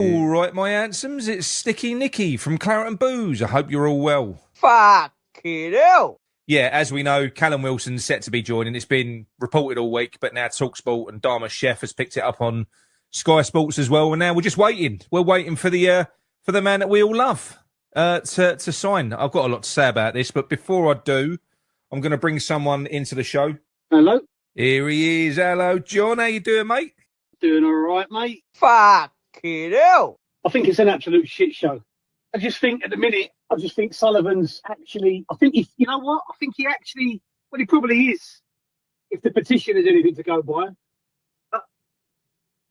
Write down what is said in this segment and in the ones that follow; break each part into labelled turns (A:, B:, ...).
A: All right, my handsomes, it's Sticky Nicky from Claret and Booze. I hope you're all well.
B: Fucking hell.
A: Yeah, as we know, Callum Wilson's set to be joining. It's been reported all week, but now TalkSport and Dharma Chef has picked it up on Sky Sports as well. And now we're just waiting. We're waiting for the man that we all love to sign. I've got a lot to say about this, but before I do, I'm going to bring someone into the show.
C: Hello.
A: Here he is. Hello, John. How you doing, mate?
C: Doing all right, mate.
B: Fucking hell.
C: I think it's an absolute shit show. I just think at the minute, Sullivan's actually, you know what? I think he actually, well, he probably is, if the petition is anything to go by. But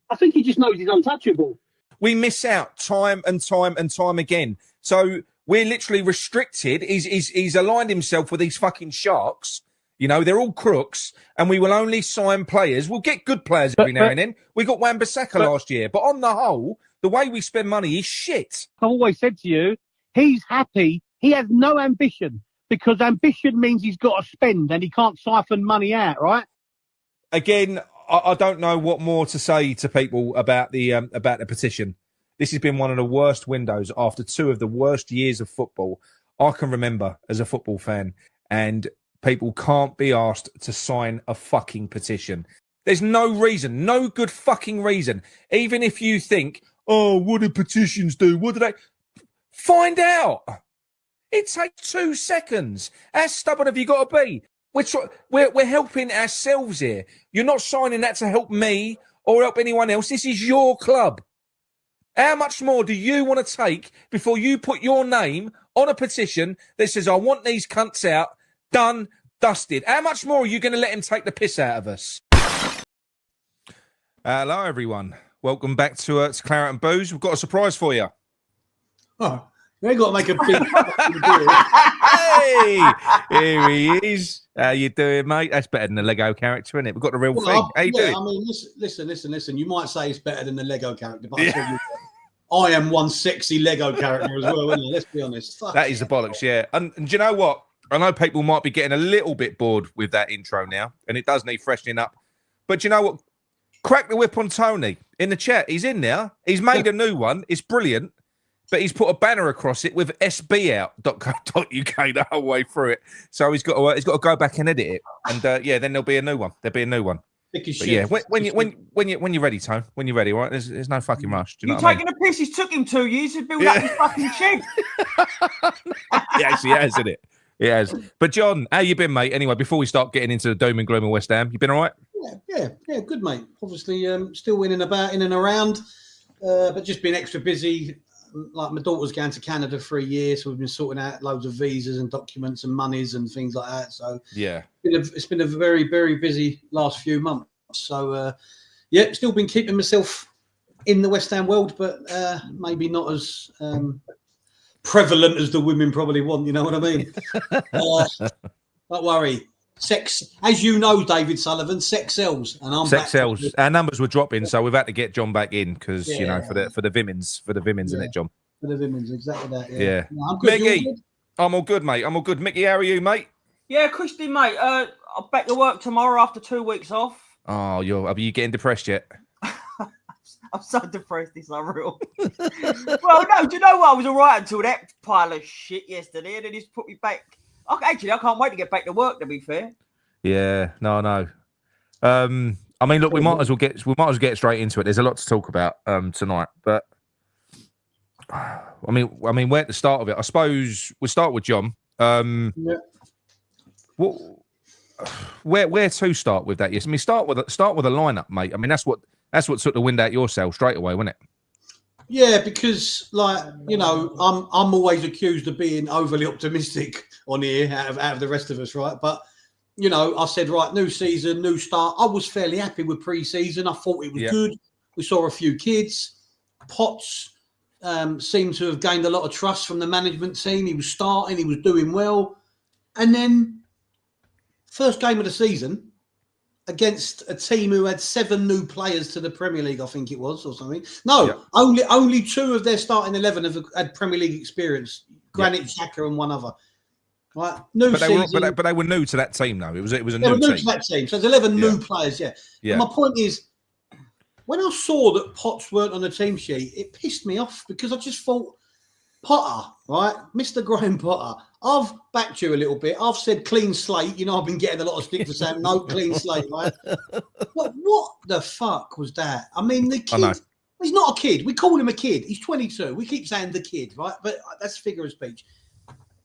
C: I think he just knows he's untouchable.
A: We miss out time and time and time again. So we're literally restricted. He's aligned himself with these fucking sharks. You know, they're all crooks, and we will only sign players. We'll get good players every now and then. We got Wan-Bissaka last year. But on the whole, the way we spend money is shit.
C: I've always said to you, he's happy. He has no ambition, because ambition means he's got to spend and he can't siphon money out, right?
A: Again, I don't know what more to say to people about the petition. This has been one of the worst windows after two of the worst years of football I can remember as a football fan. And people can't be asked to sign a fucking petition. There's no reason, no good fucking reason. Even if you think, oh, what do petitions do? What do they... Find out. It takes 2 seconds. How stubborn have you got to be? We're helping ourselves here. You're not signing that to help me or help anyone else. This is your club. How much more do you want to take before you put your name on a petition that says, I want these cunts out, done, dusted? How much more are you going to let him take the piss out of us? Hello, everyone. Welcome back to Claret and Booze. We've got a surprise for you.
D: Oh, you ain't got to make a big...
A: Hey, here he is. How you doing, mate? That's better than the Lego character, isn't it? We've got the real thing. How you doing?
D: I mean, listen. You might say it's better than the Lego character, but I am one sexy Lego character as well, isn't it? Let's be honest.
A: That is the bollocks, yeah. And do you know what? I know people might be getting a little bit bored with that intro now, and it does need freshening up. But you know what? Crack the whip on Tony in the chat. He's in there. He's made a new one. It's brilliant. But he's put a banner across it with sbout.co.uk the whole way through it. So he's got to go back and edit it. And then there'll be a new one. There'll be a new one. But yeah, when you're ready, Tone. When you're ready, right? There's no fucking rush. Do you know what
B: taking a piss? It took him 2 years to build up his fucking shed.
A: He actually has, isn't it? He has. But John, how you been, mate? Anyway, before we start getting into the doom and gloom of West Ham, you been all right?
D: Yeah, good, mate. Obviously, still winning about in and around, but just been extra busy. Like, my daughter's going to Canada for a year, so we've been sorting out loads of visas and documents and monies and things like that. So
A: yeah,
D: it's been a very, very busy last few months. So still been keeping myself in the West Ham world, but maybe not as prevalent as the women probably want. You know what I mean? Don't worry. Sex, as you know, David Sullivan, sex sells, and I'm
A: sex sells. Our numbers were dropping, so we've had to get John back in because you know for the women's, isn't it, John?
D: For the women's, exactly that.
A: Yeah.
D: No, I'm good.
A: Mickey, I'm all good, mate. I'm all good. Mickey, how are you, mate?
B: Yeah, Christy, mate. I'll back to work tomorrow after 2 weeks off.
A: Oh, are you getting depressed yet?
B: I'm so depressed, it's unreal. Well, no, do you know what? I was all right until that pile of shit yesterday, and then he's put me back. Actually, I can't wait to get back to work, to be fair.
A: Yeah, no. I mean, look, we might as well get straight into it. There's a lot to talk about tonight, but I mean, where to start with it? I suppose we'll start with John. Where to start with that? Yes, I mean, start with a lineup, mate. I mean, that's what took the wind out your sail straight away, wasn't it?
D: Yeah, because I'm always accused of being overly optimistic on here out of the rest of us, right? But I said, right, new season, new start. I was fairly happy with pre-season. I thought it was good. We saw a few kids. Potts seemed to have gained a lot of trust from the management team. He was starting. He was doing well. And then first game of the season against a team who had 7 new players to the Premier League, I think it was, or something. No, only 2 of their starting 11 have had Premier League experience. Granit Xhaka and one other. Right,
A: but they were new to that team, though. It was a new team.
D: To that team. So there's 11 new players. Yeah. And my point is, when I saw that Potts weren't on the team sheet, it pissed me off because I just thought, Potter, right? Mr. Graham Potter, I've backed you a little bit. I've said clean slate. You know, I've been getting a lot of stick for saying no clean slate, right? But what the fuck was that? I mean, the kid, he's not a kid. We call him a kid. He's 22. We keep saying the kid, right? But that's figure of speech.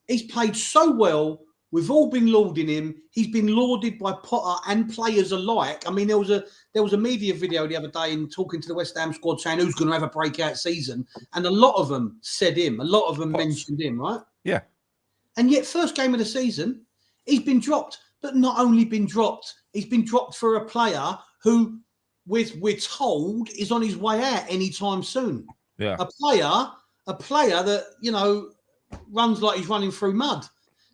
D: He's played so well. We've all been lauding him. He's been lauded by Potter and players alike. I mean, there was a media video the other day in talking to the West Ham squad saying who's going to have a breakout season. And a lot of them said him. A lot of them mentioned him, right?
A: Yeah.
D: And yet, first game of the season, he's been dropped. But not only been dropped, he's been dropped for a player who, we're told, is on his way out anytime soon.
A: Yeah.
D: A player that, you know, runs like he's running through mud.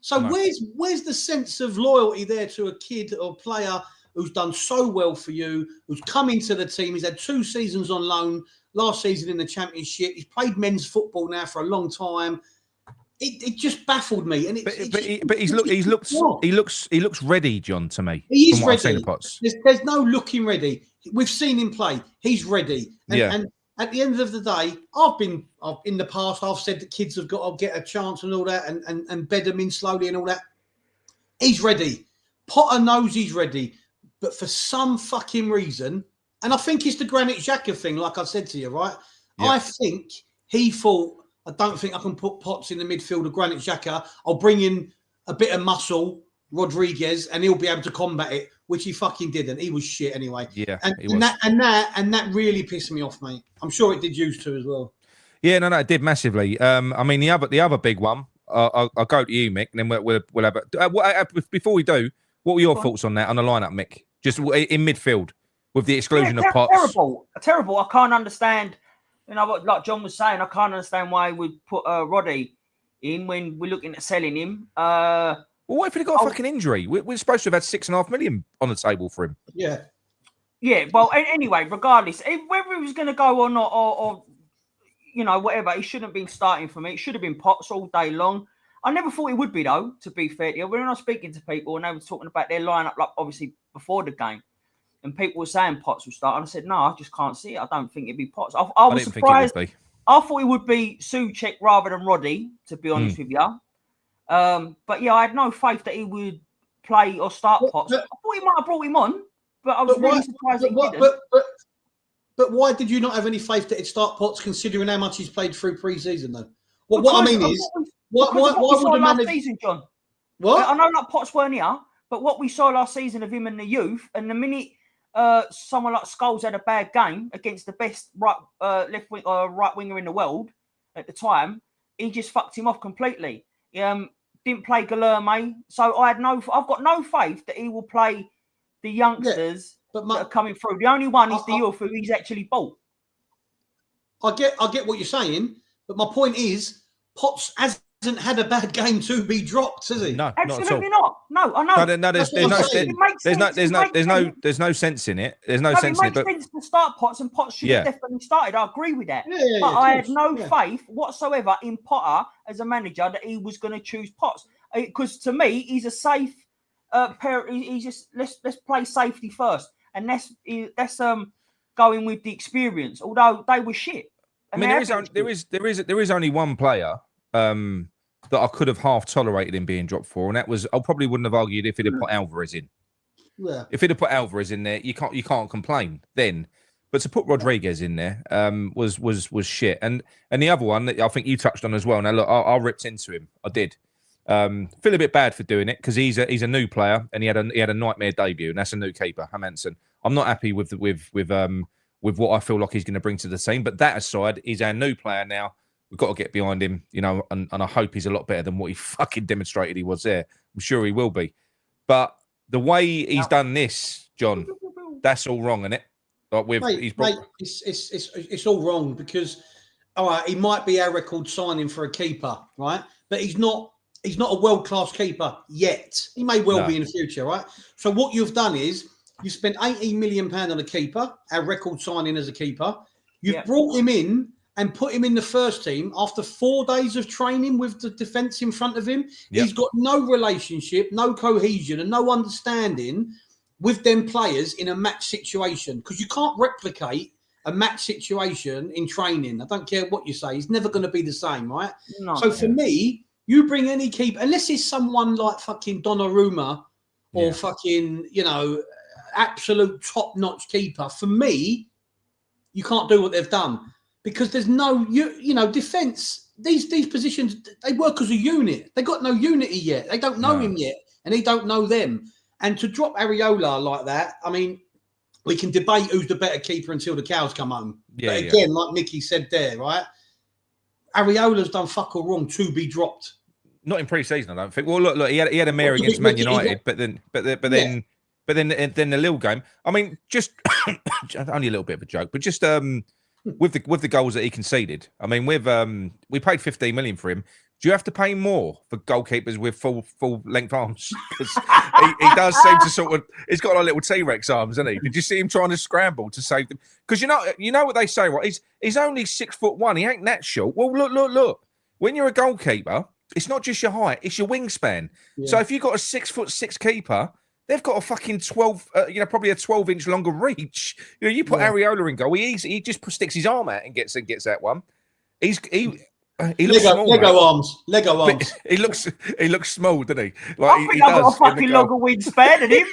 D: So where's the sense of loyalty there to a kid or player who's done so well for you, who's come into the team? He's had 2 seasons on loan, last season in the Championship. He's played men's football now for a long time. It just baffled me. And
A: he looks ready, John, to me.
D: He is
A: from what I've seen
D: ready.
A: of Potts.
D: There's no looking ready. We've seen him play. He's ready. And at the end of the day, in the past, I've said that kids have got to get a chance and all that and bed them in slowly and all that. He's ready. Potter knows he's ready. But for some fucking reason, and I think it's the Granit Xhaka thing, like I said to you, right? Yeah. I think he thought, I don't think I can put Potts in the midfield of Granit Xhaka. I'll bring in a bit of muscle, Rodriguez, and he'll be able to combat it, which he fucking didn't. He was shit anyway.
A: Yeah,
D: and that really pissed me off, mate. I'm sure it did used to as well.
A: Yeah, no, it did massively. I mean, the other big one. I'll go to you, Mick, and then we'll have it. Before we do, what were your thoughts on that on the lineup, Mick? Just in midfield with the exclusion of Potts.
B: Terrible. I can't understand. You know what, like John was saying, I can't understand why we put Roddy in when we're looking at selling him.
A: Well, what if he got a fucking injury? We're supposed to have had $6.5 million on the table for him.
D: Yeah.
B: Yeah. Well, anyway, regardless, whether he was going to go or not, or you know, whatever, he shouldn't have been starting for me. It should have been Potts all day long. I never thought he would be, though, to be fair to you. When I was speaking to people and they were talking about their lineup, like obviously before the game, and people were saying Potts will start, and I said, no, I just can't see it. I don't think it'd be Potts. I was surprised. I thought it would be Souček rather than Roddy, to be honest with you. But yeah, I had no faith that he would play or start Potts. I thought he might have brought him on, but I was really surprised that he didn't.
D: But why did you not have any faith that he'd start Potts, considering how much he's played through pre-season, though? Well, what I mean is, why would the manager...
B: season, John?
D: What?
B: I know like Potts weren't here, but what we saw last season of him in the youth, and the minute someone like Scholes had a bad game against the best left wing or right winger in the world at the time, he just fucked him off completely. Didn't play Guilherme, so I've got no faith that he will play the youngsters that are coming through. The only one is the youth who he's actually bought.
D: I get what you're saying, but my point is, Potts hasn't had a bad game to be dropped, has he?
B: No, absolutely not. No, I know.
A: There's no sense in it. There's no sense in it.
B: It makes sense to start Potts, and Potts should have definitely started. I agree with that. But I had no faith whatsoever in Potter as a manager that he was going to choose Potts, because to me he's a safe pair. He's just let's play safety first, and that's going with the experience. Although they were shit.
A: I mean, there is only one player that I could have half tolerated him being dropped for, and that was, I probably wouldn't have argued if he'd have put Alvarez in.
D: Yeah.
A: If he'd have put Alvarez in there, you can't complain then. But to put Rodriguez in there was shit. And the other one that I think you touched on as well. Now look, I ripped into him. I did. Feel a bit bad for doing it because he's a new player and he had a nightmare debut, and that's a new keeper, Hermansen. I'm not happy with what I feel like he's going to bring to the team. But that aside, he's our new player now. We've got to get behind him, you know, and I hope he's a lot better than what he fucking demonstrated he was there. I'm sure he will be. But the way he's done this, John, that's all wrong, isn't it? Like
D: it's all wrong because, all right, he might be our record signing for a keeper, right? But he's not a world-class keeper yet. He may well be in the future, right? So what you've done is you spent £18 million on a keeper, our record signing as a keeper. You've brought him in and put him in the first team after 4 days of training with the defence in front of him. Yep. He's got no relationship, no cohesion and no understanding with them players in a match situation because you can't replicate a match situation in training. I don't care what you say. He's never going to be the same, right?
B: No.
D: So for me, you bring any keeper, unless it's someone like fucking Donnarumma or fucking, you know, absolute top-notch keeper. For me, you can't do what they've done because there's no, you know, defence. These positions, they work as a unit. They got no unity yet. They don't know him yet, and he don't know them. And to drop Areola like that, I mean, we can debate who's the better keeper until the cows come home.
A: Yeah,
D: but again, like Mickey said there, right? Areola's done fuck all wrong to be dropped.
A: Not in pre-season, I don't think. Well, look, he had a mare against Man United, but then the Lille game. I mean, just only a little bit of a joke, but just with the goals that he conceded. I mean, we paid 15 million for him. Do you have to pay more for goalkeepers with full length arms? Because he does seem to sort of. He's got a little T-Rex arms, hasn't he? Did you see him trying to scramble to save them? Because you know what they say, right? He's only 6'1". He ain't that short. Well, look. When you're a goalkeeper, it's not just your height; it's your wingspan. Yeah. So if you've got a 6'6" keeper, they've got a fucking 12, probably a 12-inch longer reach. You know, you put Areola in goal, he just sticks his arm out and gets that one. He looks small.
D: Lego arms.
A: He looks small, doesn't he?
B: Like, I think I've got a fucking longer wingspan than him.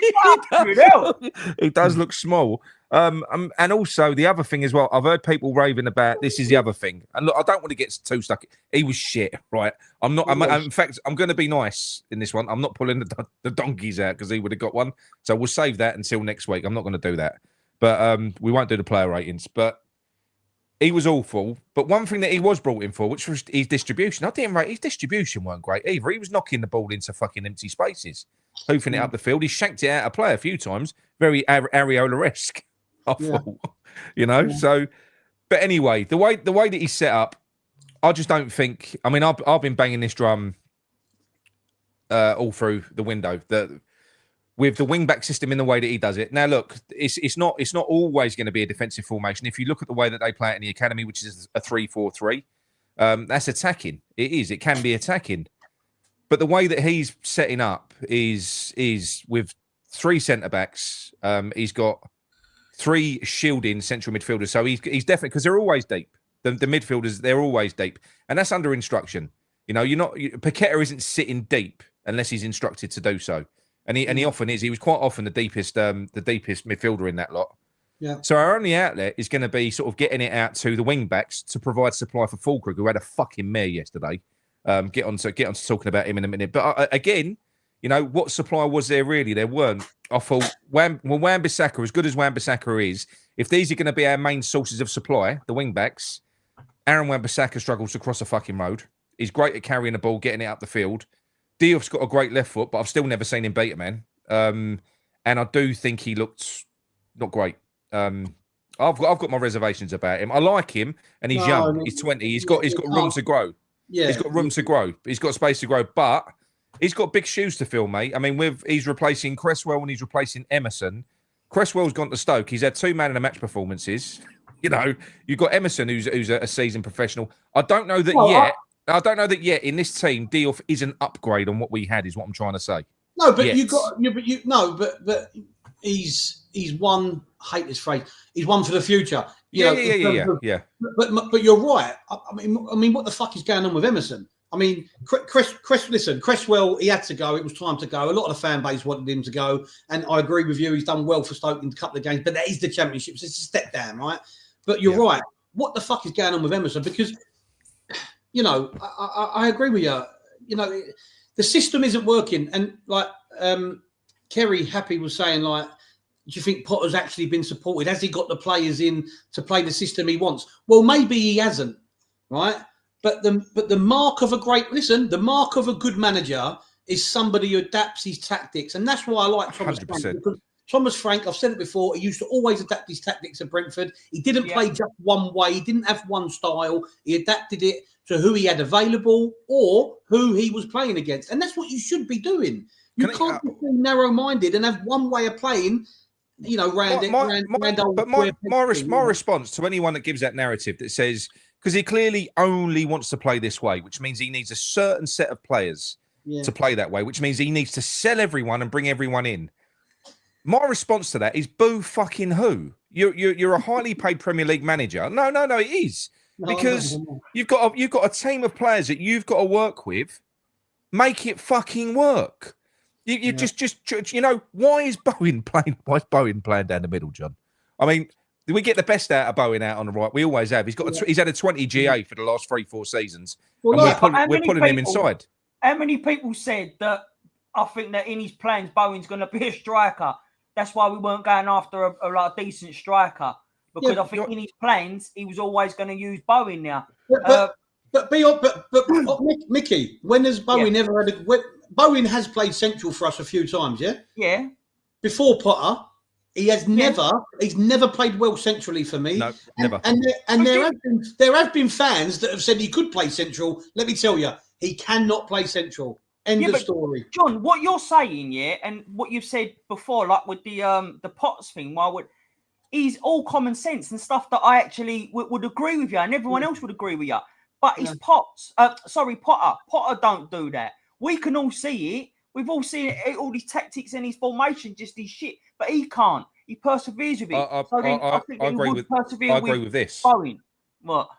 A: He does look small. And also the other thing as well, I've heard people raving about. This is the other thing, and look, I don't want to get too stuck. He was shit, right? I'm not. In fact, I'm going to be nice in this one. I'm not pulling the donkeys out because he would have got one. So we'll save that until next week. I'm not going to do that, but we won't do the player ratings. But he was awful. But one thing that he was brought in for, which was his distribution. I didn't rate his distribution weren't great either. He was knocking the ball into fucking empty spaces, hoofing it up the field. He shanked it out of play a few times. Very Areola-esque. I thought, you know. Yeah. So, but anyway, the way that he's set up, I just don't think. I mean, I've been banging this drum all through the window that with the wing back system in the way that he does it. Now, look, it's not always going to be a defensive formation. If you look at the way that they play it in the academy, which is a 3-4-3, that's attacking. It is. It can be attacking, but the way that he's setting up is with 3 centre backs. He's got 3 shielding central midfielders. So he's definitely, because they're always deep. The midfielders, they're always deep. And that's under instruction. You know, Paqueta isn't sitting deep unless he's instructed to do so. And he often is. He was quite often the deepest midfielder in that lot. Yeah. So our only outlet is going to be sort of getting it out to the wing backs to provide supply for Fulkrug, who had a fucking mare yesterday. Get on to talking about him in a minute. But again, you know, what supply was there really? There weren't. I thought, Wan-Bissaka, as good as Wan-Bissaka is, if these are going to be our main sources of supply, the wing-backs, Aaron Wan-Bissaka struggles to cross a fucking road. He's great at carrying the ball, getting it up the field. Diouf's got a great left foot, but I've still never seen him beat a man. And I do think he looked not great. I've got my reservations about him. I like him, and he's young. He's 20. He's got room to grow. Yeah, he's got room to grow. He's got space to grow, but he's got big shoes to fill, mate. I mean, he's replacing Cresswell and he's replacing Emerson. Cresswell's gone to Stoke. He's had 2 man-of-the-match performances. You know, you've got Emerson, who's a seasoned professional. I don't know that yet in this team, Diouf is an upgrade on what we had, is what I'm trying to say.
D: No, but but he's one. I hate this phrase. He's one for the future.
A: Yeah.
D: But you're right. I mean, what the fuck is going on with Emerson? I mean, Cresswell, he had to go. It was time to go. A lot of the fan base wanted him to go. And I agree with you. He's done well for Stoke in a couple of games, but that is the Championship. So it's a step down, right? But you're right. What the fuck is going on with Emerson? Because, you know, I agree with you. You know, the system isn't working. And like Kerry Happy was saying, like, do you think Potter's actually been supported? Has he got the players in to play the system he wants? Well, maybe he hasn't, right? But the mark of the mark of a good manager is somebody who adapts his tactics. And that's why I like Thomas 100%. Frank. Because Thomas Frank, I've said it before, he used to always adapt his tactics at Brentford. He didn't play just one way. He didn't have one style. He adapted it to who he had available or who he was playing against. And that's what you should be doing. You can't be narrow-minded and have one way of playing, you know,
A: my response to anyone that gives that narrative that says, because he clearly only wants to play this way, which means he needs a certain set of players to play that way, which means he needs to sell everyone and bring everyone in. My response to that is boo fucking who? you're a highly paid Premier League manager. No, it is because you've got a team of players that you've got to work with. Make it fucking work. You just why is Bowen playing? Why is Bowen playing down the middle, John? I mean, we get the best out of Bowen out on the right. We always have. He's had a 20 GA for the last 3-4 seasons, and we're putting him inside.
B: How many people said that? I think that in his plans, Bowen's going to be a striker. That's why we weren't going after a decent striker, because I think in his plans he was always going to use Bowen now.
D: But Mickey, when has Bowen ever had Bowen has played central for us a few times, yeah?
B: Yeah.
D: Before Potter, he's never played well centrally for me.
A: No, never.
D: And there have been fans that have said he could play central. Let me tell you, he cannot play central. End of story.
B: John, what you're saying, and what you've said before, like with the Potts thing, is all common sense and stuff that I actually would agree with you, and everyone else would agree with you. But it's Potter. Potter don't do that. We can all see it. We've all seen it, all these tactics and his formation, just his shit. But he can't. He perseveres with it. I agree with this. Bowen. What?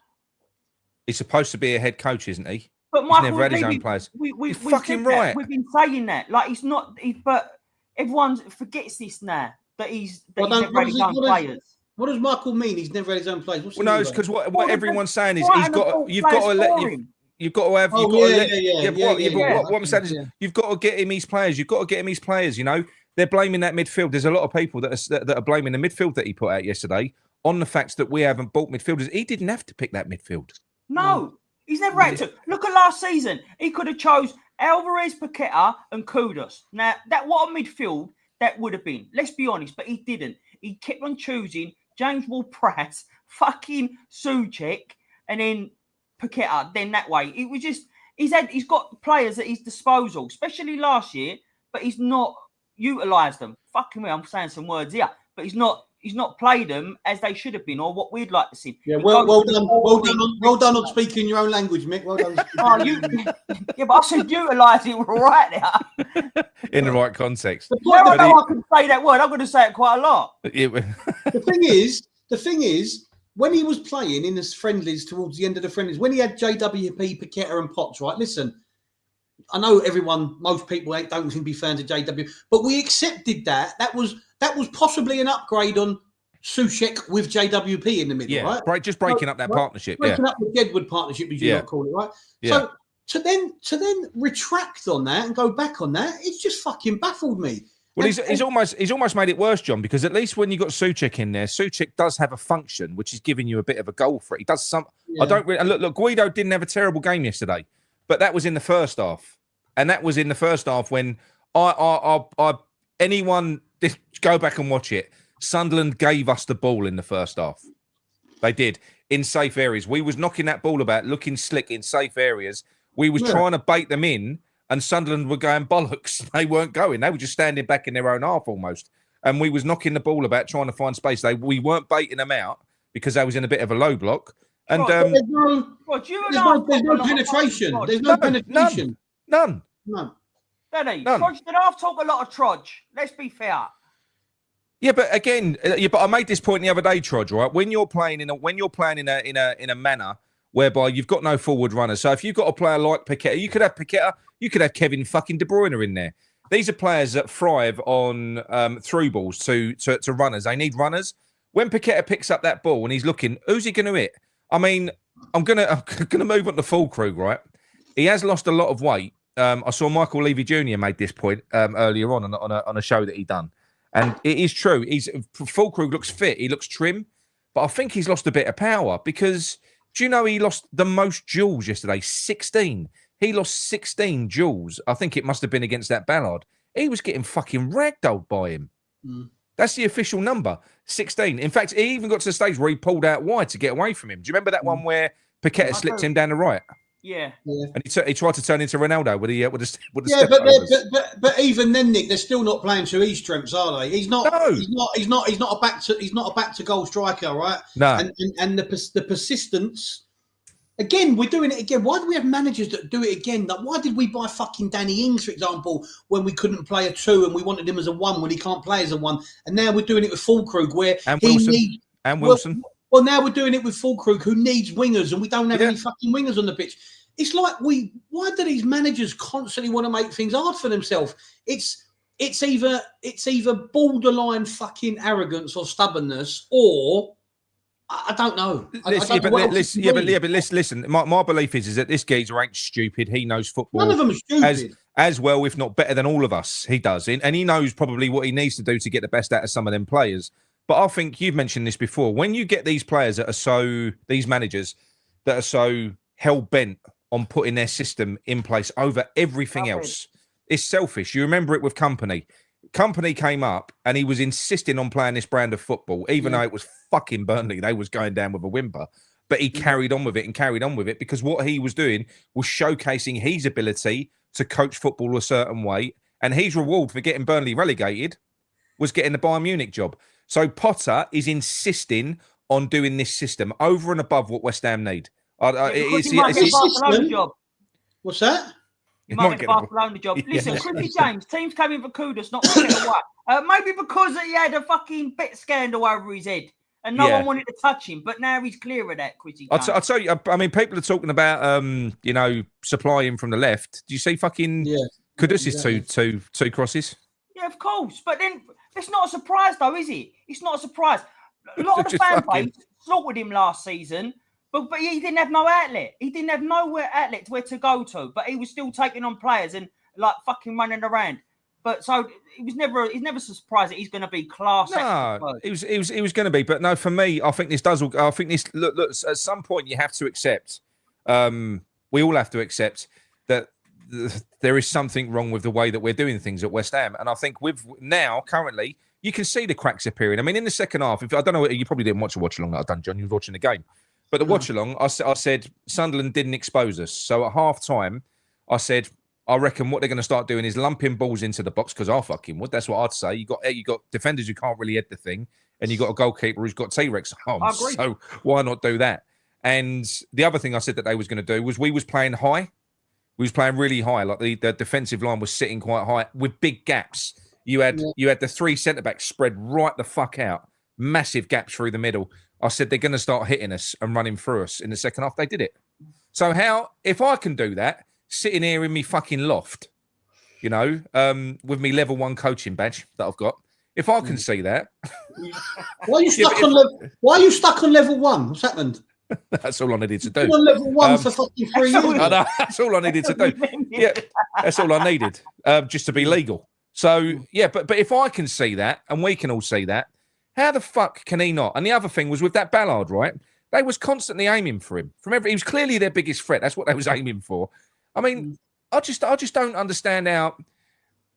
A: He's supposed to be a head coach, isn't he?
B: But Michael,
A: he's never had his own players.
B: We're
A: fucking right.
B: We've been saying that. Like, he's not. But everyone forgets this now that he's never had his own players.
D: What does Michael mean? He's never had his own players.
A: Well, no, it's because what everyone's saying is you've got to have. What I'm saying is you've got to get him his players. You've got to get him his players. You know, they're blaming that midfield. There's a lot of people that are blaming the midfield that he put out yesterday on the fact that we haven't bought midfielders. He didn't have to pick that midfield.
B: No. He's never had to. Look at last season. He could have chose Alvarez, Paqueta, and Kudus. Now, what a midfield that would have been. Let's be honest, but he didn't. He kept on choosing James Ward-Prowse, fucking Souček, and then Paqueta. Then that way, it was just he's got players at his disposal, especially last year, but he's not utilised them. Fucking me, I'm saying some words here, but he's not played them as they should have been, or what we'd like to see.
D: Yeah, well done on speaking your own language, Mick. Well done.
B: But I said utilise it right now.
A: In the right context.
B: I know I can say that word. I'm going to say it quite a lot.
D: The thing is, when he was playing in his friendlies towards the end of the friendlies, when he had JWP, Paqueta and Potts, right? Listen, I know most people don't seem to be fans of JW, but we accepted that. That was possibly an upgrade on Souček with JWP in the middle, right?
A: Just breaking up that partnership.
D: Breaking up the Deadwood partnership, as you might call it, right? Yeah. So to then retract on that and go back on that, it's just fucking baffled me.
A: Well, he's almost made it worse, John, because at least when you got Souček in there, Souček does have a function which is giving you a bit of a goal for it. He does some. Yeah. I don't really look. Guido didn't have a terrible game yesterday, but that was in the first half, and that was in the first half when anyone just go back and watch it. Sunderland gave us the ball in the first half. They did in safe areas. We was knocking that ball about, looking slick in safe areas. We was trying to bait them in. And Sunderland were going bollocks. They weren't going. They were just standing back in their own half almost. And we was knocking the ball about, trying to find space. We weren't baiting them out because they was in a bit of a low block. And
D: there's no penetration. There's no penetration.
A: None.
B: Danny, Trudge did half talk a lot of Trudge. Let's be fair.
A: Yeah, but again, but I made this point the other day, Trudge. Right, when you're playing in a manner whereby you've got no forward runners. So if you've got a player like Paqueta, you could have Paqueta. You could have Kevin fucking De Bruyne in there. These are players that thrive on through balls to runners. They need runners. When Paqueta picks up that ball and he's looking, who's he going to hit? I mean, I'm gonna move on to Füllkrug, right? He has lost a lot of weight. I saw Michael Levy Jr. made this point earlier on a show that he done, and it is true. Füllkrug looks fit. He looks trim, but I think he's lost a bit of power because do you know he lost the most duels yesterday? 16. He lost 16 duels. I think it must have been against that Ballard. He was getting fucking ragdolled by him. That's the official number, 16. In fact, he even got to the stage where he pulled out wide to get away from him. Do you remember that one where Paqueta slipped him down the right?
B: Yeah.
A: And he tried to turn into Ronaldo with the
D: step but even then, Nick, they're still not playing to his strengths, are they? He's not a back to goal striker, right?
A: No.
D: And the persistence Again, we're doing it again. Why do we have managers that do it again? Like, why did we buy fucking Danny Ings, for example, when we couldn't play a 2 and we wanted him as a 1 when he can't play as a 1? And now we're doing it with Fulkrug, where
A: And
D: he
A: Wilson.
D: needs...
A: And Wilson.
D: Well, now we're doing it with Fulkrug, who needs wingers, and we don't have
A: Yeah.
D: any fucking wingers on the pitch. It's like why do these managers constantly want to make things hard for themselves? It's either borderline fucking arrogance or stubbornness, or I don't know.
A: Listen. My belief is that this geezer ain't stupid. He knows football.
D: None of them are stupid.
A: As well, if not better than all of us. He does, and he knows probably what he needs to do to get the best out of some of them players. But I think you've mentioned this before. When you get these players that are these managers that are so hell bent on putting their system in place over everything else, it's selfish. You remember it with Company. Company came up and he was insisting on playing this brand of football, even though it was fucking Burnley. They was going down with a whimper. But he carried on with it because what he was doing was showcasing his ability to coach football a certain way. And his reward for getting Burnley relegated was getting the Bayern Munich job. So Potter is insisting on doing this system over and above what West Ham need.
B: He might get a Barcelona job.
D: What's that?
B: He might get a Barcelona job. Listen, Chrissy James, teams came in for Kudus, not to get away. Maybe because he had a fucking bet scandal over his head and no one wanted to touch him. But now he's clear of that, Chrissy James.
A: I'll tell you, I mean, people are talking about, supplying from the left. Do you see fucking Kudus's two crosses?
B: Yeah, of course. But then it's not a surprise, though, is it? It's not a surprise. A lot of the fan base slaughtered him last season, but he didn't have no outlet. He didn't have nowhere outlet where to go to, but he was still taking on players and like fucking running around. But so he's never surprised that he's going to be class.
A: No, he was going to be, but no, for me, I think this does. I think this look. At some point, you have to accept. We all have to accept that there is something wrong with the way that we're doing things at West Ham, and I think currently, you can see the cracks appearing. I mean, in the second half, I don't know, you probably didn't watch a watch along that I've done, John. You were watching the game, but the watch along, I said Sunderland didn't expose us. So at half time, I said, I reckon what they're going to start doing is lumping balls into the box because I fucking would. That's what I'd say. You got defenders who can't really head the thing, and you got a goalkeeper who's got T-Rex arms. So why not do that? And the other thing I said that they was going to do was we was playing high. We was playing really high. Like the defensive line was sitting quite high with big gaps. You had the 3 centre backs spread right the fuck out, massive gaps through the middle. I said they're going to start hitting us and running through us in the second half. They did it. So if I can do that, sitting here in me fucking loft, with me level 1 coaching badge that I've got, if I can see that,
D: why are you stuck on level 1? What's happened?
A: That's all I needed to do.
D: On level 1 for fucking 3 years.
A: That's all I needed to do. Yeah, that's all I needed, just to be legal. So but if I can see that and we can all see that, how the fuck can he not? And the other thing was with that Ballard, right? They was constantly aiming for him he was clearly their biggest threat. That's what they was aiming for. I mean, I just don't understand how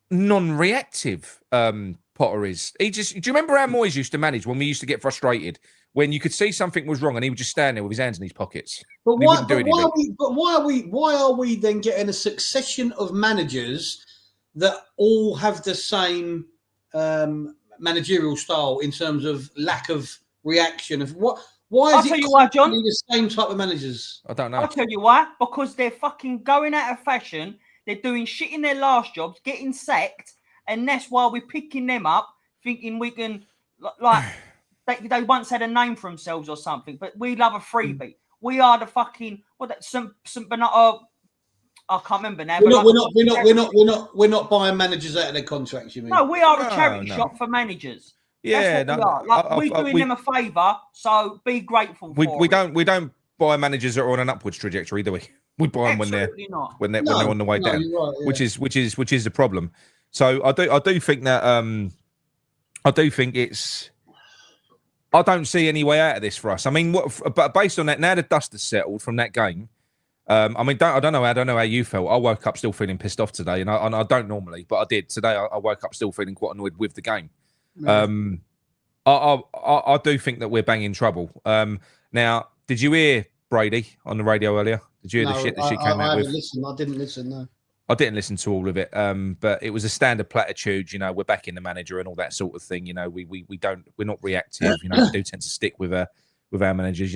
A: non-reactive Potter is. Do you remember how Moyes used to manage when we used to get frustrated? When you could see something was wrong and he would just stand there with his hands in his pockets.
D: But why are we then getting a succession of managers that all have the same managerial style in terms of lack of reaction? Why is it
B: John,
D: the same type of managers?
A: I don't know.
B: I'll tell you why. Because they're fucking going out of fashion. They're doing shit in their last jobs, getting sacked, and that's why we're picking them up, thinking we can They once had a name for themselves or something, but we love a freebie. We are the fucking St. Bernard. I can't remember now.
D: We're not buying managers out of their contracts. You mean?
B: No, we are a charity shop for managers.
A: Yeah,
B: we're doing them a favour, so be grateful.
A: We don't buy managers that are on an upwards trajectory, do we? We buy them when they're on the way down,
D: right, yeah.
A: which is the problem. So I do think that I don't see any way out of this for us. I mean, but based on that, now the dust has settled from that game. I don't know how you felt. I woke up still feeling pissed off today, and I don't normally, but I did today. I woke up still feeling quite annoyed with the game. No. I do think that we're banging trouble. Now, did you hear Brady on the radio earlier? Did you hear the shit that she came out with?
D: I didn't listen. No.
A: I didn't listen to all of it, but it was a standard platitude. We're backing the manager and all that sort of thing. We're not reactive. We do tend to stick with with our managers,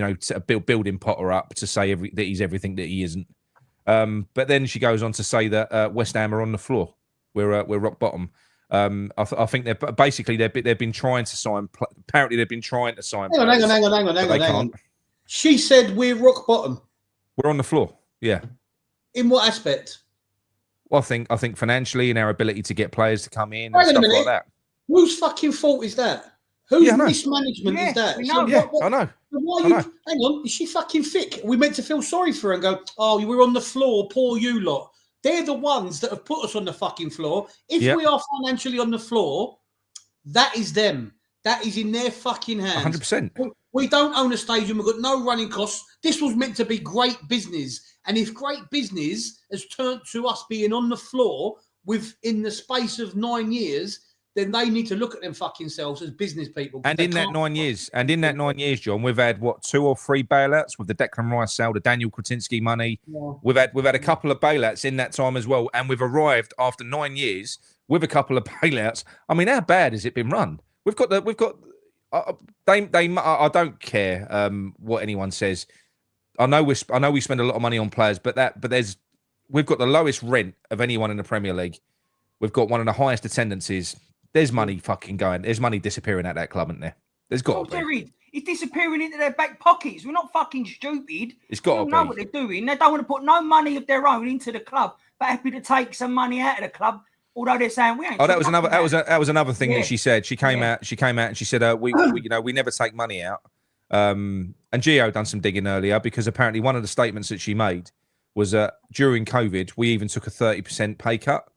A: building Potter up to say that he's everything that he isn't. But then she goes on to say that West Ham are on the floor. We're rock bottom. I think they've been trying to sign. Apparently, they've been trying to sign.
D: Hang on. She said we're rock bottom.
A: We're on the floor. Yeah.
D: In what aspect?
A: Well, I think financially and our ability to get players to come in and stuff like that.
D: Whose fucking fault is that? Whose mismanagement is that?
A: I know.
D: Hang on, is she fucking thick? Are we meant to feel sorry for her and go, oh, we're on the floor, poor you lot? They're the ones that have put us on the fucking floor. If we are financially on the floor, that is them. That is in their fucking hands.
A: 100%.
D: We don't own a stadium. We've got no running costs. This was meant to be great business. And if great business has turned to us being on the floor within the space of 9 years, then they need to look at them fucking selves as business people.
A: And in that 9 years, John, we've had 2 or 3 bailouts with the Declan Rice sale, the Daniel Kretinsky money. Yeah. We've had a couple of bailouts in that time as well, and we've arrived after 9 years with a couple of bailouts. I mean, how bad has it been run? I don't care what anyone says. I know we spend a lot of money on players, but we've got the lowest rent of anyone in the Premier League. We've got one of the highest attendances. There's money fucking going. There's money disappearing at that club, isn't there? There's got to be.
B: It's disappearing into their back pockets. We're not fucking stupid.
A: It's got to be.
B: They know what they're doing. They don't want to put no money of their own into the club, but happy to take some money out of the club. Although they're saying we ain't.
A: Oh, that was another thing that she said. She came out and she said, we never take money out. And Gio done some digging earlier because apparently one of the statements that she made was during COVID we even took a 30% pay cut.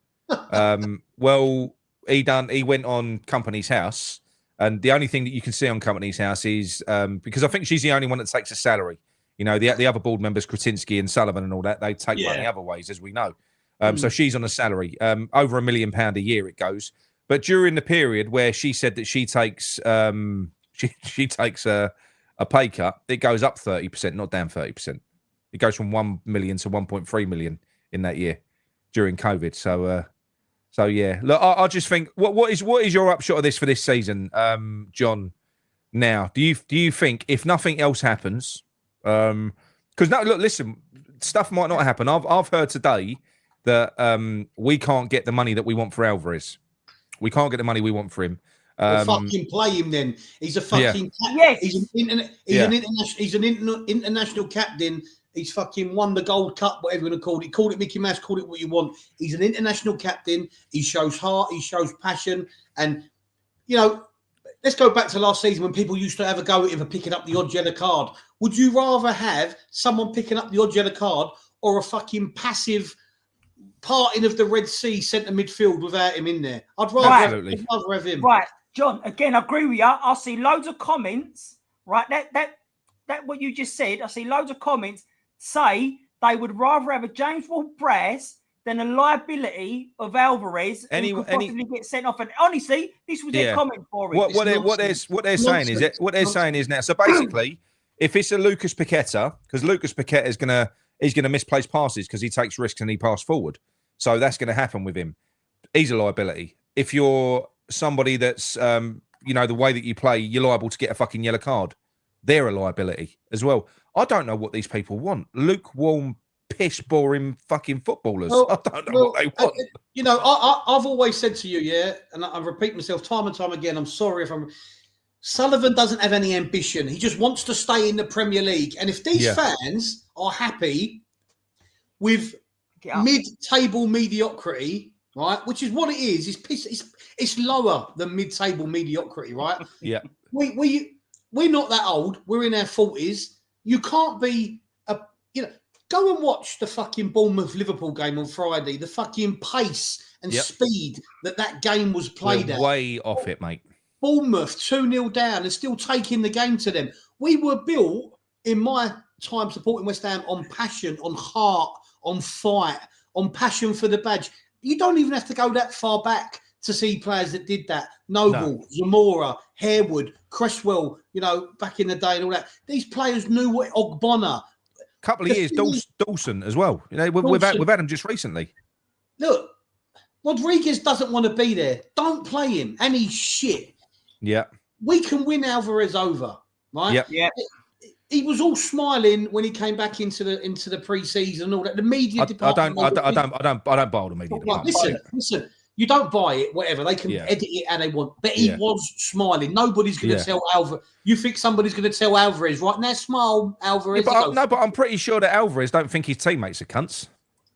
A: Well, he went on Company's House, and the only thing that you can see on Company's House is because I think she's the only one that takes a salary. The other board members, Kretinsky and Sullivan and all that, they take money other ways, as we know. So she's on a salary, over £1 million a year it goes. But during the period where she said that she takes she takes a pay cut, it goes up 30%, not down 30%. It goes from 1 million to 1.3 million in that year during COVID. So yeah. Look, I just think what is your upshot of this for this season, John? Now, do you think if nothing else happens, because look, listen, stuff might not happen. I've heard today that we can't get the money that we want for Alvarez. We can't get the money we want for him.
D: Fucking play him then. He's a fucking he's an international captain. He's fucking won the Gold Cup, whatever you want to call it. Call it Mickey Mouse, call it what you want. He's an international captain. He shows heart, he shows passion. And, let's go back to last season when people used to have a go at him for picking up the odd yellow card. Would you rather have someone picking up the odd yellow card or a fucking passive parting of the Red Sea centre midfield without him in there? I'd rather have him.
B: Right, John, again, I agree with you. I see loads of comments, right? That what you just said, I see loads of comments say they would rather have a James Ward-Prowse than a liability of Alvarez who could possibly get sent off. And honestly, this was their comment for it.
A: What they're saying is now. So basically, if it's a Lucas Paqueta, because Lucas Paqueta is gonna misplace passes because he takes risks and he passes forward, so that's going to happen with him. He's a liability. If you're somebody that's the way that you play, you're liable to get a fucking yellow card. They're a liability as well. I don't know what these people want. Lukewarm, piss boring fucking footballers. I don't know what they want.
D: I've always said to you, and I repeat myself time and time again. I'm sorry if Sullivan doesn't have any ambition. He just wants to stay in the Premier League. And if these fans are happy with mid-table mediocrity, right, which is what it is, it's lower than mid-table mediocrity, right?
A: Yeah.
D: We're not that old. We're in our 40s. You can't be go and watch the fucking Bournemouth-Liverpool game on Friday. The fucking pace and speed that game was played at.
A: Way off it, mate.
D: Bournemouth 2-0 down and still taking the game to them. We were built, in my time supporting West Ham, on passion, on heart, on fight, on passion for the badge. You don't even have to go that far back to see players that did that. Noble, Zamora, Harewood, Cresswell, back in the day and all that. These players knew what Ogbonna.
A: Couple of years, Dawson as well. We've had him just recently.
D: Look, Rodriguez doesn't want to be there. Don't play him. And he's shit.
A: Yeah.
D: We can win Alvarez over, right?
A: Yeah.
D: he was all smiling when he came back into the pre-season and all that. The media
A: I
D: department.
A: don't buy the media department.
D: Listen. You don't buy it, whatever. They can edit it how they want. But he was smiling. Nobody's going to tell Alvarez. You think somebody's going to tell Alvarez, right now, smile, Alvarez?
A: But I'm pretty sure that Alvarez don't think his teammates are cunts.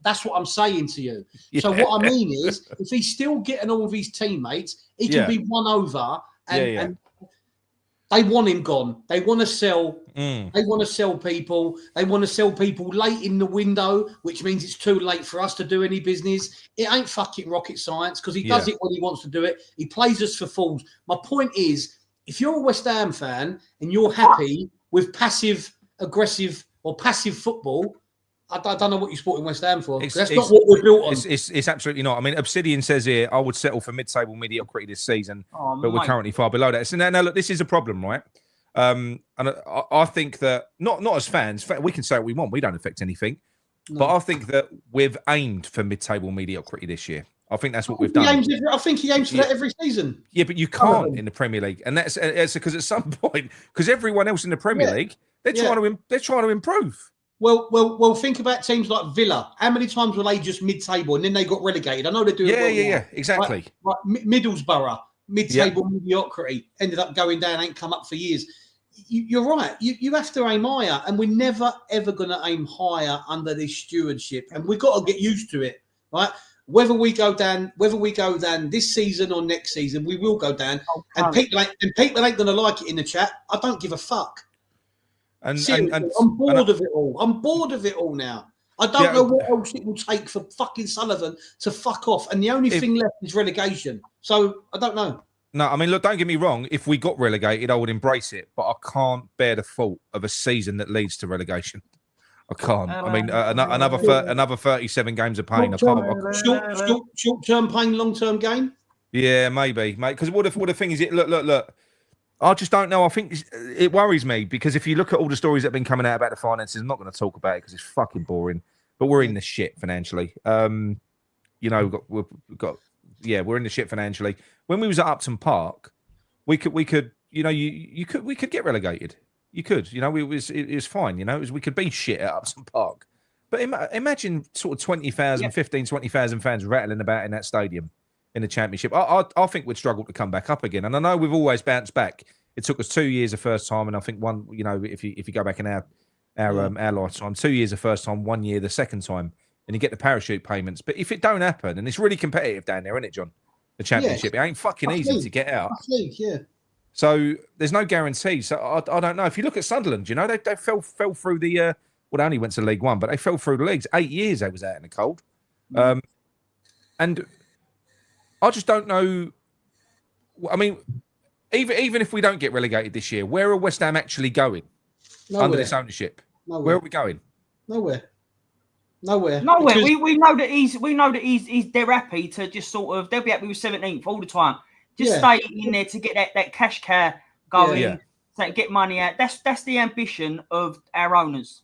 D: That's what I'm saying to you. So what I mean is, if he's still getting all of his teammates, he can be won over. And they want him gone. They want to sell. They want to sell people. They want to sell people late in the window, which means it's too late for us to do any business. It ain't fucking rocket science because he does it when he wants to do it. He plays us for fools. My point is, if you're a West Ham fan and you're happy with passive, aggressive or passive football, I don't know what you're supporting West Ham for. That's not what we're built on.
A: It's absolutely not. I mean, Obsidian says here, I would settle for mid-table mediocrity this season, but we're currently far below that. So now look, this is a problem, right? And I think that not as fans, we can say what we want. We don't affect anything. No. But I think that we've aimed for mid-table mediocrity this year. I think that's what we've done.
D: I think he aims for that every season.
A: Yeah, but you can't in the Premier League, and that's because at some point, because everyone else in the Premier League, they're trying to improve.
D: Well. Think about teams like Villa. How many times were they just mid-table and then they got relegated? I know they're doing
A: Yeah, exactly.
D: Right, Middlesbrough, mid-table mediocrity, ended up going down, ain't come up for years. You're right. You have to aim higher, and we're never ever going to aim higher under this stewardship, and we've got to get used to it, right? Whether we go down this season or next season, we will go down, and people ain't going to like it in the chat. I don't give a fuck. And I'm bored of it all. I'm bored of it all now. I don't know what else it will take for fucking Sullivan to fuck off, and the only thing left is relegation. So I don't know.
A: No, I mean, look, don't get me wrong. If we got relegated, I would embrace it, but I can't bear the thought of a season that leads to relegation. I can't. I mean, another 37 games of pain.
D: Short-term pain, long-term gain.
A: Yeah, maybe, mate. Because what the thing is, look. I just don't know. I think it worries me because if you look at all the stories that have been coming out about the finances, I'm not going to talk about it because it's fucking boring. But we're in the shit financially. We're in the shit financially. When we was at Upton Park, we could, we could get relegated. You could, it was fine. We could be shit at Upton Park. But imagine sort of 20,000 fans rattling about in that stadium in the Championship. I think we'd struggle to come back up again. And I know we've always bounced back. It took us 2 years the first time, and I think one, if you go back in our lifetime, 2 years the first time, 1 year the second time, and you get the parachute payments. But if it don't happen, and it's really competitive down there, isn't it, John? The Championship, it ain't fucking easy to get out. So there's no guarantee. So I don't know. If you look at Sunderland, they fell through the they only went to League One, but they fell through the leagues. 8 years they was out in the cold. And I just don't know. I mean, even if we don't get relegated this year, where are West Ham actually going under this ownership? Nowhere. Where are we going?
D: Nowhere.
B: Because we know that he's they're happy to just sort of they'll be happy with 17th all the time. Just stay in there to get that cash cow going, to get money out. That's the ambition of our owners.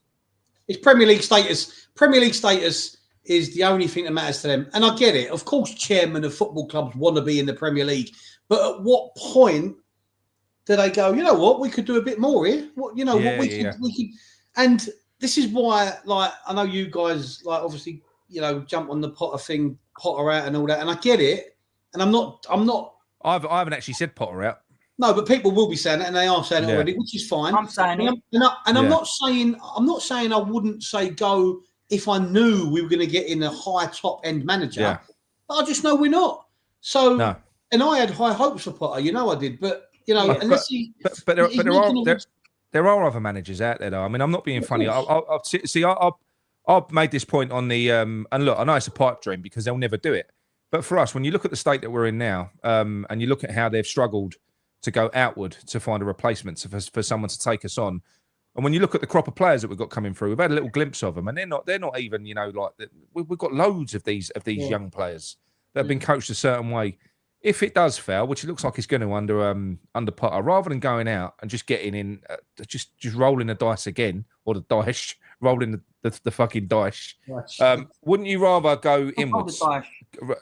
D: It's Premier League status. Premier League status is the only thing that matters to them. And I get it. Of course, chairmen of football clubs want to be in the Premier League. But at what point do they go, you know what, we could do a bit more here? We could. And this is why, I know you guys, obviously, jump on the Potter out and all that. And I get it. And I'm not.
A: I haven't actually said Potter out.
D: No, but people will be saying it, and they are saying it already, which is fine.
B: I'm saying it.
D: I'm not saying I wouldn't say go if I knew we were going to get in a high top end manager. Yeah. But I just know we're not. So, and I had high hopes for Potter. I did, but
A: there are other managers out there, though. I mean, I'm not being funny. I've made this point on the and look, I know it's a pipe dream because they'll never do it. But for us, when you look at the state that we're in now, and you look at how they've struggled to go outward to find a replacement for someone to take us on, and when you look at the crop of players that we've got coming through, we've had a little glimpse of them, and they're not even we've got loads of these young players that have been coached a certain way. If it does fail, which it looks like it's going to under Potter, rather than going out and just getting in, just rolling the dice again, or the dice, rolling the fucking dice, wouldn't you rather go inwards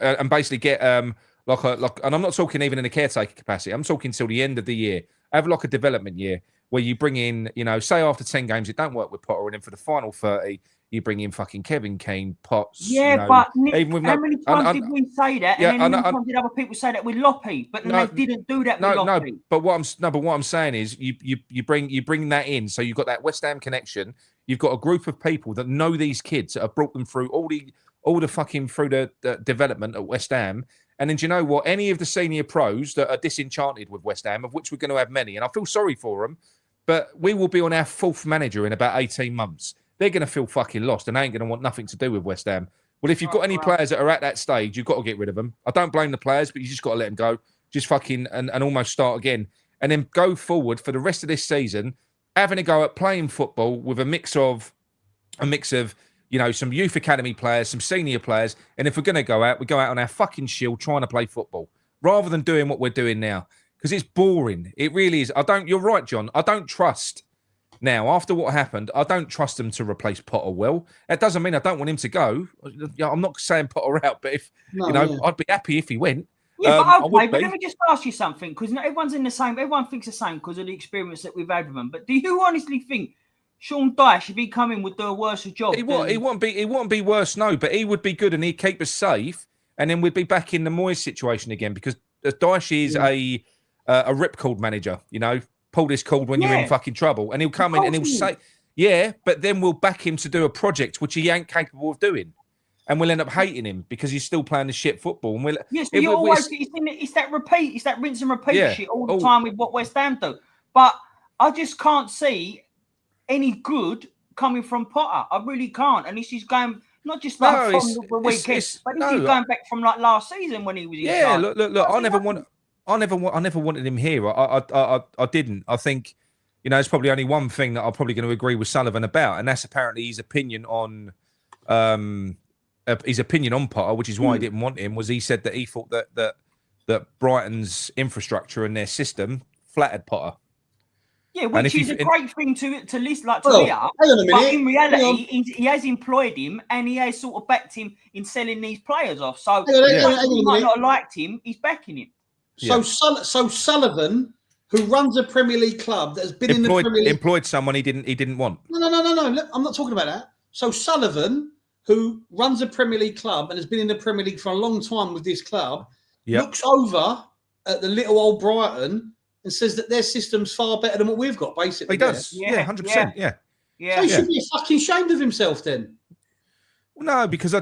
A: and basically get and I'm not talking even in a caretaker capacity. I'm talking till the end of the year. Have a development year where you bring in, say after 10 games it don't work with Potter, and then for the final 30 you bring in fucking Kevin Keane, Potts.
B: Yeah, but Nick,
A: even with
B: how many times did we say that? And then how many times did other people say that with Loppy? But then they didn't do that with Loppy.
A: No, but what I'm saying is you bring that in, so you've got that West Ham connection. You've got a group of people that know these kids that have brought them through all the fucking through the development at West Ham. And then do you know what? Any of the senior pros that are disenchanted with West Ham, of which we're going to have many, and I feel sorry for them, but we will be on our 4th manager in about 18 months. They're going to feel fucking lost and they ain't going to want nothing to do with West Ham. Well, if you've got any players that are at that stage, you've got to get rid of them. I don't blame the players, but you just got to let them go. Just fucking and almost start again. And then go forward for the rest of this season, having a go at playing football with a mix of, some youth academy players, some senior players. And if we're going to go out, we go out on our fucking shield trying to play football rather than doing what we're doing now. Because it's boring. It really is. You're right, John. I don't trust. Now, after what happened, I don't trust them to replace Potter well. That doesn't mean I don't want him to go. I'm not saying Potter out, but I'd be happy if he went.
B: Yeah, but let me just ask you something, because everyone's in the same. Everyone thinks the same because of the experience that we've had with them. But do you honestly think Sean Dyche, if he come in, would do a worse job?
A: He wouldn't be worse, no, but he would be good and he'd keep us safe, and then we'd be back in the Moyes situation again, because Dyche is a ripcord manager, pull this cord when you're in fucking trouble, and he'll come in and he'll say, but then we'll back him to do a project which he ain't capable of doing, and we'll end up hating him because he's still playing the shit football. And
B: it's that rinse and repeat shit all the time with what West Ham do. But I just can't see any good coming from Potter. I really can't. And this is going not just from the weekend, but this is going back from like last season when he was in charge.
A: Look. I never wanted him here. I didn't. I think, there's probably only one thing that I'm probably going to agree with Sullivan about, and that's apparently his opinion on Potter, which is why he didn't want him. Was he said that he thought that Brighton's infrastructure and their system flattered Potter.
B: Yeah, which is a great thing to list, like to hear. But in reality, he has employed him and he has sort of backed him in selling these players off. So he might not have liked him. He's backing him.
D: So Sullivan, who runs a Premier League club that has been in the Premier League,
A: employed someone he didn't want.
D: No. Look, I'm not talking about that. So Sullivan, who runs a Premier League club and has been in the Premier League for a long time with this club, looks over at the little old Brighton and says that their system's far better than what we've got. Basically,
A: he does. 100%. Yeah.
D: So he should be fucking ashamed of himself then.
A: No, because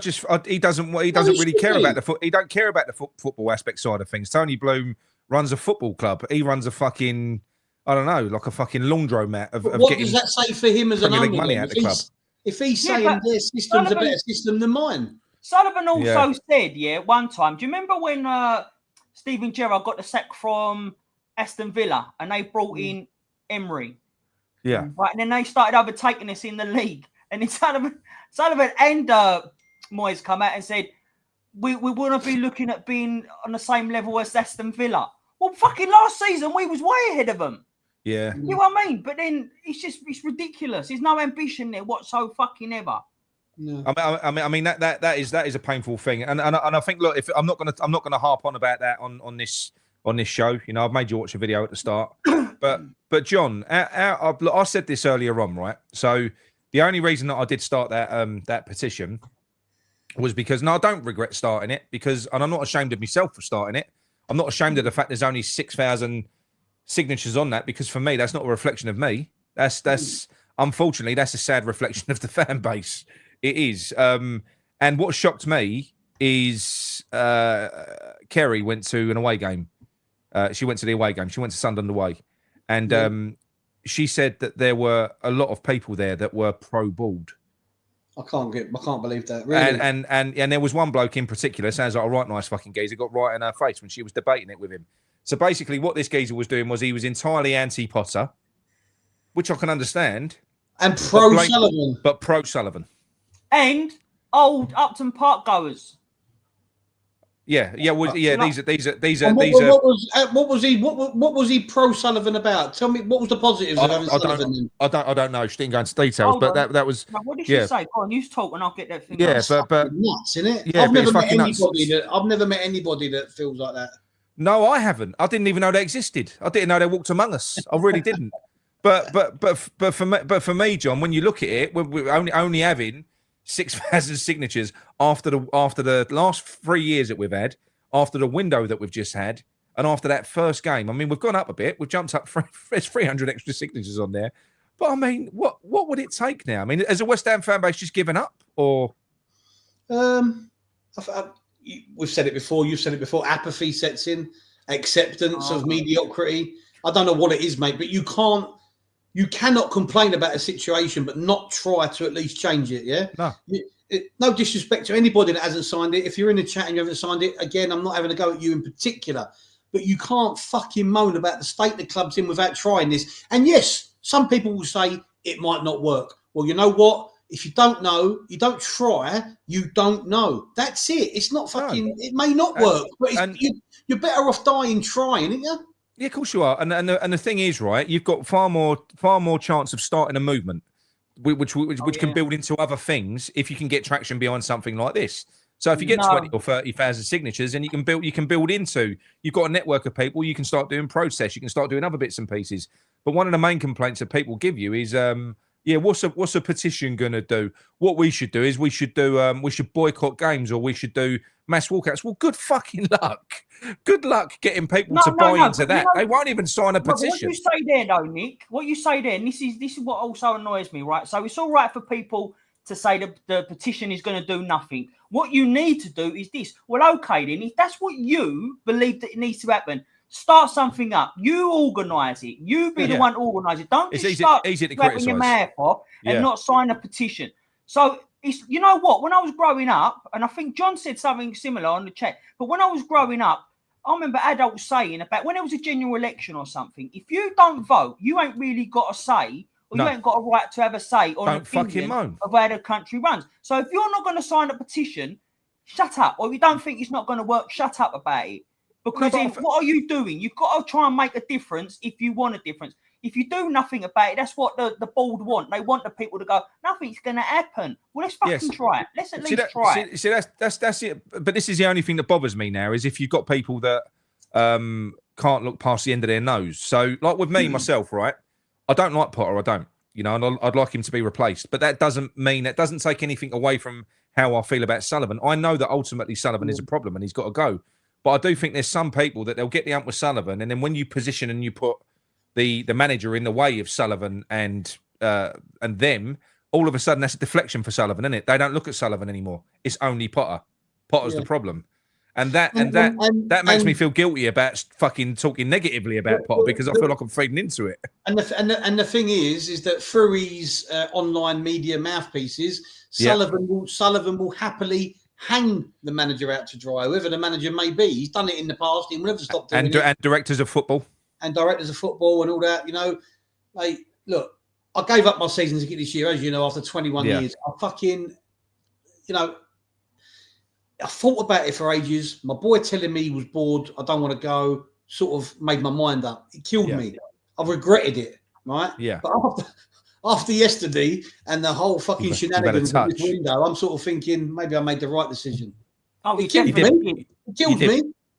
A: he doesn't really care about he don't care about the football aspect side of things. Tony Bloom runs a football club. He runs a fucking, I don't know, like a fucking laundromat of
D: what
A: getting
D: does that say for him as an owner?
A: Money out of the club.
D: If he's saying their system's a better system than mine.
B: Sullivan also said, one time, do you remember when Steven Gerrard got the sack from Aston Villa and they brought in Emery?
A: Yeah.
B: Right, and then they started overtaking us in the league. And then Sullivan and Moyes come out and said, we want to be looking at being on the same level as Aston Villa. Well, fucking last season, we was way ahead of them.
A: Yeah.
B: You know what I mean? But then it's ridiculous. There's no ambition there whatsoever fucking ever.
D: No.
A: I mean that is a painful thing. And I think, look, if I'm not gonna harp on about that on this show. I've made you watch a video at the start. but John, I said this earlier on, right? So the only reason that I did start that petition was because, I don't regret starting it, and I'm not ashamed of myself for starting it. I'm not ashamed of the fact there's only 6,000 signatures on that, because for me, that's not a reflection of me. That's unfortunately, that's a sad reflection of the fan base. It is. And what shocked me is Kerry went to an away game. She went to the away game. She went to Sunderland away. And she said that there were a lot of people there that were pro-bald.
D: I can't believe that. Really?
A: And there was one bloke in particular, sounds like a right nice fucking geezer, got right in her face when she was debating it with him. So basically what this geezer was doing was he was entirely anti-Potter, which I can understand.
D: And pro-Sullivan.
A: But pro-Sullivan.
B: And old Upton Park goers.
A: Yeah. These are.
D: What was he pro Sullivan about? Tell me, what was the positives of having Sullivan?
A: I don't know. She didn't go into details, but that was.
B: Now, what did she say? Go on, you talk, and I'll get that thing.
A: Yeah, but
D: nuts, isn't it?
A: Yeah,
D: I've never met anybody that feels like that.
A: No, I haven't. I didn't even know they existed. I didn't know they walked among us. I really didn't. But for me, John, when you look at it, we're only having 6,000 signatures after the last 3 years that we've had, after the window that we've just had, and after that first game. I mean, we've gone up a bit. We've jumped up. There's 300 extra signatures on there. But I mean, what would it take now? I mean, has a West Ham fan base just given up, or?
D: We've said it before. You've said it before. Apathy sets in. Acceptance of mediocrity. I don't know what it is, mate, but you cannot complain about a situation but not try to at least change it. Yeah.
A: No.
D: No disrespect to anybody that hasn't signed it. If you're in the chat and you haven't signed it, again, I'm not having a go at you in particular, but you can't fucking moan about the state the club's in without trying this. And yes, some people will say it might not work. Well, you know what? If you don't know, you don't try, you don't know. That's it. It's not fucking, no. It may not work, but you're better off dying trying, aren't you?
A: Yeah, of course you are. And the thing is, right, you've got far more chance of starting a movement, which can build into other things if you can get traction behind something like this. So if you get 20 or 30,000 signatures, then you can build into. You've got a network of people. You can start doing process. You can start doing other bits and pieces. But one of the main complaints that people give you is, what's a petition going to do? What we should do is we should boycott games, or we should do mass walkouts. Well, good fucking luck. Good luck getting people to buy into that. They won't even sign a petition.
B: What you say there, though, Nick, what you say there, and this is what also annoys me, right? So it's all right for people to say the petition is going to do nothing. What you need to do is this. Well, okay, then, if that's what you believe that it needs to happen, start something up. You organise it. You be the one to organise it. Don't just start slapping your mouth off and not sign a petition. So it's, you know what? When I was growing up, and I think John said something similar on the chat, but when I was growing up, I remember adults saying about when it was a general election or something, if you don't vote, you ain't really got a say, or you ain't got a right to have a say on an opinion of how the country runs. So if you're not going to sign a petition, shut up. Or if you don't think it's not going to work, shut up about it. Because what are you doing? You've got to try and make a difference if you want a difference. If you do nothing about it, that's what the board want. They want the people to go, nothing's going to happen. Well, let's fucking try it. Let's at least try it.
A: See, that's it. But this is the only thing that bothers me now, is if you've got people that can't look past the end of their nose. So, like with me, myself, right? I don't like Potter. I don't. And I'd like him to be replaced. But that doesn't take anything away from how I feel about Sullivan. I know that ultimately Sullivan is a problem and he's got to go. But I do think there's some people that they'll get the ump with Sullivan, and then when you position and you put the manager in the way of Sullivan and them, all of a sudden that's a deflection for Sullivan, isn't it? They don't look at Sullivan anymore. It's only Potter. Potter's the problem, and that makes me feel guilty about fucking talking negatively about Potter, because I feel like I'm feeding into it.
D: And the thing is that through his online media mouthpieces, Sullivan will happily hang the manager out to dry, whoever the manager may be. He's done it in the past. He will never stop doing it.
A: And directors of football.
D: And directors of football and all that. Look, I gave up my season ticket this year, as you know, after 21 years. I fucking, I thought about it for ages. My boy telling me he was bored, I don't want to go, sort of made my mind up. It killed me. I've regretted it, right?
A: Yeah.
D: But after yesterday and the whole fucking shenanigans in this window, I'm sort of thinking maybe I made the right decision.
B: Oh,
D: it killed me.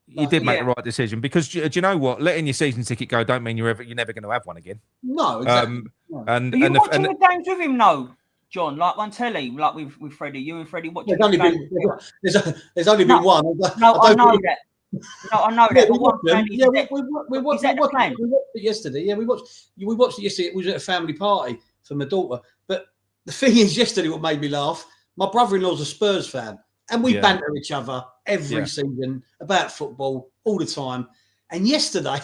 A: You did make the right decision, because do you know what? Letting your season ticket go don't mean you're never going to have one again.
D: No, exactly.
B: And are you watching the games with him, no, John? Like on telly, like with Freddie. You and Freddie watching.
D: There's only been one.
B: No, I know that. No, I know that.
D: We watched it yesterday. Yeah, we watched it yesterday. It was at a family party for my daughter. But the thing is, yesterday what made me laugh, my brother-in-law's a Spurs fan, and we banter each other every season about football all the time. And yesterday,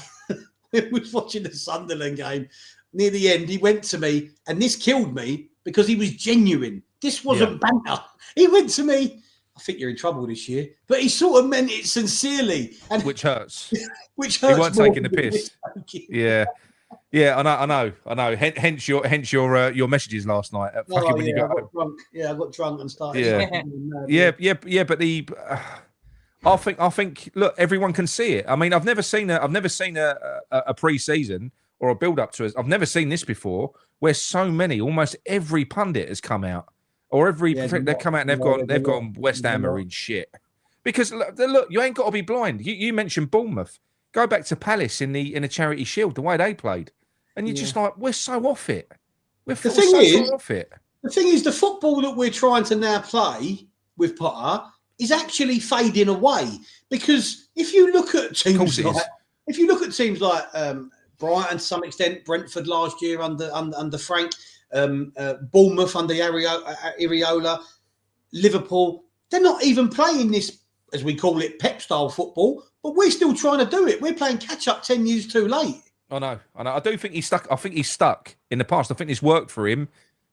D: we was watching the Sunderland game. Near the end, he went to me, and this killed me because he was genuine. This wasn't banter. He went to me, I think you're in trouble this year, but he sort of meant it sincerely, and
A: which hurts.
D: Which hurts.
A: He weren't taking the piss. Yeah, I know. Hence your messages last night.
D: I got drunk. Yeah, I got drunk and started.
A: Yeah. But I think. Look, everyone can see it. I mean, I've never seen a pre-season or a build-up to it. I've never seen this before, where so many, almost every pundit has come out. Or they've come out and they've gone West Ham are in shit. Because look, you ain't got to be blind. You mentioned Bournemouth. Go back to Palace in the Charity Shield, the way they played. And you're just like, we're so off it.
D: The thing is,
A: so off it.
D: The thing is, the football that we're trying to now play with Potter is actually fading away, because if you look at teams like Brighton to some extent, Brentford last year under Frank, Bournemouth under Iriola, Liverpool, they're not even playing this, as we call it, Pep style football, but we're still trying to do it. We're playing catch up 10 years too late.
A: I know. I do think he's stuck. I think he's stuck in the past. I think this worked for him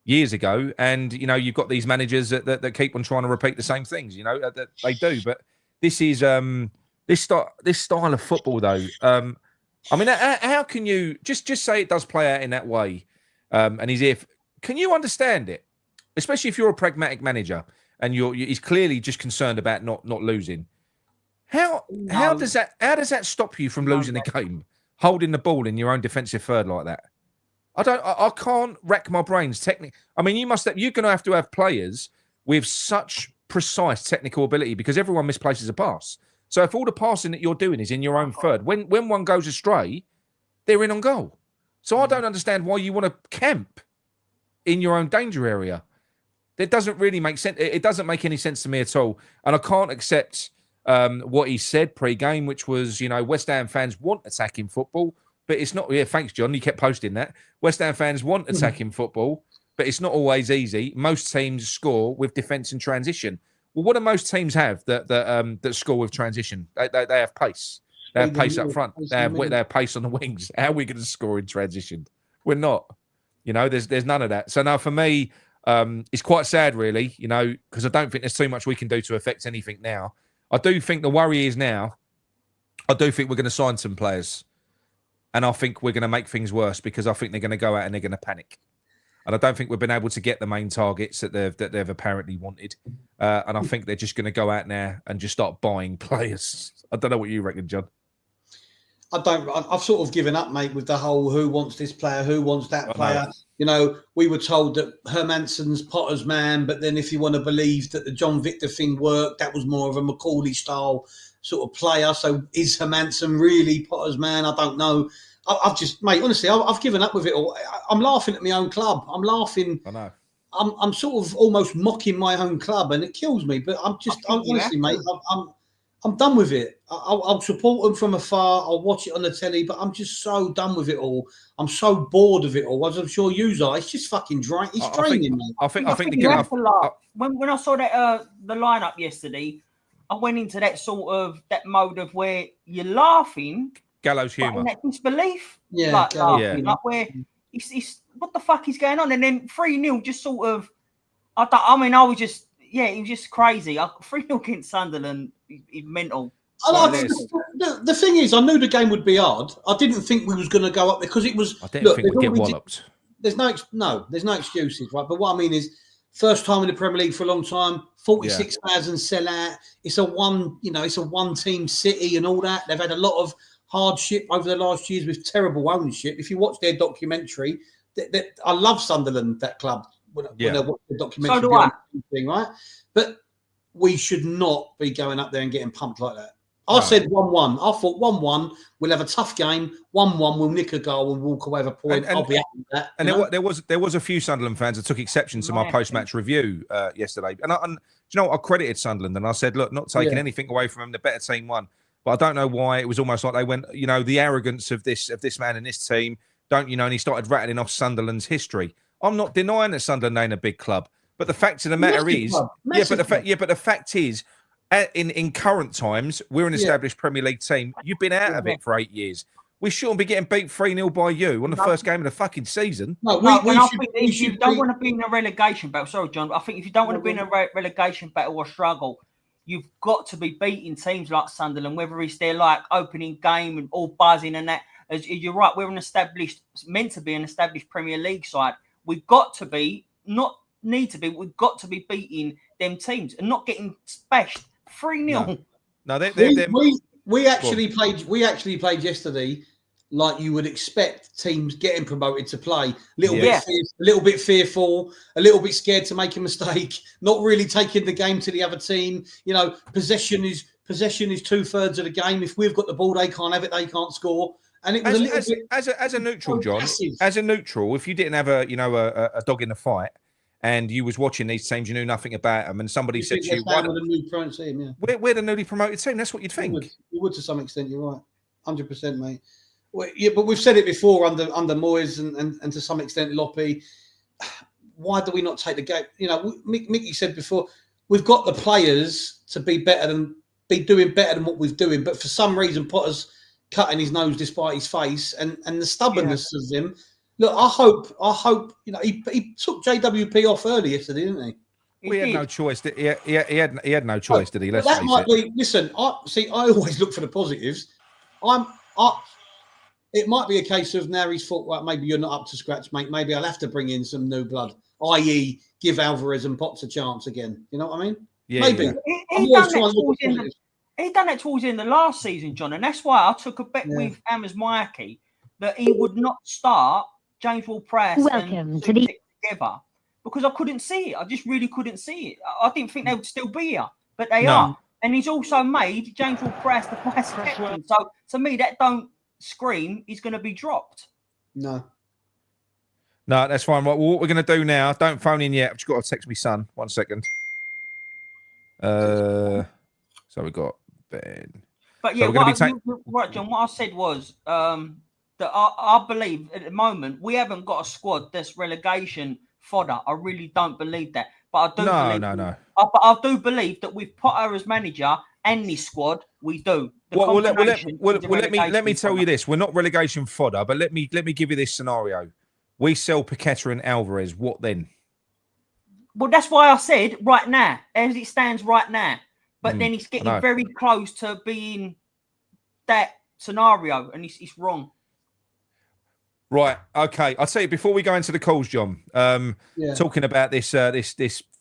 A: years ago, and you've got these managers that keep on trying to repeat the same things. That they do. But this is this style of football, though. I mean, how can you just say it does play out in that way? And can you understand it, especially if you're a pragmatic manager and he's clearly just concerned about not losing. How does that stop you from losing a game? Holding the ball in your own defensive third like that. I can't rack my brains technically. I mean, you're going to have players with such precise technical ability, because everyone misplaces a pass. So if all the passing that you're doing is in your own third, when one goes astray, they're in on goal. So I don't understand why you want to camp in your own danger area. It doesn't really make sense. It doesn't make any sense to me at all. And I can't accept what he said pre-game, which was, West Ham fans want attacking football, but it's not. Yeah, thanks, John. You kept posting that. West Ham fans want attacking football, but it's not always easy. Most teams score with defence and transition. Well, what do most teams have that score with transition? They have pace. They have pace up front. They have pace on the wings. How are we going to score in transition? We're not. There's none of that. So now for me, it's quite sad, really. Because I don't think there's too much we can do to affect anything now. I do think the worry is now, I do think we're going to sign some players. And I think we're going to make things worse, because I think they're going to go out and they're going to panic. And I don't think we've been able to get the main targets that they've apparently wanted. And I think they're just going to go out now and just start buying players. I don't know what you reckon, John.
D: I've sort of given up, mate, with the whole who wants this player, who wants that player. We were told that Hermansen's Potter's man, but then if you want to believe that the John Victor thing worked, that was more of a Macaulay style sort of player. So is Hermansen really Potter's man? I don't know. I've just, mate, honestly, I've given up with it all. I'm laughing at my own club. I'm laughing.
A: I know.
D: I'm sort of almost mocking my own club, and it kills me. But I'm honestly, mate, I'm done with it. I'll support them from afar. I'll watch it on the telly, but I'm just so done with it all. I'm so bored of it all, as I'm sure you are. It's just fucking draining. It's draining, mate.
B: I think when I saw that the lineup yesterday, I went into that sort of that mode of where you're laughing,
A: gallows humour,
B: that disbelief,
A: laughing,
B: like where it's what the fuck is going on, and then 3-0 just sort of. I was just. Yeah, it was just crazy. 3-0 against Sunderland is mental.
D: The thing is, I knew the game would be hard. I didn't think we was going to go up because it was.
A: I didn't think we'd get walloped.
D: There's no excuses, right? But what I mean is, first time in the Premier League for a long time, 46,000 sellout. It's a one-team city and all that. They've had a lot of hardship over the last years with terrible ownership. If you watch their documentary, I love Sunderland, that club. When I watch the documentary,
B: so do I.
D: Thing, right? But we should not be going up there and getting pumped like that. I said 1-1. I thought 1-1. We'll have a tough game. 1-1. We'll nick a goal and walk away with a point. I'll be happy with that.
A: And there was a few Sunderland fans that took exception to my post-match review yesterday. And I credited Sunderland and I said, look, not taking anything away from them. The better team won. But I don't know why. It was almost like they went, the arrogance of this man and this team. And he started rattling off Sunderland's history. I'm not denying that Sunderland ain't a big club, but the fact of the matter is, the fact is, in current times, we're an established Premier League team. You've been out of it for 8 years. We shouldn't be getting beat 3-0 by you on the first game of the fucking season.
B: If you don't want to be in a relegation battle, sorry, John, I think if you don't want to be in a relegation battle or struggle, you've got to be beating teams like Sunderland, whether it's their like opening game and all buzzing and that. As you're right, we're meant to be an established Premier League side. We've got to be, we've got to be beating them teams and not getting smashed 3-0.
D: No, we actually played yesterday like you would expect teams getting promoted to play. A little bit fearful, a little bit scared to make a mistake, not really taking the game to the other team. Possession is 2/3 of the game. If we've got the ball, they can't have it, they can't score. And it was a little bit
A: as a neutral, John.
D: passive.
A: As a neutral, if you didn't have a dog in the fight, and you was watching these teams, you knew nothing about them, and somebody said to you,
D: "Why the new promoted team?" Yeah,
A: we're the newly promoted team. That's what you'd think.
D: You would to some extent. You're right, 100%, mate. Well, yeah, but we've said it before under Moyes and to some extent Loppy. Why do we not take the game? You know, Mickey said before, we've got the players to be doing better than what we're doing, but for some reason Potter's cutting his nose despite his face and the stubbornness of him. Look, I hope you know he took JWP off early yesterday, didn't he?
A: He had no choice. He had no choice, did he? Let's
D: that
A: face
D: might
A: it.
D: be. Listen, I always look for the positives. It might be a case of now he's thought, well, maybe you're not up to scratch, mate. Maybe I'll have to bring in some new blood, i.e., give Alvarez and Potts a chance again. You know what I mean?
A: Yeah,
D: maybe.
A: Yeah.
B: He done that towards the end of last season, John, and that's why I took a bet with Amos Mikey that he would not start James Ward-Prowse and together because I couldn't see it. I just really couldn't see it. I didn't think they would still be here, but they are. And he's also made James Ward-Prowse the vice captain. So to me, that don't scream he's going to be dropped.
A: No, that's fine. Well, what we're going to do now, don't phone in yet. I've just got to text my son. 1 second. So we got Ben.
B: But yeah, right, John, what I said was that I believe at the moment we haven't got a squad that's relegation fodder. I really don't believe that. But I do But I do believe that with Potter as manager and this squad, we do. Let
A: me tell you this: we're not relegation fodder, but let me give you this scenario: we sell Paqueta and Alvarez. What then?
B: Well, that's why I said right now, as it stands right now. But then it's getting very close to being that scenario, and it's wrong.
A: Right. Okay. I'll tell you before we go into the calls, John. Talking about this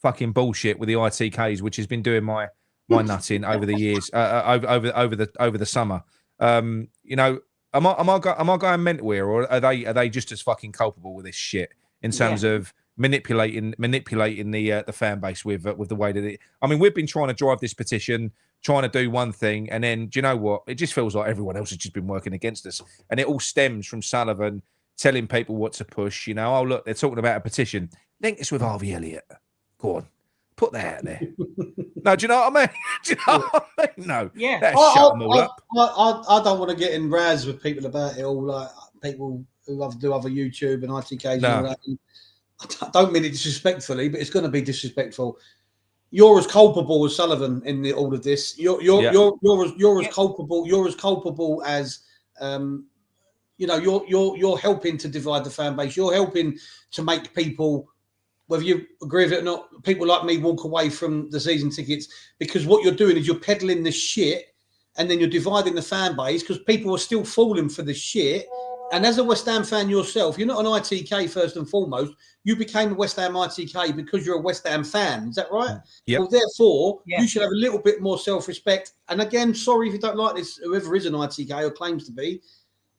A: fucking bullshit with the ITKs, which has been doing my nutting over the years, over the summer. You know, am I going mental here, or are they just as fucking culpable with this shit in terms of manipulating the fan base with the way that it? I mean, we've been trying to drive this petition, trying to do one thing, and then do you know what? It just feels like everyone else has just been working against us, and it all stems from Sullivan telling people what to push. You know, oh look, they're talking about a petition. Link this with Harvey Elliott. Go on. Put that out there. No, do you know what I mean? Do you know what I mean? No.
B: Yeah.
A: Shut them all up.
D: I don't want to get in raz with people about it all, like people who do other YouTube and ITKs and all that. I don't mean it disrespectfully, but it's going to be disrespectful. You're as culpable as Sullivan in all of this. You're as culpable. You're as culpable as you know. You're helping to divide the fan base. You're helping to make people, whether you agree with it or not, people like me walk away from the season tickets because what you're doing is you're peddling the shit and then you're dividing the fan base because people are still falling for the shit. And as a West Ham fan yourself, you're not an ITK first and foremost. You became a West Ham ITK because you're a West Ham fan. Is that right?
A: Yeah.
D: Well, therefore, you should have a little bit more self-respect. And again, sorry if you don't like this, whoever is an ITK or claims to be,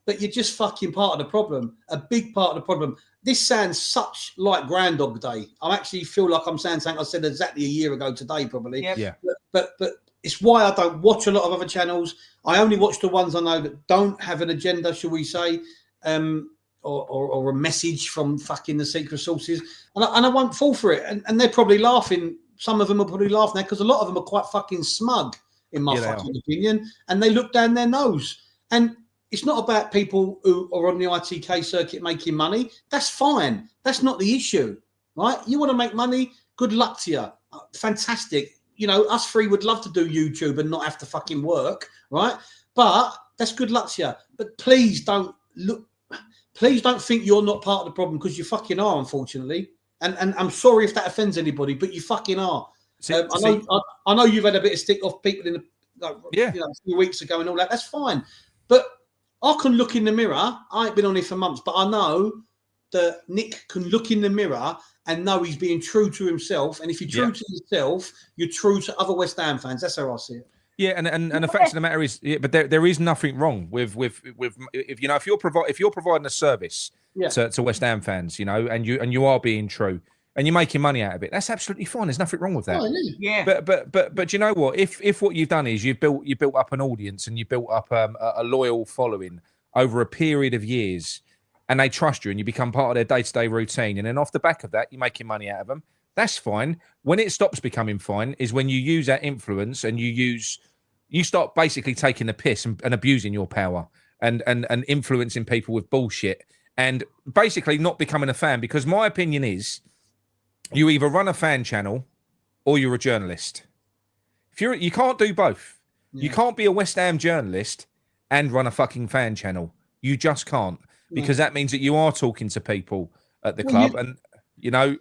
D: but you're just fucking part of the problem, a big part of the problem. This sounds such like Groundhog Day. I actually feel like I'm saying something I said exactly a year ago today, probably.
B: Yep.
A: Yeah.
D: But it's why I don't watch a lot of other channels. I only watch the ones I know that don't have an agenda, shall we say, or a message from fucking the secret sources. And I won't fall for it. And they're probably laughing. Some of them are probably laughing now because a lot of them are quite fucking smug, in my fucking opinion. And they look down their nose. And it's not about people who are on the ITK circuit making money. That's fine. That's not the issue, right? You want to make money? Good luck to you. Fantastic. You know, us three would love to do YouTube and not have to fucking work, right? But that's good luck to you. But please don't think you're not part of the problem because you fucking are, unfortunately. And I'm sorry if that offends anybody, but you fucking are. I know you've had a bit of stick off people in a few weeks ago and all that. That's fine. But I can look in the mirror. I ain't been on here for months, but I know that Nick can look in the mirror and know he's being true to himself. And if you're true to yourself, you're true to other West Ham fans. That's how I see it.
A: Yeah, and the fact of the matter is, but there is nothing wrong with if you know if you're providing a service to West Ham fans, you know, and you are being true and you're making money out of it, that's absolutely fine. There's nothing wrong with that.
D: Oh,
B: yeah.
A: But you know what? If what you've done is you built up an audience and you built up a loyal following over a period of years, and they trust you and you become part of their day-to-day routine. And then off the back of that, you're making money out of them. That's fine. When it stops becoming fine is when you use that influence and you start basically taking the piss and abusing your power and influencing people with bullshit and basically not becoming a fan. Because my opinion is you either run a fan channel or you're a journalist. You can't do both. Yeah. You can't be a West Ham journalist and run a fucking fan channel. You just can't. Because that means that you are talking to people at the club, and you know.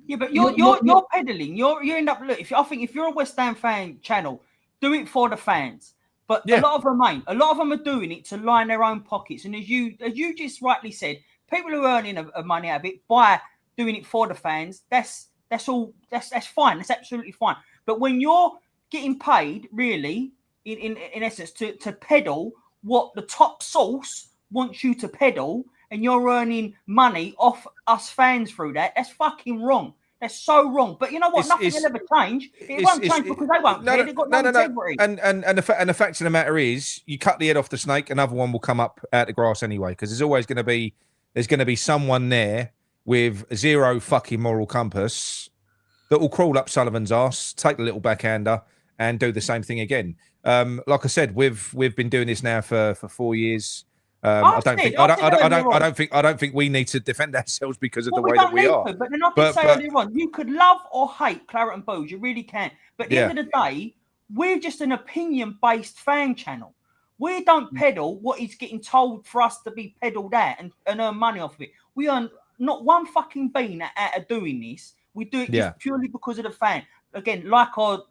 B: Yeah, but you're peddling. You end up. Look, I think if you're a West Ham fan channel, do it for the fans. But a lot of them ain't. A lot of them are doing it to line their own pockets. And as you just rightly said, people who are earning money out of it by doing it for the fans, that's all. That's fine. That's absolutely fine. But when you're getting paid, really, in essence, to peddle what the top source wants you to peddle, and you're earning money off us fans through that, that's fucking wrong. That's so wrong. But you know what? Nothing will ever change. It won't change because they won't care. They've got no integrity.
A: And the fact of the matter is, you cut the head off the snake, another one will come up out the grass anyway, because there's always going to be someone there with zero fucking moral compass that will crawl up Sullivan's arse, take the little backhander, and do the same thing again. Like I said, we've been doing this now for 4 years. I don't think we need to defend ourselves because of the way that we are.
B: But then I did say earlier on, you could love or hate Claret and Booze, you really can. But at the end of the day, we're just an opinion-based fan channel. We don't peddle what is getting told for us to be peddled at and earn money off of it. We earn not one fucking bean out of doing this. We do it just purely because of the fan. Again, like or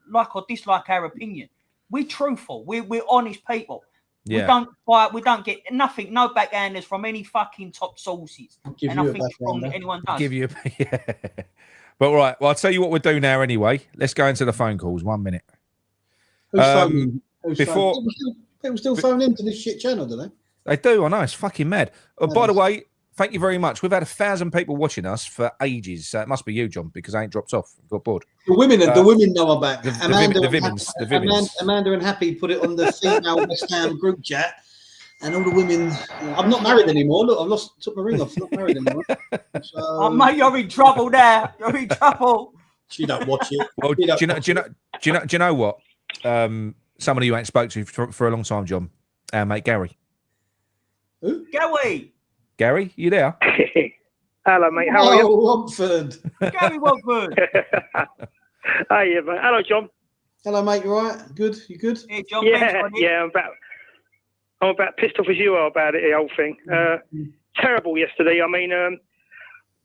B: dislike our opinion. We're truthful. We're honest people. Yeah. We don't get nothing, no backhanders from any fucking top sources. And I think it's wrong that anyone does.
A: But right, well, I'll tell you what we'll do now anyway. Let's go into the phone calls. 1 minute.
D: People still phone into this shit channel, do they?
A: They do, I know. It's fucking mad. By the way, thank you very much. We've had 1,000 people watching us for ages. So it must be you, John, because I ain't dropped off. Got bored.
D: The women know I'm back.
A: The
D: Amanda and Happy put it on the female West Ham group chat, and all the women. I'm not married anymore. Look, took my ring off. I'm not married anymore. So,
B: mate, you're in trouble there. You're in trouble.
D: She don't watch it.
A: Well, do you know what? Somebody you ain't spoke to for a long time, John. Our mate Gary.
D: Who?
A: Gary, you there?
E: Hello, mate. How are you?
D: Romford.
B: Gary Romford.
E: Hey, mate. Hello, John.
D: Hello, mate. You all right? Good? You good?
B: Hey, John.
E: Yeah. I'm about pissed off as you are about it, the whole thing. Terrible yesterday. I mean,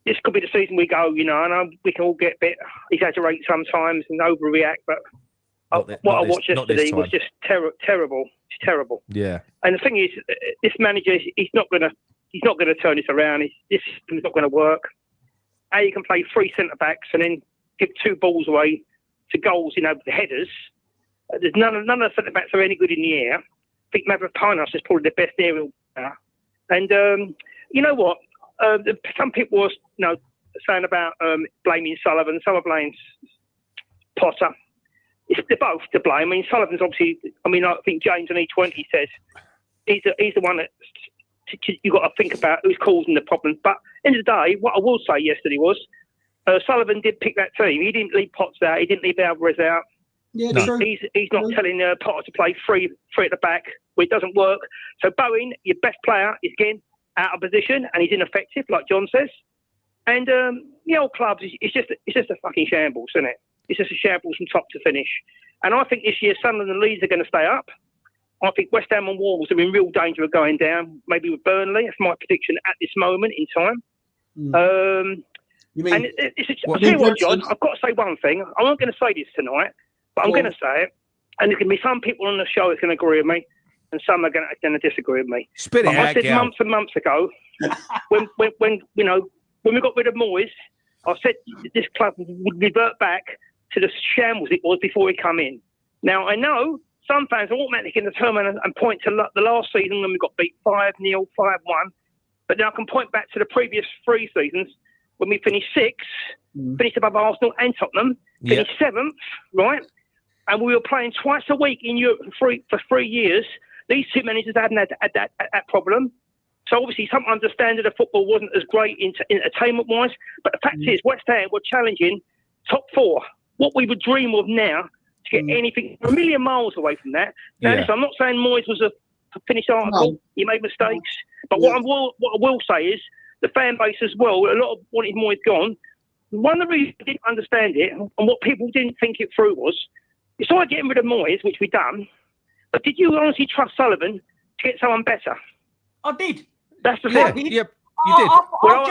E: this could be the season we go, you know. I know we can all get a bit exaggerate sometimes and overreact, but what I watched yesterday was just terrible. It's terrible.
A: Yeah.
E: And the thing is, this manager, he's not going to turn this around. This system's not going to work. How you can play 3 centre backs and then give 2 balls away to goals, you know, the headers. There's none of the centre backs are any good in the air. I think Mavropanos is probably the best aerial player. And you know what? Some people were, saying about blaming Sullivan. Some are blaming Potter. They're both to blame. I mean, Sullivan's obviously. I mean, I think James on E20 says he's the one that you've got to think about who's causing the problem. But at the end of the day, what I will say yesterday was Sullivan did pick that team. He didn't leave Potts out. He didn't leave Alvarez out.
D: Yeah,
E: he's not telling Potter to play three at the back where it doesn't work. So Bowen, your best player, is again out of position and he's ineffective, like John says. And the old clubs, it's just a fucking shambles, isn't it? It's just a shambles from top to finish. And I think this year Sunderland and Leeds are going to stay up. I think West Ham and Wolves are in real danger of going down, maybe with Burnley. That's my prediction at this moment in time.
D: You mean,
E: and I'll tell you what, John, I've got to say one thing. I'm not going to say this tonight, but I'm going to say it. And there can be some people on the show that's going to agree with me, and some are going to disagree with me.
A: Spit it out,
E: I said months and months ago, when we got rid of Moyes, I said this club would revert back to the shambles it was before he come in. Now, I know some fans are automatically going to turn around and point to the last season when we got beat 5-0, 5-1. But now I can point back to the previous 3 seasons when we finished 6th, finished above Arsenal and Tottenham, finished 7th, right? And we were playing twice a week in Europe for 3 years. These two managers hadn't had that problem. So obviously, sometimes the standard of football wasn't as great entertainment-wise. But the fact is, West Ham were challenging top 4. What we would dream of now to get anything a million miles away from that. Now, listen, I'm not saying Moyes was a finished article. He made mistakes. But what I will say is the fan base as well. A lot of wanted Moyes gone. One of the reasons I didn't understand it, and what people didn't think it through was, you started getting rid of Moyes, which we done. But did you honestly trust Sullivan to get someone better?
B: I did.
E: That's the thing.
A: You did.
B: I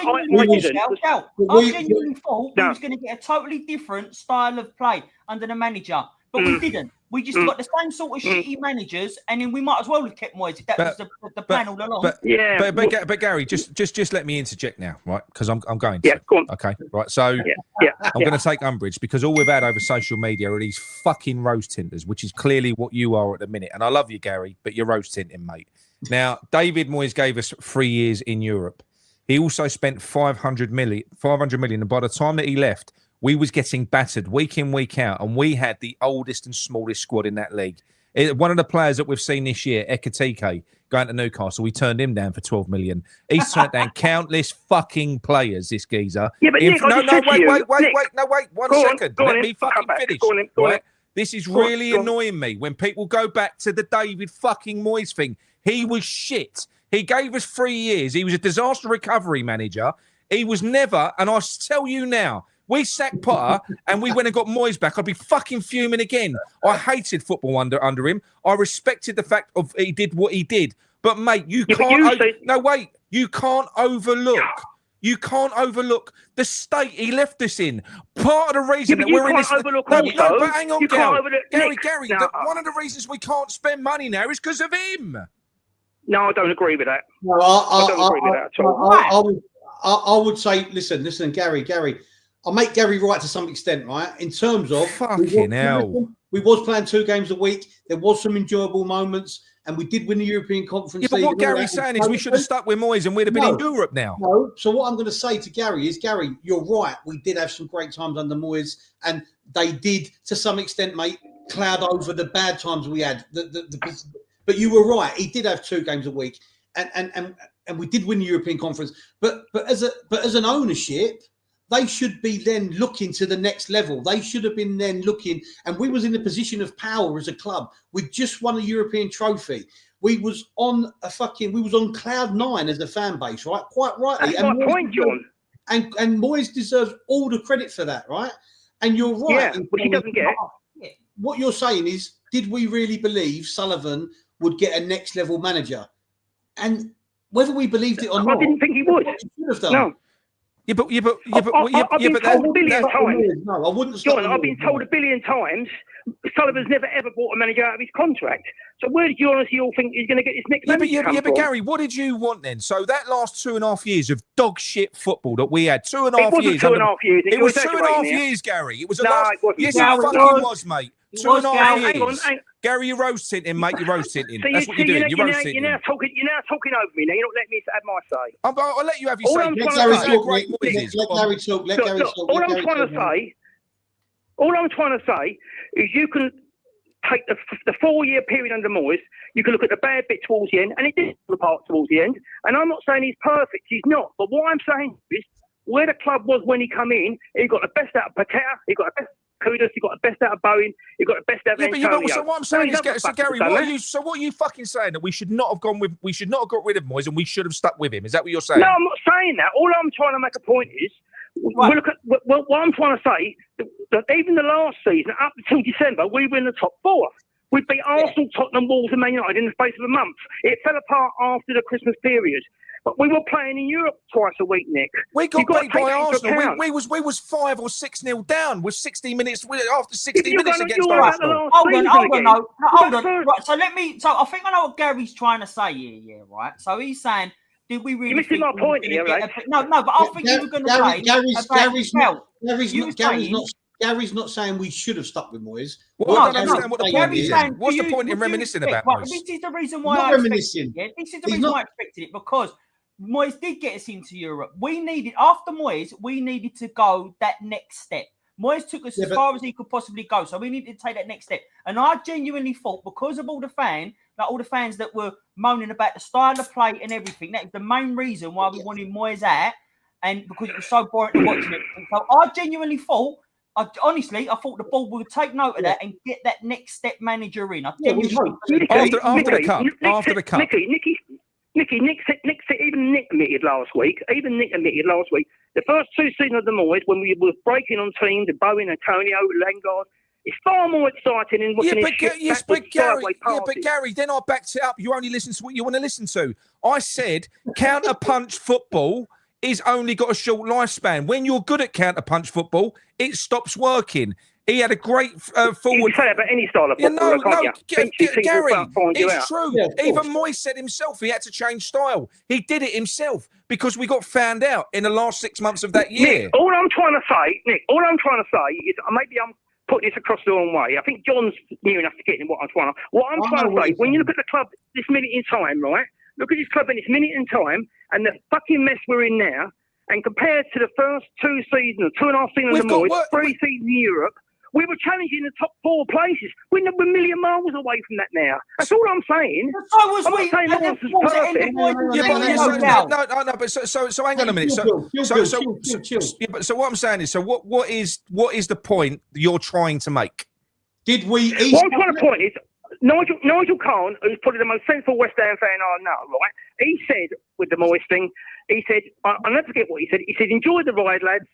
B: genuinely thought we was going to get a totally different style of play under the manager, but we didn't. We just got the same sort of shitty managers, and then we might as well have kept Moyes if that was the plan all along.
A: But Gary, just let me interject now, right? Because I'm going to.
E: Yeah, go on.
A: Okay, right. So I'm going to take umbrage because all we've had over social media are these fucking rose tinters, which is clearly what you are at the minute. And I love you, Gary, but you're rose tinting, mate. Now, David Moyes gave us 3 years in Europe. He also spent 500 million, and by the time that he left, we was getting battered week in, week out, and we had the oldest and smallest squad in that league. One of the players that we've seen this year, Ekitike, going to Newcastle, we turned him down for 12 million. He's turned down countless fucking players, this geezer.
E: Yeah, but Nick,
A: wait, one second. Let me fucking finish. Right? This is really annoying me when people go back to the David fucking Moyes thing. He was shit. He gave us 3 years. He was a disaster recovery manager. He was never, and I tell you now, we sacked Potter and we went and got Moyes back, I'd be fucking fuming again. I hated football under him. I respected the fact of he did what he did. But mate, you can't. You can't overlook. You can't overlook the state he left us in. Part of the reason that we're in this. But hang on, Gary. One of the reasons we can't spend money now is because of him.
E: No, I don't agree with that.
D: No,
E: I don't agree with that at all.
D: I would say, listen, Gary. I'll make Gary right to some extent, right? In terms of
A: fucking hell,
D: we was playing 2 games a week. There was some enjoyable moments, and we did win the European Conference.
A: Yeah, but what Gary's saying is we should have stuck with Moyes and we'd have been in Europe now.
D: No. So what I'm going to say to Gary is, Gary, you're right. We did have some great times under Moyes, and they did, to some extent, mate, cloud over the bad times we had. But you were right. He did have 2 games a week, and we did win the European Conference. But as an ownership, they should be then looking to the next level. They should have been then looking, and we was in a position of power as a club. We just won a European trophy. We was on cloud 9 as a fan base, right? Quite rightly.
E: That's my point, John.
D: And Moyes deserves all the credit for that, right? And you're right.
E: Yeah, but he doesn't get it.
D: What you're saying is, did we really believe Sullivan would get a next level manager? And whether we believed it or not,
E: I didn't think he would.
D: He should have done.
E: No.
D: I've been told a billion times. No, I wouldn't.
E: John, I've been told a billion times Sullivan's never ever bought a manager out of his contract. So where did you honestly all think he's going to get this next manager?
A: But Gary, what did you want then? So that last 2.5 years of dog shit football that we had, 2.5 years.
E: It wasn't 2.5 years.
A: It was 2.5 years, Gary. It was yes, it fucking was, mate. 2.5 years. Gary, you're rose tinting, mate. You're rose tinting. That's what you're doing. You're rose tinting.
E: You're now talking over me. Now you're not letting me have my say.
A: I'll let you have your say.
D: Let Gary talk.
E: All I'm trying to say is you can take the 4-year period under Moyes. You can look at the bad bit towards the end, and it did fall apart towards the end. And I'm not saying he's perfect. He's not. But what I'm saying is where the club was when he come in, he got the best out of Paqueta. He got the best. Kudos, you got the best out of Bowen, you got the best out of Antonio.
A: So what I'm saying is, Gary, what are you fucking saying? That we should not have got rid of Moyes and we should have stuck with him? Is that what you're saying?
E: No, I'm not saying that. All I'm trying to make a point is, look at what I'm trying to say. That even the last season, up until December, we were in the top 4. We beat Arsenal, Tottenham, Wolves, and Man United in the space of a month. It fell apart after the Christmas period. But we were playing in Europe twice a week, Nick.
A: We got beat by Arsenal. We was 5 or 6-0 down with 60 minutes after 60 minutes against Arsenal.
B: Hold on. Right, so I think I know what Gary's trying to say here, yeah, right? So he's saying, did we really?
E: You're missing my point here, right?
B: No, but I think you were going to say
D: Gary's not saying we should have stuck with Moyes.
A: Well, I don't understand what the point is. What's the point in reminiscing about Moyes?
B: This is the reason why I expected it. This is the reason why I expected it, because Moyes did get us into Europe. After Moyes, we needed to go that next step. Moyes took us as far as he could possibly go, so we needed to take that next step. And I genuinely thought, because of all the fan like all the fans that were moaning about the style of play and everything. That is the main reason why we wanted Moyes out, and because it was so boring to watch it. So I genuinely thought, I thought the board would take note of that and get that next step manager in.
A: After the cup.
E: Even Nick admitted last week. The first 2 seasons of the Moyes, when we were breaking on teams, and Bowen, Antonio, Lingard, it's far more exciting than watching
A: but Gary, then I backed it up. You only listen to what you want to listen to. I said counter-punch football is only got a short lifespan. When you're good at counter-punch football, it stops working. He had a great forward.
E: You can say about any style of football,
A: Gary, it's true.
D: Yeah,
A: even Moyes said himself he had to change style. He did it himself because we got found out in the last 6 months of that year.
E: Nick, all I'm trying to say is maybe I'm putting this across the wrong way. I think John's new enough to get in what I'm trying to say. When you look at the club this minute in time, right? Look at this club in this minute in time and the fucking mess we're in now, and compared to the first 2 seasons, 2.5 seasons of the Moyes, 3 seasons in Europe, we were challenging the top 4 places. We're a million miles away from that now. That's all I'm saying.
B: So was
E: I'm
B: we.
E: not saying Moyes was perfect.
A: So hang on a minute. So what I'm saying is, what is the point you're trying to make?
D: Did we?
E: What I'm trying to point is, Nigel Khan, who's probably the most sensible West Ham fan I know, right? He said with the Moyes thing, he said, I'll never forget what he said. He said, enjoy the ride, lads.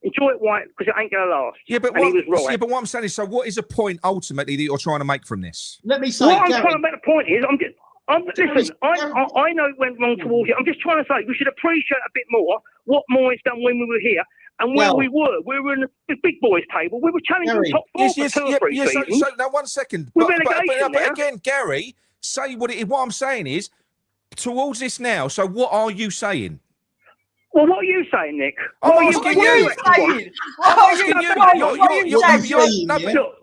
E: Enjoy it, white, because it ain't going to last.
A: Yeah, but
E: he was right.
A: Yeah, but what I'm saying is, so what is the point ultimately that you're trying to make from this?
D: Let me say,
E: what I'm trying to make the point is, listen, I know it went wrong towards you. I'm just trying to say we should appreciate a bit more what Moyes done when we were here. And where we were in the big boys table. We were challenging the top 4 for 2 or 3 seasons.
A: So now 1 second.
E: But
A: again, Gary, say what it is. What I'm saying is, towards this now, so what are you saying?
E: Well, what are you saying, Nick?
A: I'm asking you.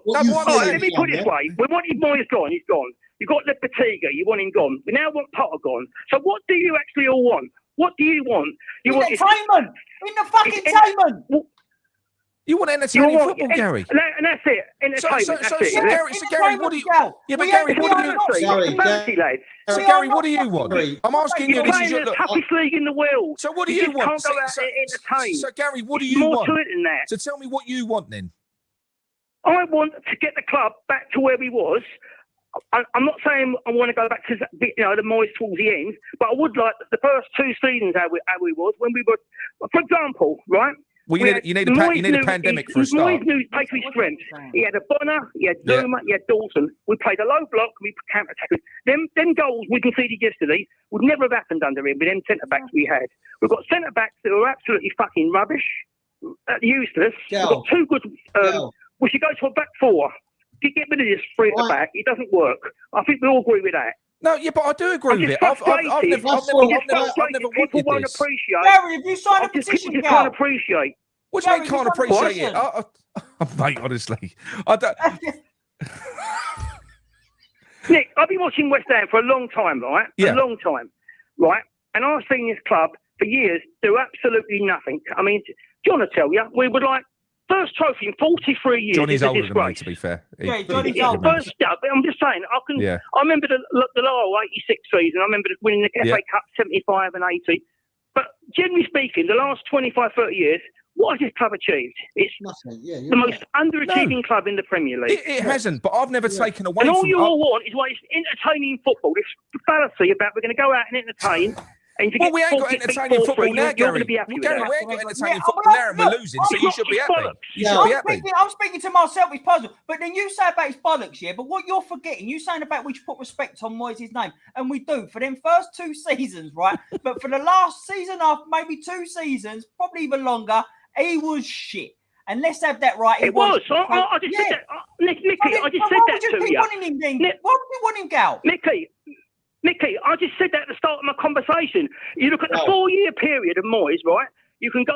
E: Let me put it this way. We wanted Moyes gone. He's gone. You got the Petiga. You want him gone. We now want Potter gone. So what do you actually all want? What do you want? You want
B: entertainment. In the fucking entertainment.
A: You want entertaining football, Gary?
E: And that's it. Entertainment.
A: So Gary, what do you? Yeah, but Gary, what do you? So Gary, what do you want? I'm asking you.
E: This is the toughest league in the world.
A: So what do you want?
E: Can't go out and entertain.
A: So Gary, what do you want?
E: More to it than that.
A: So tell me what you want then.
E: I want to get the club back to where we was. I'm not saying I want to go back to the Moyes towards the end, but I would like the first 2 seasons how we was when we were, for example, right?
A: Well, you need a pandemic for a start.
E: Moyes knew play to his strengths. He had a Bonner, he had Zuma, he had Dawson. We played a low block, we counter-attacked. Them goals we conceded yesterday would never have happened under him with them centre-backs we had. We've got centre-backs that are absolutely fucking rubbish, useless. We've got 2 good... we should go to a back 4. Get rid of this 3 at the back. It doesn't work. I think we all agree with that.
A: No, yeah, but I do agree with it. I've never wanted
E: people won't
A: this.
E: appreciate.
B: Gary, have you signed a petition?
E: People can't appreciate.
A: What do you mean can't appreciate it? Mate, honestly, I don't.
E: Nick, I've been watching West Ham for a long time, right?
A: Yeah.
E: A long time, right? And I've seen this club for years do absolutely nothing. I mean, John will tell you, we were like first trophy in 43 years.
A: Johnny's older than me, to be fair.
B: Yeah, Johnny's
E: older. I'm just saying, I remember the Laro 86 season. I remember winning the FA Cup 75 and 80. But generally speaking, the last 25, 30 years, what has this club achieved? It's
D: nothing.
E: The most underachieving club in the Premier League.
A: It hasn't, but I've never taken away
E: and
A: from...
E: all you all want is it's entertaining football. This fallacy about we're going to go out and entertain...
A: Well, we ain't got entertaining football now, Gary. We ain't got entertaining football now and we're losing, so you should be happy. You should be happy.
B: I'm speaking to myself, it's puzzle. But then you say about his bollocks, yeah? But what you're forgetting, you saying about we should put respect on Moyes' name, and we do for them first 2 seasons, right? But for the last season off, maybe 2 seasons, probably even longer, he was shit. And let's have that right.
E: It was. I just said that. Nicky, I just said that to you.
B: Why would you want him, Gal?
E: Nicky, I just said that at the start of my conversation. You look at the 4-year period of Moyes, right? You can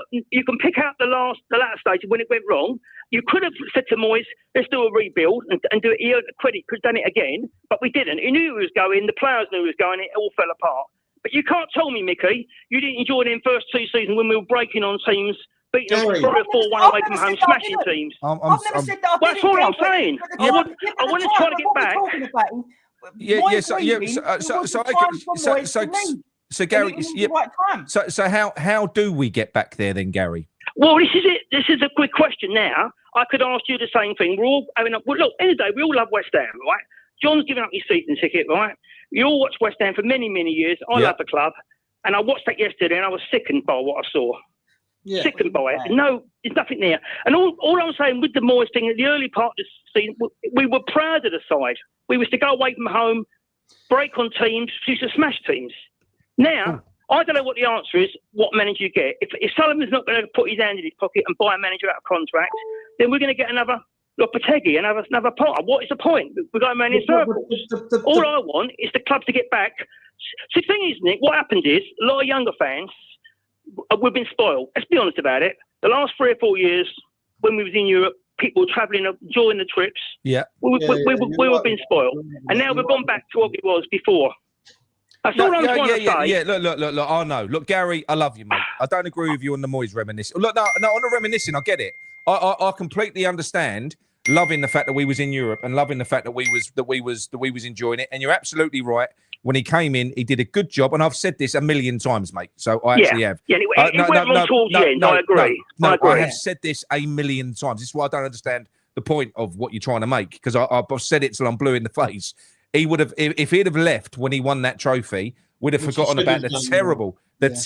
E: pick out the latter stage when it went wrong. You could have said to Moyes, let's do a rebuild and do it. He earned credit, could have done it again, but we didn't. He knew he was going. The players knew he was going. It all fell apart. But you can't tell me, Mickey, you didn't enjoy them first 2 seasons when we were breaking on teams, beating them 3 or 4-1 away from home, smashing teams.
B: I've never said that.
E: That's all I'm saying. I want to try to get back.
A: So Gary, so how do we get back there then, Gary?
E: Well, this is it. This is a quick question now. I could ask you the same thing. We're all having look, end of the day, we all love West Ham, right? John's given up his season ticket, right? You all watched West Ham for many, many years. I love the club. And I watched that yesterday and I was sickened by what I saw. Yeah, sickened by it. No, there's nothing there. And all I'm saying with the Moyes thing, at the early part of the season, we were proud of the side. We was to go away from home, break on teams, used to smash teams. Now, I don't know what the answer is, what manager you get. If Sullivan's not going to put his hand in his pocket and buy a manager out of contract, then we're going to get another Lopetegui, another Potter. What is the point? We're going around in circles. All I want is the club to get back. So the thing is, Nick, what happens is a lot of younger fans, we've been spoiled. Let's be honest about it. The last 3 or 4 years, when we was in Europe, people were travelling, enjoying the trips. We were being spoiled. And now we've gone back to what it was before. That's all I'm trying to say.
A: Look, I know. Look, Gary, I love you, mate. I don't agree with you on the Moyes reminiscing. Look, no, I'm not reminiscing. I get it. I completely understand loving the fact that we was in Europe and loving the fact that we was enjoying it. And you're absolutely right. When he came in, he did a good job. And I've said this a million times, mate. So I actually have.
E: Yeah, it went wrong towards the end. I agree.
A: I have said this a million times. This is why I don't understand the point of what you're trying to make, because I've said it till I'm blue in the face. He would have, if he'd have left when he won that trophy, would have forgotten about the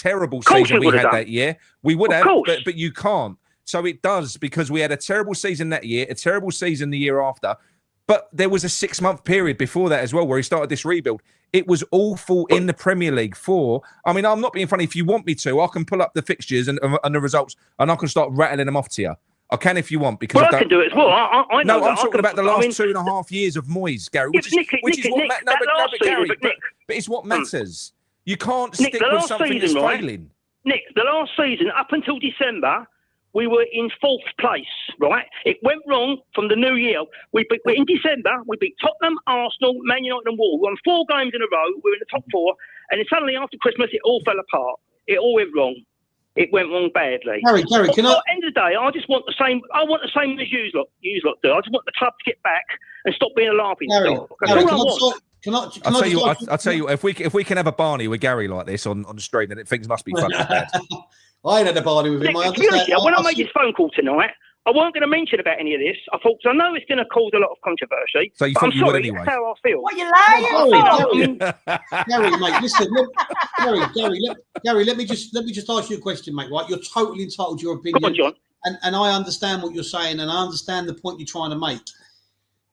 A: terrible season we had that year. We would have, but you can't. So it does, because we had a terrible season that year, a terrible season the year after. But there was a 6-month period before that as well where he started this rebuild. It was awful in the Premier League I'm not being funny. If you want me to, I can pull up the fixtures and the results and I can start rattling them off to you. I can if you want, because
E: I can do it as well. I know.
A: No, I'm talking about the last 2.5 years of Moyes, Gary, which is what matters. But it's what matters. You can't stick with something that's failing.
E: Nick, the last season, up until December, we were in 4th place, right? It went wrong from the new year. In December, we beat Tottenham, Arsenal, Man United and Wolves. We won 4 games in a row. We were in the top 4. And then suddenly after Christmas, it all fell apart. It all went wrong. It went wrong badly.
D: Gary,
E: at the end of the day, I just want the same. I want the same as you lot do. I just want the club to get back and stop being a laughing stock. That's all I want.
A: I'll tell you, if we can have a Barney with Gary like this on the stream, then things must be fucking bad.
D: I ain't had a Barney with him.
E: When I made this phone call tonight, I wasn't going to mention about any of this. I thought, because I know it's going to cause a lot of controversy.
A: So you thought you would anyway?
E: That's how I feel.
B: What you lying?
D: Gary, mate, listen. Gary, let me just ask you a question, mate. Right, you're totally entitled to your opinion.
E: Come on, John.
D: And I understand what you're saying, and I understand the point you're trying to make.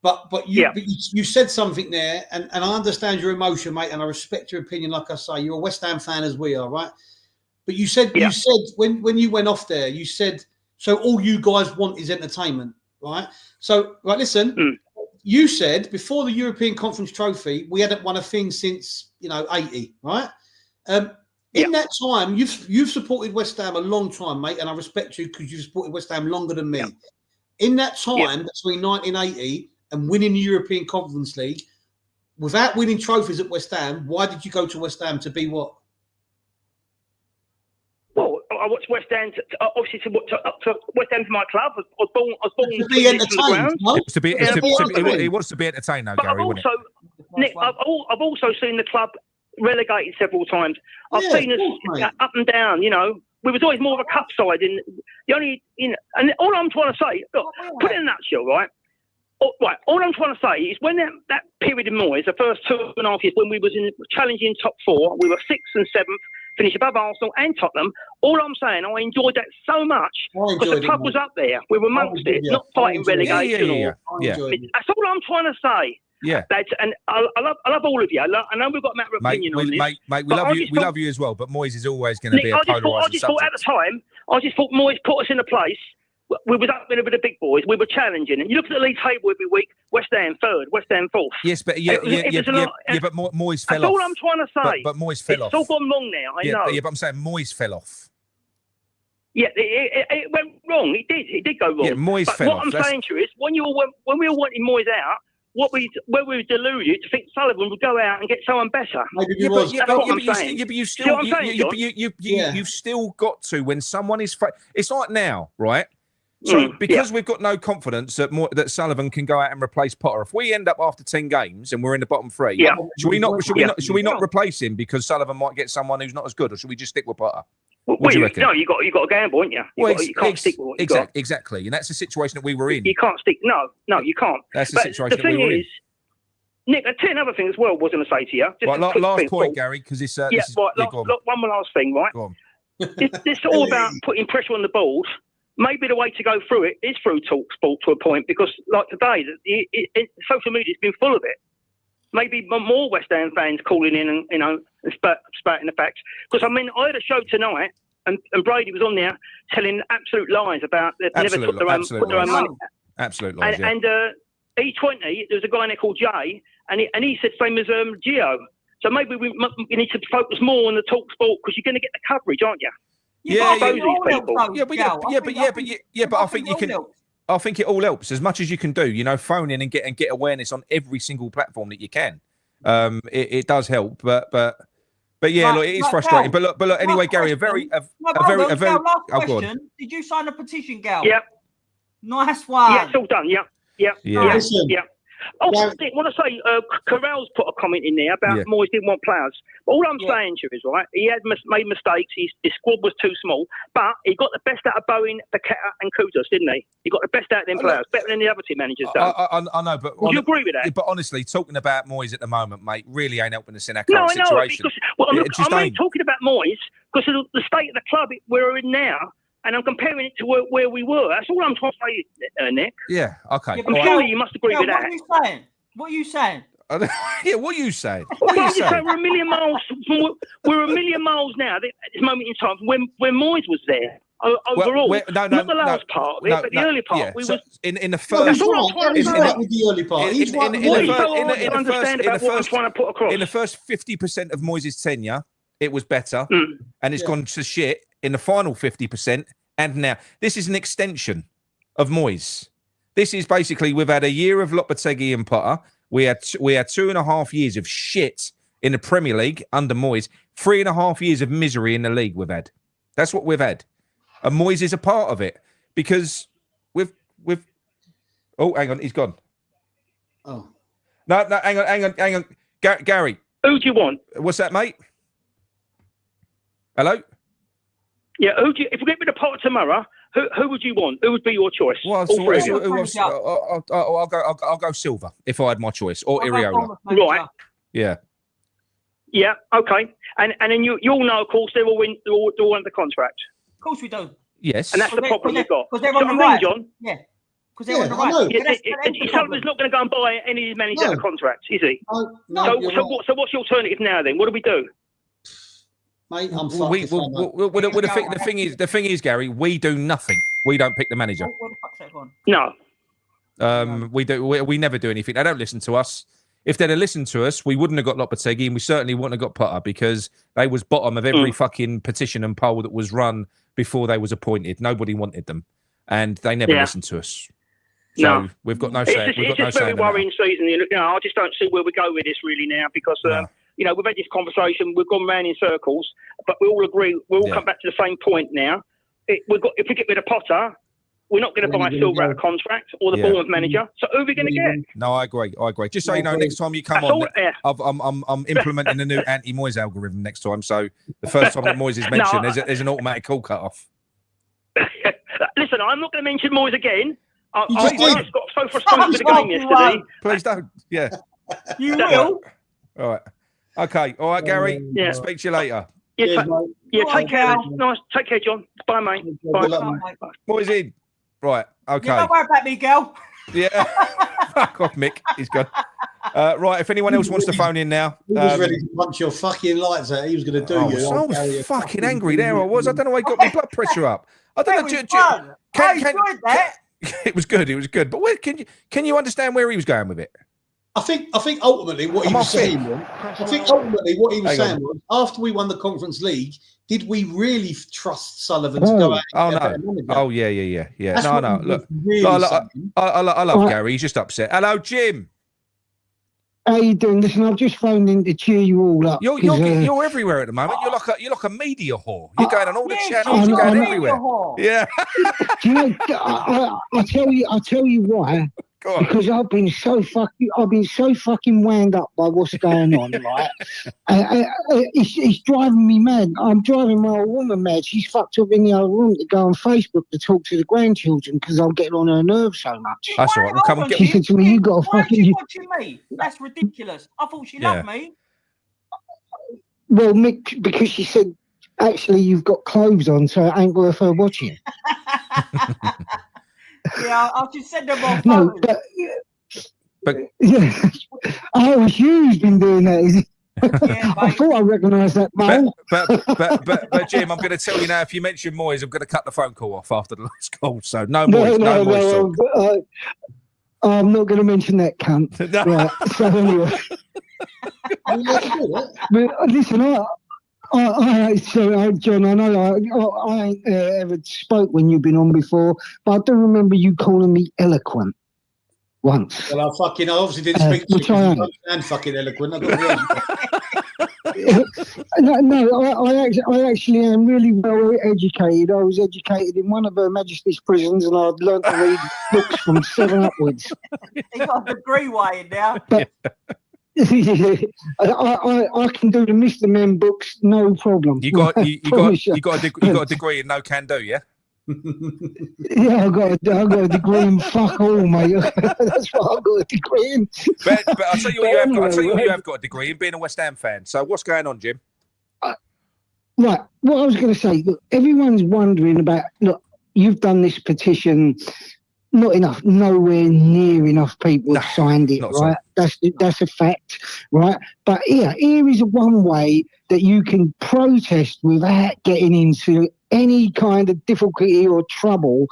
D: But you said something there, and I understand your emotion, mate, and I respect your opinion. Like I say, you're a West Ham fan as we are, right? But you said when you went off there, you said, so all you guys want is entertainment, right? So, right, listen, you said before the European Conference Trophy, we hadn't won a thing since 80, right? In that time, you've supported West Ham a long time, mate, and I respect you because you've supported West Ham longer than me. In that time between 1980 and winning the European Conference League, without winning trophies at West Ham, why did you go to West Ham to be what?
E: Well, I watched West Ham. Obviously, to West Ham to my club. I was born
D: to be entertained.
A: He wants to be entertained, though, Gary.
E: Also, Nick, I've also seen the club relegated several times. I've seen us up and down. We was always more of a cup side. And all I'm trying to say, look, put it in a nutshell, right? All I'm trying to say is when that period in Moyes, the first 2.5 years, when we was challenging top 4, we were 6th and 7th, finished above Arsenal and Tottenham. All I'm saying, I enjoyed that so much because the club was up there. We were amongst it, not fighting relegation. That's all I'm trying to say.
A: Yeah,
E: and I love all of you. I know we've got a matter of opinion on this.
A: Mate, we love you. We love you as well. But Moyes is always going to be a polarising subject.
E: Thought at the time, I just thought Moyes put us in a place. We was up there with the big boys. We were challenging, and you look at the league table every week. West Ham 3rd, West Ham 4th.
A: Yes, but but Moyes fell off.
E: That's all I'm trying to say.
A: But Moyes fell off.
E: It's all gone wrong now. I know.
A: Yeah, but I'm saying Moyes fell off.
E: Yeah, it went wrong. It did go wrong.
A: Yeah, Moyes fell off.
E: What I'm saying to you is, when we were wanting Moyes out, we were deluded to think Sullivan would go out and get someone better.
A: You've still got to, when someone is. It's like now, right? So because we've got no confidence that Sullivan can go out and replace Potter, if we end up after 10 games and we're in the bottom 3, should we not replace him because Sullivan might get someone who's not as good, or should we just stick with Potter? What do you reckon?
E: No, you got to gamble, haven't you? You can't stick with what you got.
A: Exactly, and that's the situation that we were in.
E: You can't stick. No, you can't.
A: That's the situation that we were in.
E: Nick, I'll tell you another thing as well. Was going to say to you.
A: Right, last point, Gary, because this.
E: One more last thing, right? Go on. It's all about putting pressure on the board. Maybe the way to go through it is through talk sport to a point, because like today, social media's been full of it. Maybe more West Ham fans calling in and spouting the facts. Because I mean, I had a show tonight, and Brady was on there telling absolute lies about they never took their own money.
A: Absolute lies.
E: And E20, there's a guy in there called Jay, and he said same as Gio. So maybe we need to focus more on the talk sport, because you're going to get the coverage, aren't you?
A: But I think you can. I think it all helps as much as you can do. You know, phone in and get awareness on every single platform that you can. It does help, but yeah, look, it is frustrating. But look. Anyway, Gary, a very.
B: Last question. Did you sign a petition, Gal?
E: Yep.
B: Nice one.
E: Yeah, it's all done. Yeah. Oh, I want to say, Corral's put a comment in there about Moyes didn't want players. All I'm saying to you is, right, he had made mistakes. His squad was too small, but he got the best out of Bowen, Paqueta and Kudus, didn't he? He got the best out of them players, better than the other team managers done.
A: I know, but...
E: Would you agree with that?
A: But honestly, talking about Moyes at the moment, mate, really ain't helping us in our current situation.
E: Because, I'm talking about Moyes because of the state of the club we're in now. And I'm comparing it to where we were. That's all I'm trying to say, Nick.
A: Yeah, okay.
E: I'm sure you must agree with that.
B: What are you saying?
A: Yeah, what are you saying?
E: We're a million miles. We're a million miles now at this moment in time when Moyes was there. Overall, not the last part of it, but the early part. We was
A: in the first.
D: With the early part.
A: In the first 50% of Moyes' tenure, it was better, and it's gone to shit in the final 50%. And now this is an extension of Moyes. This is basically, we've had a year of Lopetegui and Potter. We had 2.5 years of shit in the Premier League under Moyes. 3.5 years of misery in the league we've had. That's what we've had. And Moyes is a part of it because we've. Oh, hang on, he's gone.
D: Oh.
A: No, hang on. Gary.
E: Who do you want?
A: What's that, mate? Hello?
E: Yeah, if we get rid of Potter tomorrow, who would you want? Who would be your choice?
A: Well, I'll go Silva if I had my choice, or Iriola.
E: Right.
A: Yeah.
E: Yeah. Okay. And then you'll know, of course, they're all under contract.
B: Of course we do.
A: Yes.
E: And that's the problem we've got.
B: Because they're on the right,
E: John.
B: Yeah. Because they're on the right.
E: Sullivan's not going to go and buy any managers out of contract, is he?
D: No.
E: So what's the alternative now then? What do we do?
D: Mate, I'm
A: the thing is, Gary, we do nothing. We don't pick the manager.
B: What the fuck's that one?
E: No.
A: We do. We never do anything. They don't listen to us. If they'd have listened to us, we wouldn't have got Lopetegui, and we certainly wouldn't have got Potter, because they was bottom of every fucking petition and poll that was run before they was appointed. Nobody wanted them, and they never listened to us. So we've got no say.
E: It's just very worrying season. I just don't see where we go with this really now, because. We've had this conversation. We've gone round in circles, but we all agree. We all come back to the same point now. If we get rid of Potter, we're not going to buy Silva out of contract or the Bournemouth manager. So who are we going to get?
A: No, I agree. Just so you know, next time you come on, I'm implementing a new anti-Moyes algorithm next time. So the first time that Moyes is mentioned, there's an automatic call cut off.
E: Listen, I'm not going to mention Moyes again. I just got so frustrated with the game yesterday.
A: Please don't. Yeah.
B: You will.
A: All right. Okay. All right, Gary.
E: Yeah.
A: Speak to you later.
E: Take care. Nice. Take care, John. Bye, mate. Bye.
A: Moyes in. Right. Okay.
B: Don't worry about me, girl.
A: Yeah. Fuck off, Mick. He's gone. Right. If anyone else wants to phone in now,
D: he was ready to punch your fucking lights out. He was going to do you.
A: I was fucking angry. There I was. I don't know why he got my blood pressure up. I don't know. It was good. It was good. But where can you understand where he was going with it?
D: I think ultimately what he was saying was, after we won the Conference League, did we really trust Sullivan to go out?
A: Oh no! Oh yeah. No. Look, I love Gary. He's just upset. Hello, Jim.
F: how you doing? Listen, I've just phoned in to cheer you all up.
A: You're everywhere at the moment. You're like a media whore. You're going on all the channels. You're going everywhere. Yeah.
F: Do you know? I'll tell you why. Because I've been so fucking wound up by what's going on, right? It's driving me mad. I'm driving my old woman mad. She's fucked up in the other room to go on Facebook to talk to the grandchildren because I'm getting on her nerves so much.
A: That's all right. We'll come and get.
F: She said to me, "You got to fucking."
B: Why are you watching me? That's ridiculous. I thought she loved me.
F: Well, Mick, because she said, "Actually, you've got clothes on, so it ain't worth her watching."
B: Yeah, I'll just send them off.
F: No, but yeah, you've been doing that.
B: Yeah,
F: I thought I recognised that, Mo.
A: But Jim, I'm going to tell you now. If you mention Moyes, I'm going to cut the phone call off after the last call. So no Moyes, no Moyes.
F: I'm not going to mention that cunt. Right. So anyway, but listen, John, I know I ain't ever spoke when you've been on before, but I do remember you calling me eloquent once.
D: Well, I obviously didn't speak to
F: which
D: you.
F: I am.
D: And fucking eloquent.
F: I actually am really well educated. I was educated in one of Her Majesty's prisons, and I'd learned to read books from 7 upwards.
B: He got a degree weighing now.
F: But, I can do the Mr. Men books, no problem.
A: You got a degree in no can do, yeah?
F: Yeah, I got a degree in fuck all, mate. That's what I got a degree in.
A: But I'll tell you what you have got a degree in, being a West Ham fan. So what's going on, Jim?
F: Right, what I was going to say, look, everyone's wondering about. Look, you've done this petition. Not nowhere near enough people have signed it, right? That's a fact, right? But here is one way that you can protest without getting into any kind of difficulty or trouble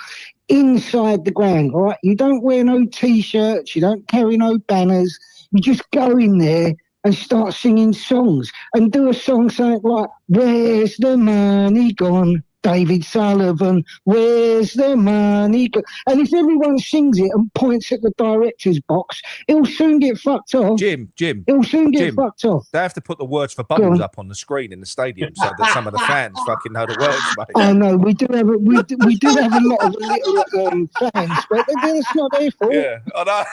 F: inside the ground, right? You don't wear no T-shirts, you don't carry no banners, you just go in there and start singing songs and do a song something like, "Where's the money gone? David Sullivan, where's the money go?" And if everyone sings it and points at the director's box, it'll soon get fucked off.
A: Jim.
F: It'll soon get fucked off.
A: They have to put the words for Bubbles up on the screen in the stadium so that some of the fans fucking know the words, mate.
F: I know, we do have a lot of little fans, but that's not their fault.
A: Yeah, I know.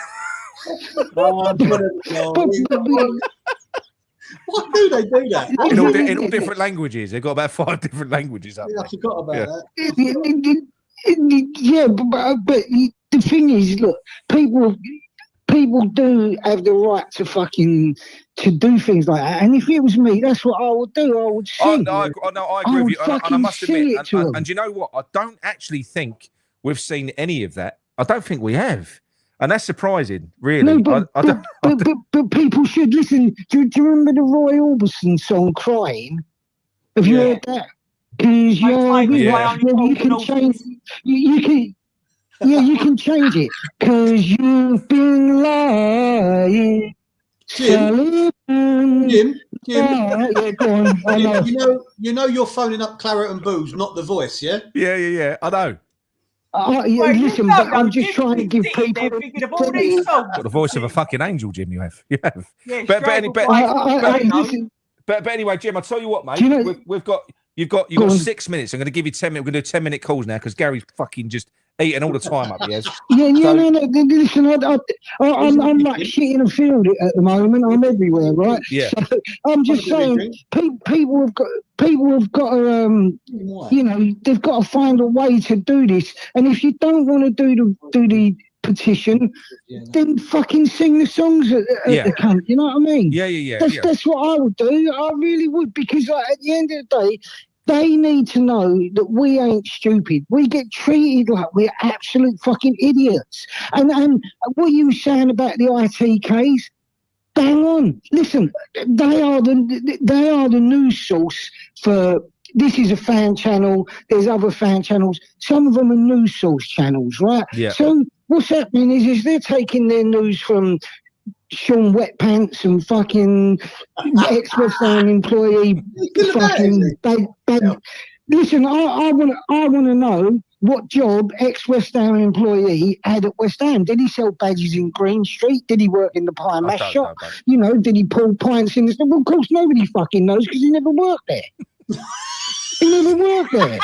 D: Why do they do that?
A: In all different languages. They've got about 5 different languages up there.
D: I forgot about that.
F: Yeah, but the thing is, look, people do have the right to do things like that. And if it was me, that's what I would do. I would sing.
A: I agree with you. And I must admit, and you know what? I don't actually think we've seen any of that. I don't think we have. And that's surprising, really.
F: No, but people should listen. Do you remember the Roy Orbison song "Crying"? Have you heard that? Because you can change. You can change it. Because you've been lying.
D: Jim.
F: Yeah, go on. I know.
D: You know you're phoning up Claret and Booze, not The Voice, yeah?
A: Yeah. I know.
F: Listen, but I'm just trying to give people.
A: Got the voice of a fucking angel, Jim. You have.
B: Yeah,
A: but anyway, Jim, I'll tell you what, mate.
F: Do you know,
A: you've got 6 minutes. I'm going to give you 10 minutes. We're going to do 10-minute calls now because Gary's fucking just eating all the time up here.
F: No. Listen, I'm like shit in a field at the moment. I'm everywhere, right?
A: Yeah.
F: So I'm just saying, people have got to, they've got to find a way to do this. And if you don't want to do the petition, then fucking sing the songs at the camp. You know what I mean?
A: Yeah.
F: That's what I would do. I really would, because at the end of the day, they need to know that we ain't stupid. We get treated like we're absolute fucking idiots. And what you were saying about the IT case, bang on. Listen, they are the news source for. This is a fan channel. There's other fan channels. Some of them are news source channels, right?
A: Yeah.
F: So what's happening is they're taking their news from Sean Wet Pants and fucking ex-West Ham employee. Fucking, listen, I want to know what job ex-West Ham employee had at West Ham. Did he sell badges in Green Street? Did he work in the pie and mash shop? Did he pull pints in the... Well, of course, nobody fucking knows because he never worked there. He never worked there.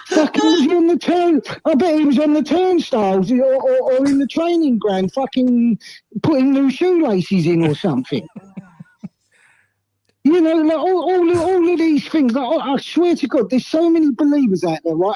F: Fucking was he on the turn? I bet he was on the turnstiles or in the training ground, fucking putting new shoelaces in or something. Like all of these things. Like, I swear to God, there's so many believers out there, right?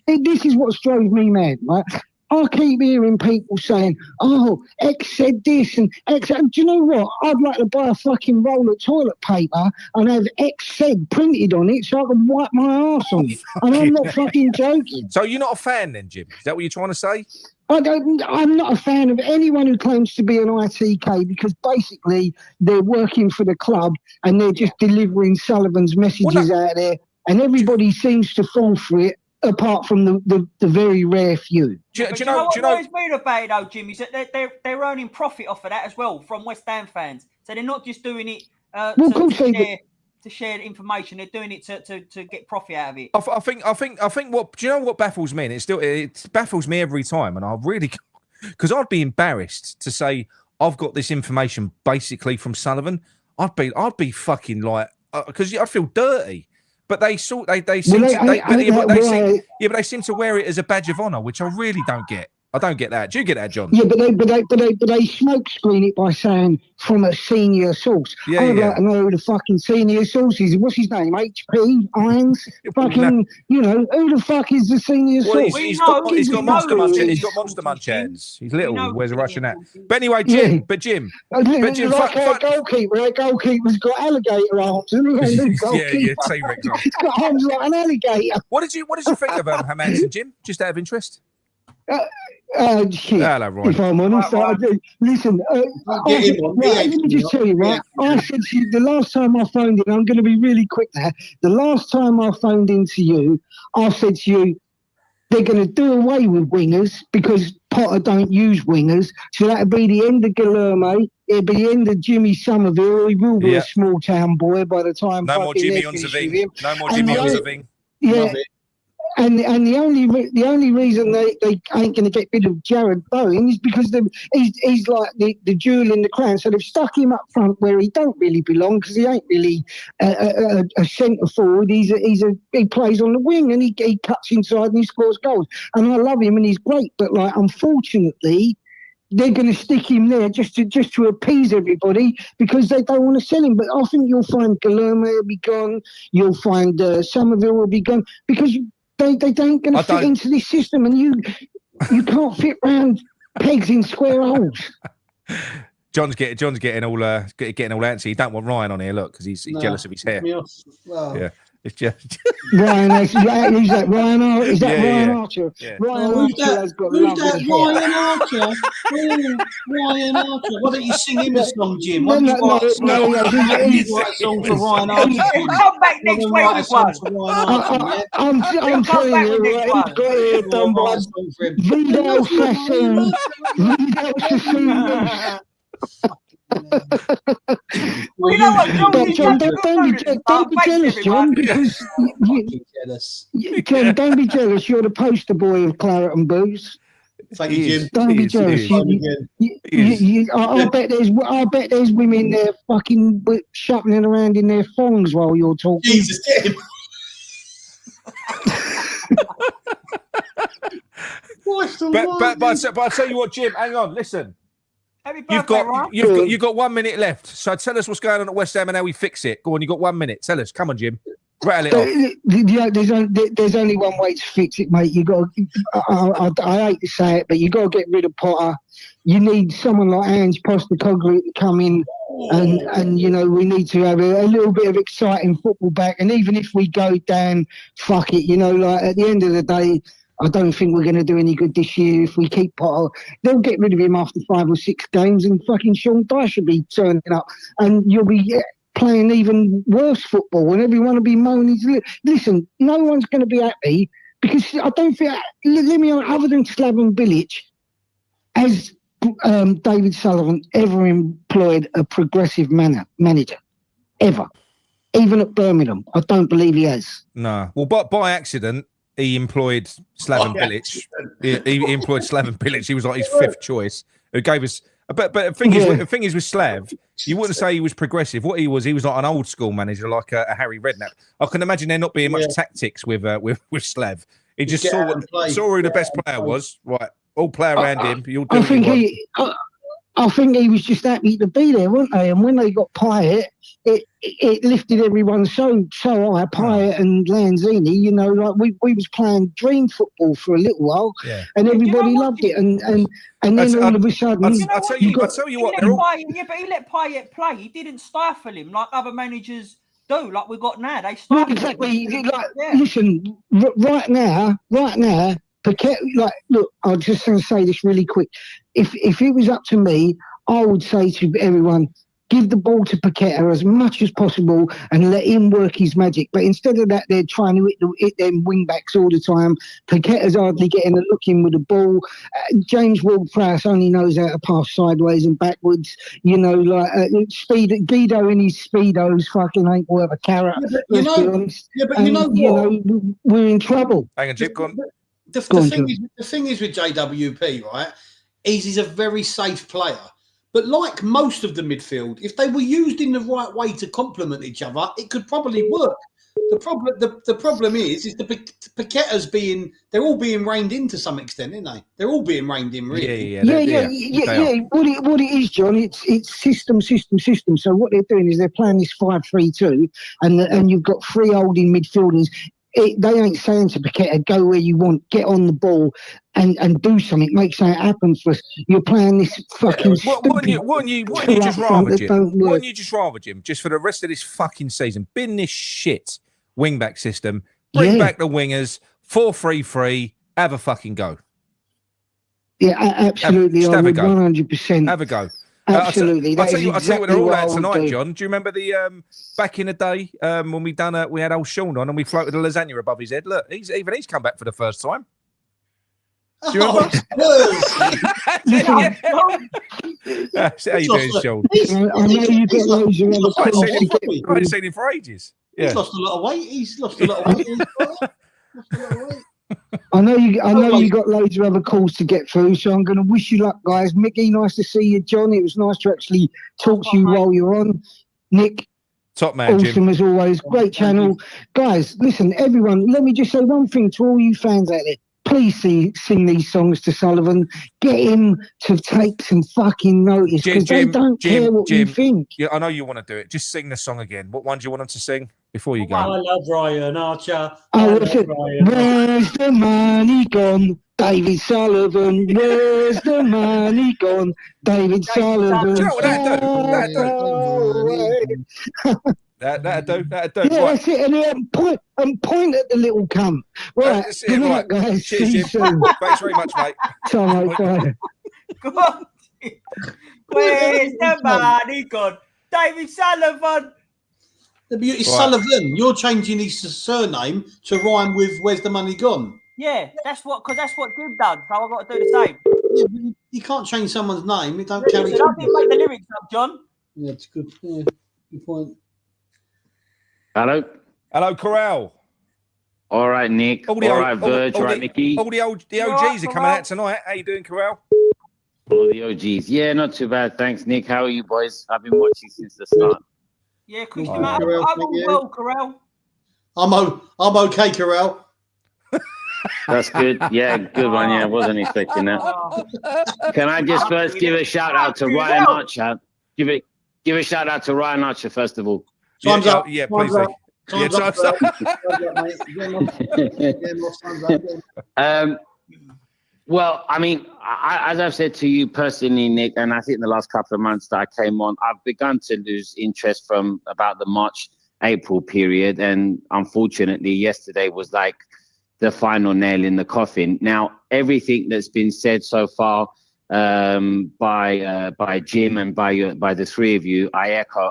F: This is what's drove me mad, right? I keep hearing people saying, "Oh, X said this and X." Do you know what? I'd like to buy a fucking roll of toilet paper and have X said printed on it so I can wipe my arse on it. And I'm not fucking joking.
A: So you're not a fan then, Jim? Is that what you're trying to say?
F: I'm not a fan of anyone who claims to be an ITK because basically they're working for the club and they're just delivering Sullivan's messages out there, and everybody seems to fall for it. Apart from the very rare few.
B: Do you know what worries me about it, though, Jim, is that they're earning profit off of that as well from West Ham fans. So they're not just doing it to share information. They're doing it to get profit out of it.
A: I think what do you know what baffles me? And it baffles me every time, and I really because I'd be embarrassed to say I've got this information basically from Sullivan. I'd be fucking like because I'd feel dirty. But they seem to wear it as a badge of honour, which I really don't get. I don't get that. Do you get that, John?
F: Yeah, but they smoke screen it by saying from a senior source. I'd like to know who the fucking senior source is. What's his name? HP Irons? Fucking, who the fuck is the senior source?
A: He's got monster munch. He's got monster munch hands. He's little. He wears a Russian hat. But anyway, Jim.
F: Our goalkeeper's got alligator arms.
A: T-Rex arms.
F: He's got arms like an alligator.
A: What did you think of Hamanson, Jim? Just out of interest.
F: Shit.
A: Hello, Ryan.
F: If I'm honest, listen. Let me just tell you, right? I said to you the last time I phoned in. I'm going to be really quick now. The last time I phoned in to you, I said to you, they're going to do away with wingers because Potter don't use wingers. So that'll be the end of Guilherme. It'll be the end of Jimmy Somerville. He will be a small town boy by the time.
A: No more Jimmy on Zaving. No more Jimmy on Zaving.
F: Yeah. And the only reason they ain't going to get rid of Jared Bowen is because he's like the jewel in the crown. So they've stuck him up front where he don't really belong because he ain't really a centre forward. He plays on the wing and he cuts inside and he scores goals. And I love him and he's great. But like unfortunately, they're going to stick him there just to appease everybody because they don't want to sell him. But I think you'll find Guilherme will be gone. You'll find Somerville will be gone because. They ain't going to fit into this system, and you can't fit round pegs in square holes.
A: John's getting all antsy. He don't want Ryan on here, look, because he's jealous of his hair.
D: Well,
A: yeah, it's just
F: Ryan. Who's that? Ryan? Is that Ryan Archer?
A: Yeah.
F: Ryan Archer has got lovely hair.
D: Ryan Archer. Why don't you sing him a song, Jim?
F: No.
D: You write a song for Ryan Archer.
B: Come back next week with one.
F: I'm telling you, he's got hair done by Vidal Sassoon.
B: Well, you know what,
F: John, don't be jealous, John, because John, don't be jealous. You're the poster boy of claret and booze.
D: Thank you, Jim.
F: Don't be jealous. I bet there's women there fucking shuffling around in their thongs while you're talking.
D: Jesus, get him.
A: But I tell you what, Jim, hang on, listen. You've got 1 minute left. So tell us what's going on at West Ham and how we fix it. Go on, you've got 1 minute. Tell us. Come on, Jim. Rattle it off.
F: There's only one way to fix it, mate. You got. I hate to say it, but you got to get rid of Potter. You need someone like Ange Postecoglou to come in, and we need to have a little bit of exciting football back. And even if we go down, fuck it. Like at the end of the day. I don't think we're going to do any good this year if we keep Potter. They'll get rid of him after 5 or 6 games and fucking Sean Dyche will be turning up and you'll be playing even worse football and everyone will be moaning. Listen, no one's going to be happy because I don't think, other than Slaven Bilic, has David Sullivan ever employed a progressive manager? Ever. Even at Birmingham, I don't believe he has.
A: No. Well, but by accident, he employed Slaven Bilic. He employed Slaven Bilic. He was like his 5th choice. Who gave us. But the thing is with Slav, you wouldn't say he was progressive. What he was like an old school manager, like a Harry Redknapp. I can imagine there not being much tactics with Slav. He just saw who the best player was. Right, all play around him. You'll do
F: I think he was just happy to be there, weren't they? And when they got Pyatt, it lifted everyone so high. Pyatt and Lanzini, you know, like we was playing dream football for a little while, and everybody loved it. And then all of a sudden,
A: I'll tell you what.
B: But he let Pyatt play. He didn't stifle him like other managers do. Like we got now, they stifle him.
F: Exactly. Listen, right now. Paquet, like, look, I'm just going to say this really quick. If it was up to me, I would say to everyone, give the ball to Paquet as much as possible and let him work his magic. But instead of that, they're trying to hit them wing backs all the time. Paquet is hardly getting a look in with the ball. James Ward-Prowse only knows how to pass sideways and backwards. You know, like Guido in his Speedos fucking ain't worth a carrot. Let's be honest. We're in trouble.
A: Hang on, Chip, go on.
D: The thing is with JWP, right, he's a very safe player. But like most of the midfield, if they were used in the right way to complement each other, it could probably work. The problem is the Paquetas they're all being reined in to some extent, aren't they? They're all being reined in, really.
F: Yeah. What it is, John, it's system. So what they're doing is they're playing this 5-3-2, and you've got 3 holding midfielders. They ain't saying to Paqueta, go where you want, get on the ball and do something, make something happen for us. You're playing this fucking
A: Wouldn't you just rather, Jim, just for the rest of this fucking season, bin this shit wing-back system, bring back the wingers, 4-3-3, have a fucking go.
F: Yeah, absolutely. I would 100%.
A: Have a go.
F: Absolutely.
A: I'll tell you what they're all at tonight, John. Do you remember the back in the day when we had old Sean on and we floated a lasagna above his head? Look, he's come back for the first time. Do you remember? How you doing, Sean?
F: I know you get loads of other
A: I haven't seen him for ages. Yeah.
D: He's lost a lot of weight.
F: I know you got loads of other calls to get through, so I'm going to wish you luck, guys. Mickey, nice to see you. John, it was nice to actually talk to you while you're on. Nick,
A: top man,
F: awesome
A: Jim.
F: As always. Great channel. Guys, listen, everyone, let me just say one thing to all you fans out there. Please sing these songs to Sullivan. Get him to take some fucking notice because they don't care what you think.
A: Yeah, I know you want to do it. Just sing the song again. What one do you want him to sing before you go?
G: I love Ryan Archer.
F: Where's the money gone? David Sullivan. Where's the money gone? David Sullivan.
A: Do you know what that'd do? That'd do.
F: Yeah, that's it. And point at the little cunt. Right. Good night, guys.
A: Cheers, Jim. Thanks very much, mate.
F: Bye.
B: Come on. Where's the money gone? David Sullivan.
D: The beauty Sullivan. You're changing his surname to rhyme with "Where's the money gone?"
B: Yeah, that's what Jim done. So I've got to do the same.
D: Yeah, but you can't change someone's name. It don't carry.
B: I didn't make the lyrics up, John.
D: Yeah, it's good. Yeah, good point.
H: Hello,
A: Corral.
H: All right, Nick. All right, Verge. All right, Mickey.
A: All the OGs are coming out tonight. How you doing, Corral?
H: All the OGs. Yeah, not too bad. Thanks, Nick. How are you, boys? I've been watching since the start.
B: Yeah, Christian. I'm well, Corral.
D: I'm okay, Corral.
H: That's good. Yeah, good one. Yeah, I wasn't expecting that. Can I just first give a shout out to Ryan Archer? Give a shout out to Ryan Archer first of all.
D: Time's up.
A: Yeah, please do. Yeah, time's
H: up. Well, I mean, as I've said to you personally, Nick, and I think the last couple of months that I came on, I've begun to lose interest from about the March-April period. And unfortunately, yesterday was like the final nail in the coffin. Now, everything that's been said so far by Jim and by the three of you, I echo.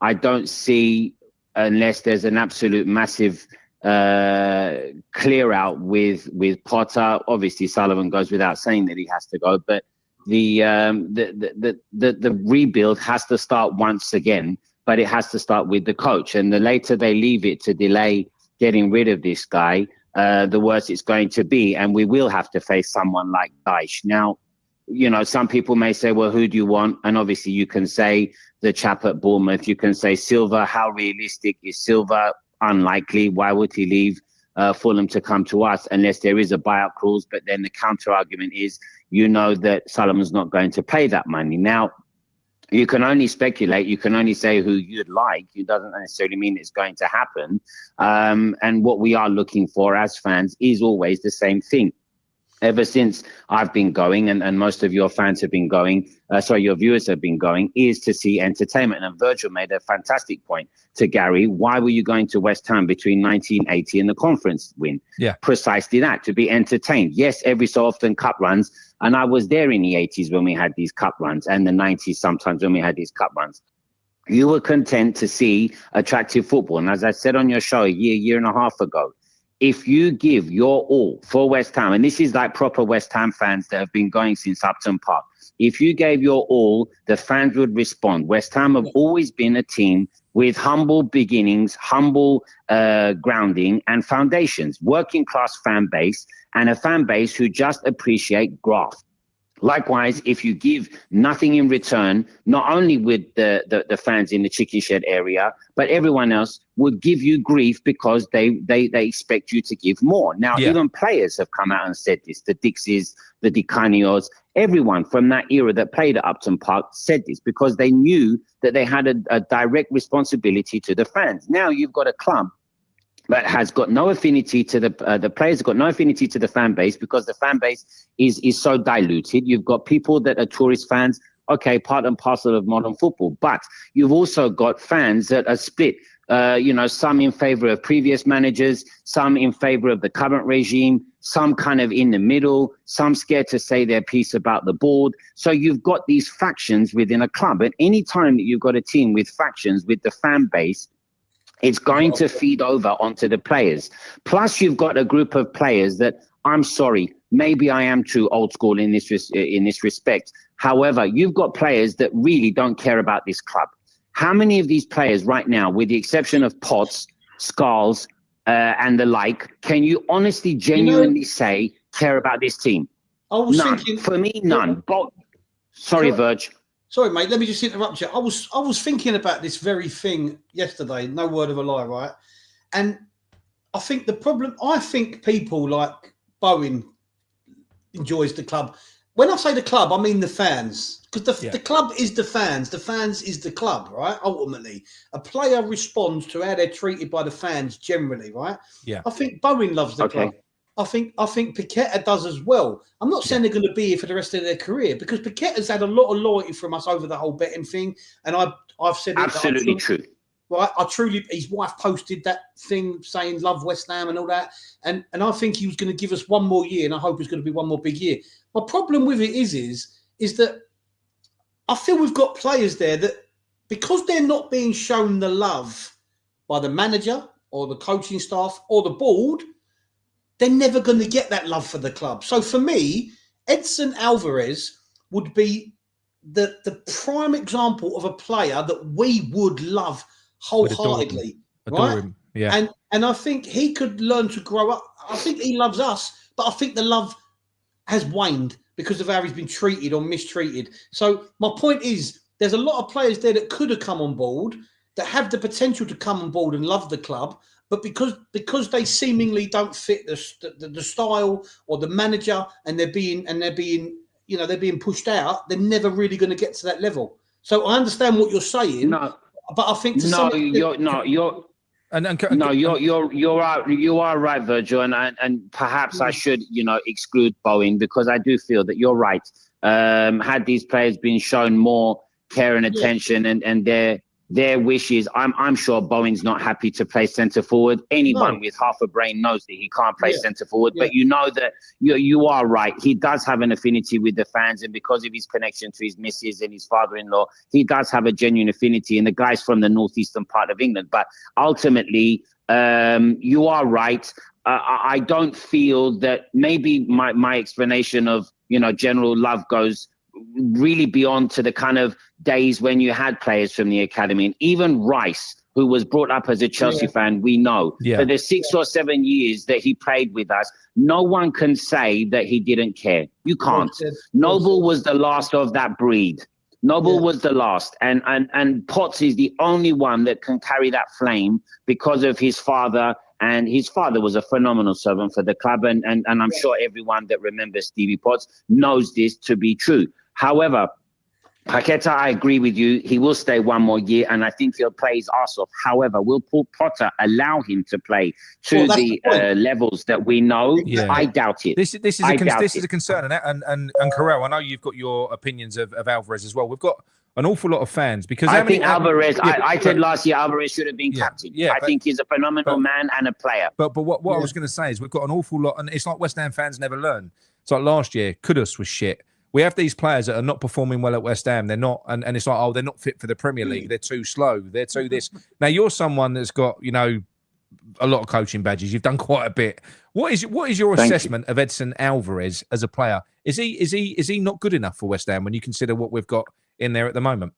H: I don't see, unless there's an absolute massive clear out with Potter. Obviously, Sullivan goes without saying that he has to go, but the rebuild has to start once again. but it has to start with the coach. And the later they leave it to delay getting rid of this guy, the worse it's going to be. And we will have to face someone like Dyche. Now, some people may say, well, who do you want? And obviously you can say the chap at Bournemouth. You can say Silva. How realistic is Silva? Unlikely. Why would he leave Fulham to come to us unless there is a buyout clause? But then the counter argument is, that Sullivan's not going to pay that money. Now, you can only speculate. You can only say who you'd like. It doesn't necessarily mean it's going to happen. And what we are looking for as fans is always the same thing. Ever since I've been going, and most of your fans have been going, your viewers have been going, is to see entertainment. And Virgil made a fantastic point to Gary. Why were you going to West Ham between 1980 and the conference win?
A: Yeah.
H: Precisely that, to be entertained. Yes, every so often cup runs. And I was there in the 80s when we had these cup runs, and the 90s sometimes when we had these cup runs. You were content to see attractive football. And as I said on your show a year and a half ago, if you give your all for West Ham, and this is like proper West Ham fans that have been going since Upton Park, if you gave your all, the fans would respond. West Ham have always been a team with humble beginnings, humble grounding and foundations, working class fan base, and a fan base who just appreciate graft. Likewise, if you give nothing in return, not only with the fans in the chicken shed area, but everyone else would give you grief because they expect you to give more. Now, even players have come out and said this. The Dixies, the Di Canios, everyone from that era that played at Upton Park said this because they knew that they had a direct responsibility to the fans. Now you've got a club that has got no affinity to the players, have got no affinity to the fan base because the fan base is so diluted. You've got people that are tourist fans, okay, part and parcel of modern football, but you've also got fans that are split. Some in favor of previous managers, some in favor of the current regime, some kind of in the middle, some scared to say their piece about the board. So you've got these factions within a club. And any time that you've got a team with factions with the fan base, it's going to feed over onto the players. Plus, you've got a group of players that, I'm sorry, maybe I am too old school in this respect. However, you've got players that really don't care about this club. How many of these players right now, with the exception of Potts, Skulls, and the like, can you honestly, genuinely say care about this team? None. For me, none. Sorry, Virg.
D: Sorry, mate. Let me just interrupt you. I was thinking about this very thing yesterday. No word of a lie, right? And I think people like Bowen enjoys the club. When I say the club, I mean the fans, because the club is the fans. The fans is the club, right? Ultimately, a player responds to how they're treated by the fans generally, right?
A: Yeah.
D: I think Bowen loves the club. I think Paqueta does as well. I'm not saying they're going to be here for the rest of their career because Paqueta's had a lot of loyalty from us over the whole betting thing, and I've said
H: absolutely true.
D: Right, his wife posted that thing saying love West Ham and all that, and I think he was going to give us one more year, and I hope it's going to be one more big year. My problem with it is that I feel we've got players there that because they're not being shown the love by the manager or the coaching staff or the board, they're never going to get that love for the club. So for me, Edson Alvarez would be the prime example of a player that we would love wholeheartedly, right?
A: Him. Yeah.
D: And I think he could learn to grow up. I think he loves us, but I think the love has waned because of how he's been treated or mistreated. So my point is, there's a lot of players there that could have come on board, that have the potential to come on board and love the club, but because they seemingly don't fit the style or the manager, and they're being pushed out, they're never really going to get to that level. So I understand what you're saying, but I think you
H: are right, Virgil, and perhaps I should exclude Bowen because I do feel that you're right. Had these players been shown more care and attention and their wishes, I'm sure Bowen's not happy to play centre forward. Anyone with half a brain knows that he can't play centre forward, but you know that you are right. He does have an affinity with the fans, and because of his connection to his missus and his father-in-law, he does have a genuine affinity. And the guy's from the northeastern part of England. But ultimately, you are right. I don't feel that maybe my explanation of general love goes really beyond to the kind of days when you had players from the academy. And even Rice, who was brought up as a Chelsea fan, we know for the 6 or 7 years that he played with us, no one can say that he didn't care. You can't. Noble was the last of that breed. Noble was the last. And Potts is the only one that can carry that flame because of his father. And his father was a phenomenal servant for the club. And I'm sure everyone that remembers Stevie Potts knows this to be true. However, Paqueta, I agree with you. He will stay one more year, and I think he'll play his arse off. However, will Paul Potter allow him to play to the levels that we know? Yeah. I doubt it.
A: This is a concern. And Carell, I know you've got your opinions of Alvarez as well. We've got an awful lot of fans because
H: I think Alvarez. I said last year Alvarez should have been captain. Yeah, I think he's a phenomenal man and a player.
A: But what I was going to say is we've got an awful lot, and it's like West Ham fans never learn. It's like last year, Kudus was shit. We have these players that are not performing well at West Ham. They're not, and it's like, oh, they're not fit for the Premier League. They're too slow. They're too this. Now you're someone that's got, you know, a lot of coaching badges. You've done quite a bit. What is your assessment of Edson Alvarez as a player? Is he not good enough for West Ham when you consider what we've got in there at the moment?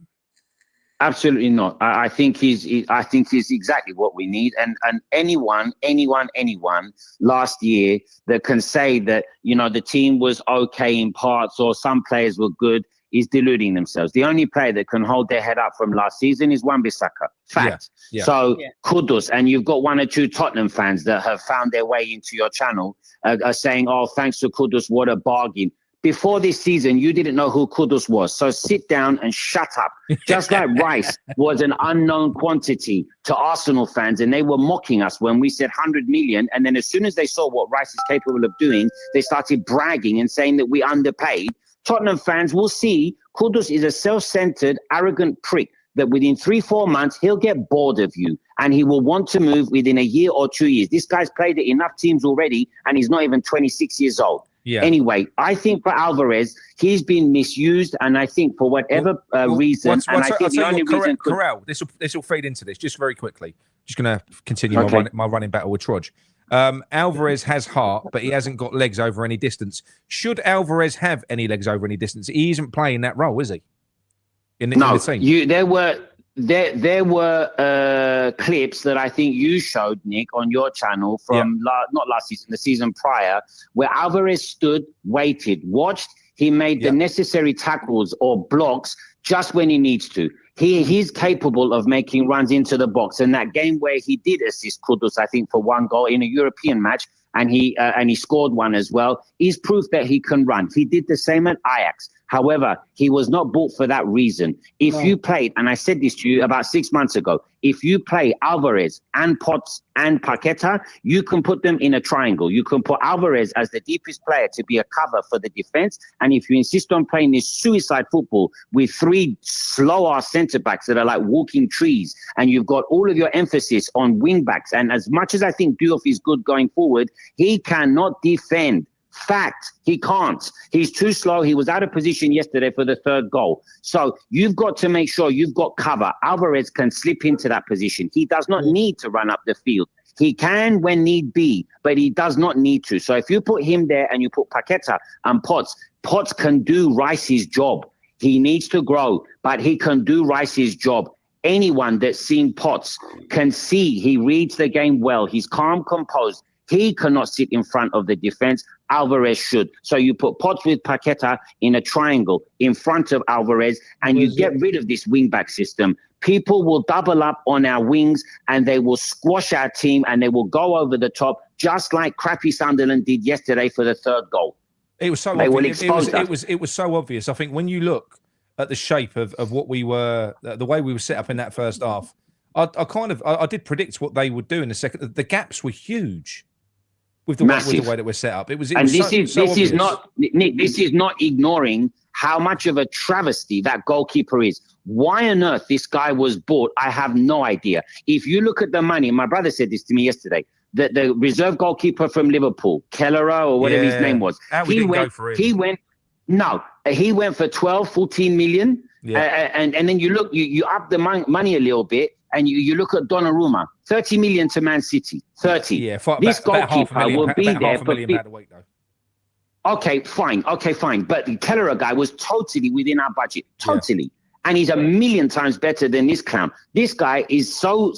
H: Absolutely not. I think he's exactly what we need. And anyone last year that can say that, you know, the team was okay in parts or some players were good is deluding themselves. The only player that can hold their head up from last season is Wan-Bissaka. Fact. Yeah. So kudos. And you've got one or two Tottenham fans that have found their way into your channel are saying, oh, thanks to Kudus, what a bargain. Before this season, you didn't know who Kudus was. So sit down and shut up. Just like Rice was an unknown quantity to Arsenal fans, and they were mocking us when we said 100 million. And then as soon as they saw what Rice is capable of doing, they started bragging and saying that we underpaid. Tottenham fans will see Kudus is a self-centered, arrogant prick that within 3-4 months, he'll get bored of you and he will want to move within a year or 2 years. This guy's played at enough teams already, and he's not even 26 years old. Yeah. Anyway, I think for Alvarez, he's been misused, and I think for whatever reason,
A: Corral, this will feed into this just very quickly. Just going to continue my running battle with Trudge. Alvarez has heart, but he hasn't got legs over any distance. Should Alvarez have any legs over any distance? He isn't playing that role, is he? In the team? There were clips that I think you showed, Nick, on your channel from not last season, the season prior, where Alvarez stood, waited, watched. He made the necessary tackles or blocks just when he needs to. He's capable of making runs into the box. And that game where he did assist Kudus, I think, for 1 goal in a European match, and he scored one as well, is proof that he can run. He did the same at Ajax. However, he was not bought for that reason. If you played, and I said this to you about 6 months ago, if you play Alvarez and Potts and Paqueta, you can put them in a triangle. You can put Alvarez as the deepest player to be a cover for the defense. And if you insist on playing this suicide football with 3 slow-ass centre-backs that are like walking trees, and you've got all of your emphasis on wing-backs, and as much as I think Diouf is good going forward, he cannot defend. Fact, he can't. He's too slow. He was out of position yesterday for the 3rd goal. So you've got to make sure you've got cover. Alvarez can slip into that position. He does not need to run up the field. He can when need be, but he does not need to. So if you put him there and you put Paqueta and Potts can do Rice's job. He needs to grow, but he can do Rice's job. Anyone that's seen Potts can see he reads the game well. He's calm, composed. He cannot sit in front of the defense. Alvarez should. So you put Potts with Paqueta in a triangle in front of Alvarez, and you get rid of this wing-back system. People will double up on our wings, and they will squash our team, and they will go over the top, just like crappy Sunderland did yesterday for the 3rd goal. It was so obvious. It was so obvious. I think when you look at the shape of what we were, the way we were set up in that first half, I did predict what they would do in the second. The gaps were huge. With the way that we're set up, this is not Nick. This is not ignoring how much of a travesty that goalkeeper is. Why on earth this guy was bought, I have no idea. If you look at the money, my brother said this to me yesterday. The reserve goalkeeper from Liverpool, Kelleher or whatever his name was, he went for 12, 14 million. And then you look, you up the money a little bit. And you look at Donnarumma, 30 million to Man City, 30. Yeah, this goalkeeper will be there for £1 million a week, though.
H: Okay, fine. But the Kelleher guy was totally within our budget. Totally. Yeah. And he's a million times better than this clown. This guy is so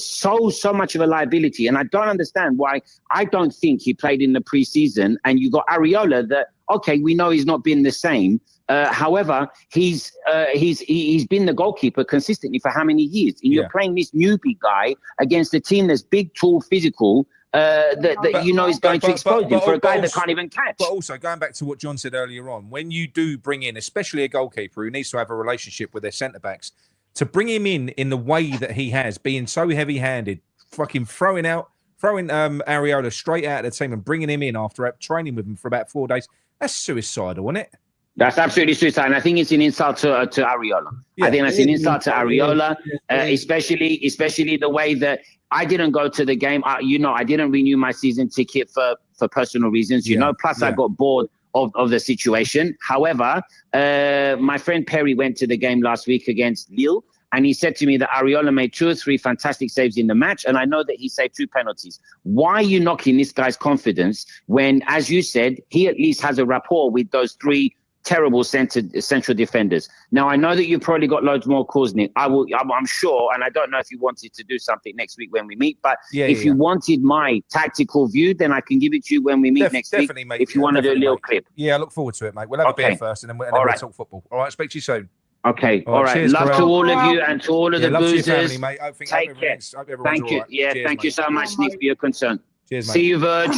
H: much of a liability. And I don't understand why I don't think he played in the preseason. And you got Areola that, okay, we know he's not been the same. However, he's been the goalkeeper consistently for how many years? And you're playing this newbie guy against a team that's big, tall, physical, is going to expose him for a guy that can't even catch.
A: But also, going back to what John said earlier on, when you do bring in, especially a goalkeeper who needs to have a relationship with their centre-backs, to bring him in the way that he has, being so heavy-handed, fucking throwing Areola straight out of the team and bringing him in after training with him for about 4 days, that's suicidal, isn't it?
H: That's absolutely suicide. And I think it's an insult to Areola. Yeah. I think that's an insult to Areola, especially the way that I didn't go to the game. I didn't renew my season ticket for personal reasons, plus I got bored of the situation. However, my friend Perry went to the game last week against Lille, and he said to me that Areola made 2 or 3 fantastic saves in the match, and I know that he saved 2 penalties. Why are you knocking this guy's confidence when, as you said, he at least has a rapport with those 3 terrible central defenders? Now, I know that you've probably got loads more calls, Nick. I'm sure, and I don't know if you wanted to do something next week when we meet, but if you wanted my tactical view, then I can give it to you when we meet next week. Mate. If you want to do a little clip.
A: Yeah, I look forward to it, mate. We'll have a beer first, and then we'll talk football. All right, speak to you soon.
H: Okay, all right.
A: Cheers,
H: love
A: Corral.
H: to all of you and to all of the
A: love
H: boozers.
A: To your family, mate.
H: Take care. Thank you.
A: Right.
H: Yeah,
A: cheers,
H: thank
A: mate.
H: you so much, Nick, for your concern.
A: Cheers, mate.
H: See you, Verge.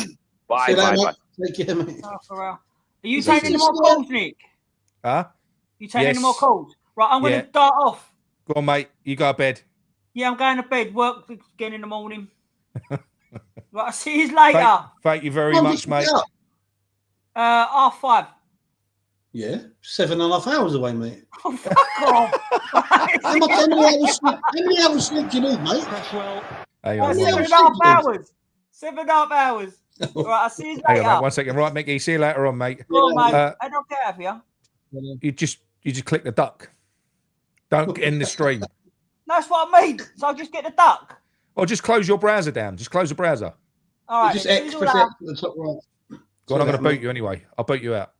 H: Bye.
D: Take care, mate.
B: Are you taking any more calls, Nick?
A: Huh?
B: You taking any more calls? Right, I'm going to start off.
A: Go on, mate. You go to bed.
B: Yeah, I'm going to bed. Work again in the morning. Right, I'll see you later.
A: Thank you very much, mate.
B: 5:30.
D: Yeah, 7.5 hours away, mate.
B: Oh, fuck off.
D: How many hours sleep do you need, mate?
A: Hang on,
B: 7.5 hours. 7.5 hours. Right, I'll see you later.
A: Hang on, mate. 1 second. Right, Mickey. See you later on, mate.
B: Go on, mate. I don't care for you.
A: You just click the duck. Don't end the stream.
B: That's what I mean. So I'll just get the duck.
A: Or just close your browser down. Just close the browser.
B: All right.
D: Just X, press X at the top right.
A: Go on, I'm going to boot you anyway. I'll boot you out.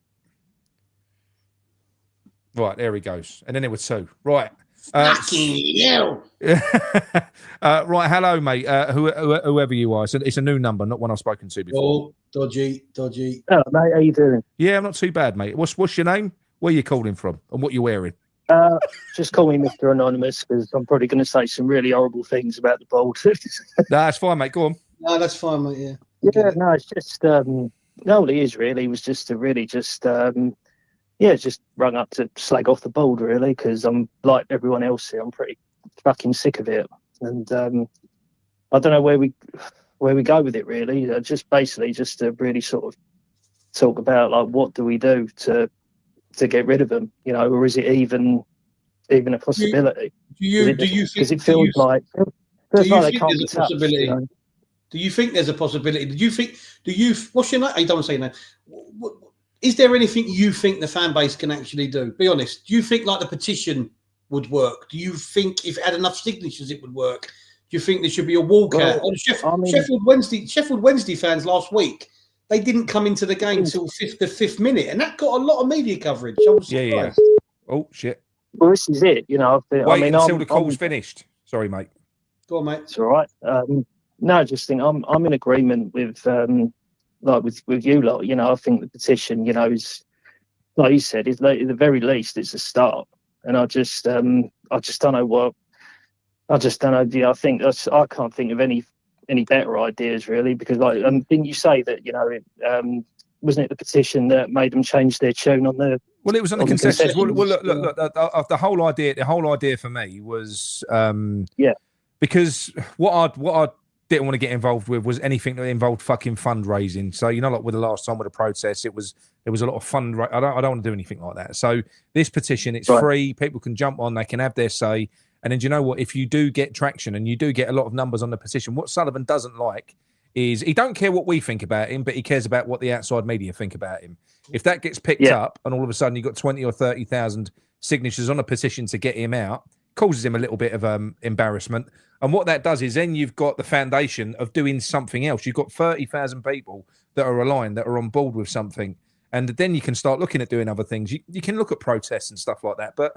A: Right, there he goes. And then it was 2. Right.
D: Fucking hell.
A: Right, hello, mate. Whoever you are. It's a new number, not one I've spoken to before.
D: Oh, dodgy.
I: Hello, mate. How you doing?
A: Yeah, I'm not too bad, mate. What's your name? Where are you calling from? And what you wearing?
I: Just call me Mr. Anonymous because I'm probably going to say some really horrible things about the bold.
A: That's fine, mate. Go on.
D: No, that's fine, mate. Yeah.
I: Yeah, no, it's just no, it is really. It was just to really just just rung up to slag off the bold really because I'm like everyone else here. I'm pretty fucking sick of it, and I don't know where we go with it really. Just basically just to really sort of talk about like what do we do to get rid of them, or is it even a possibility?
D: Do you think? Because
I: it feels like they can't be touched.
D: Do you think there's a possibility? What's your name? I don't want to say your name. Is there anything you think the fan base can actually do? Be honest. Do you think like the petition would work? Do you think if it had enough signatures it would work? Do you think there should be a walkout? Sheffield Wednesday fans last week, they didn't come into the game till the fifth minute, and that got a lot of media coverage. I was surprised.
A: Yeah. Oh shit.
I: Well, this is it.
A: Wait until the call's finished. Sorry, mate.
D: Go on, mate.
I: It's all right. No, I just think I'm in agreement with with you lot. I think the petition, is like you said, is like, at the very least it's a start. And I just don't know what. I just don't know. Yeah, I can't think of any better ideas really, because didn't you say that wasn't it the petition that made them change their tune on the?
A: Well, it was on the concessions. Well, look. The whole idea for me was because what I didn't want to get involved with was anything that involved fucking fundraising. So like with the last time with the protest, there was a lot of fundraising. I don't want to do anything like that. So this petition, it's free. People can jump on. They can have their say. And then do you know what? If you do get traction and you do get a lot of numbers on the petition, what Sullivan doesn't like is he don't care what we think about him, but he cares about what the outside media think about him. If that gets picked up and all of a sudden you've got 20 or 30,000 signatures on a petition to get him out, causes him a little bit of embarrassment. And what that does is then you've got the foundation of doing something else. You've got 30,000 people that are aligned, that are on board with something. And then you can start looking at doing other things. You can look at protests and stuff like that. But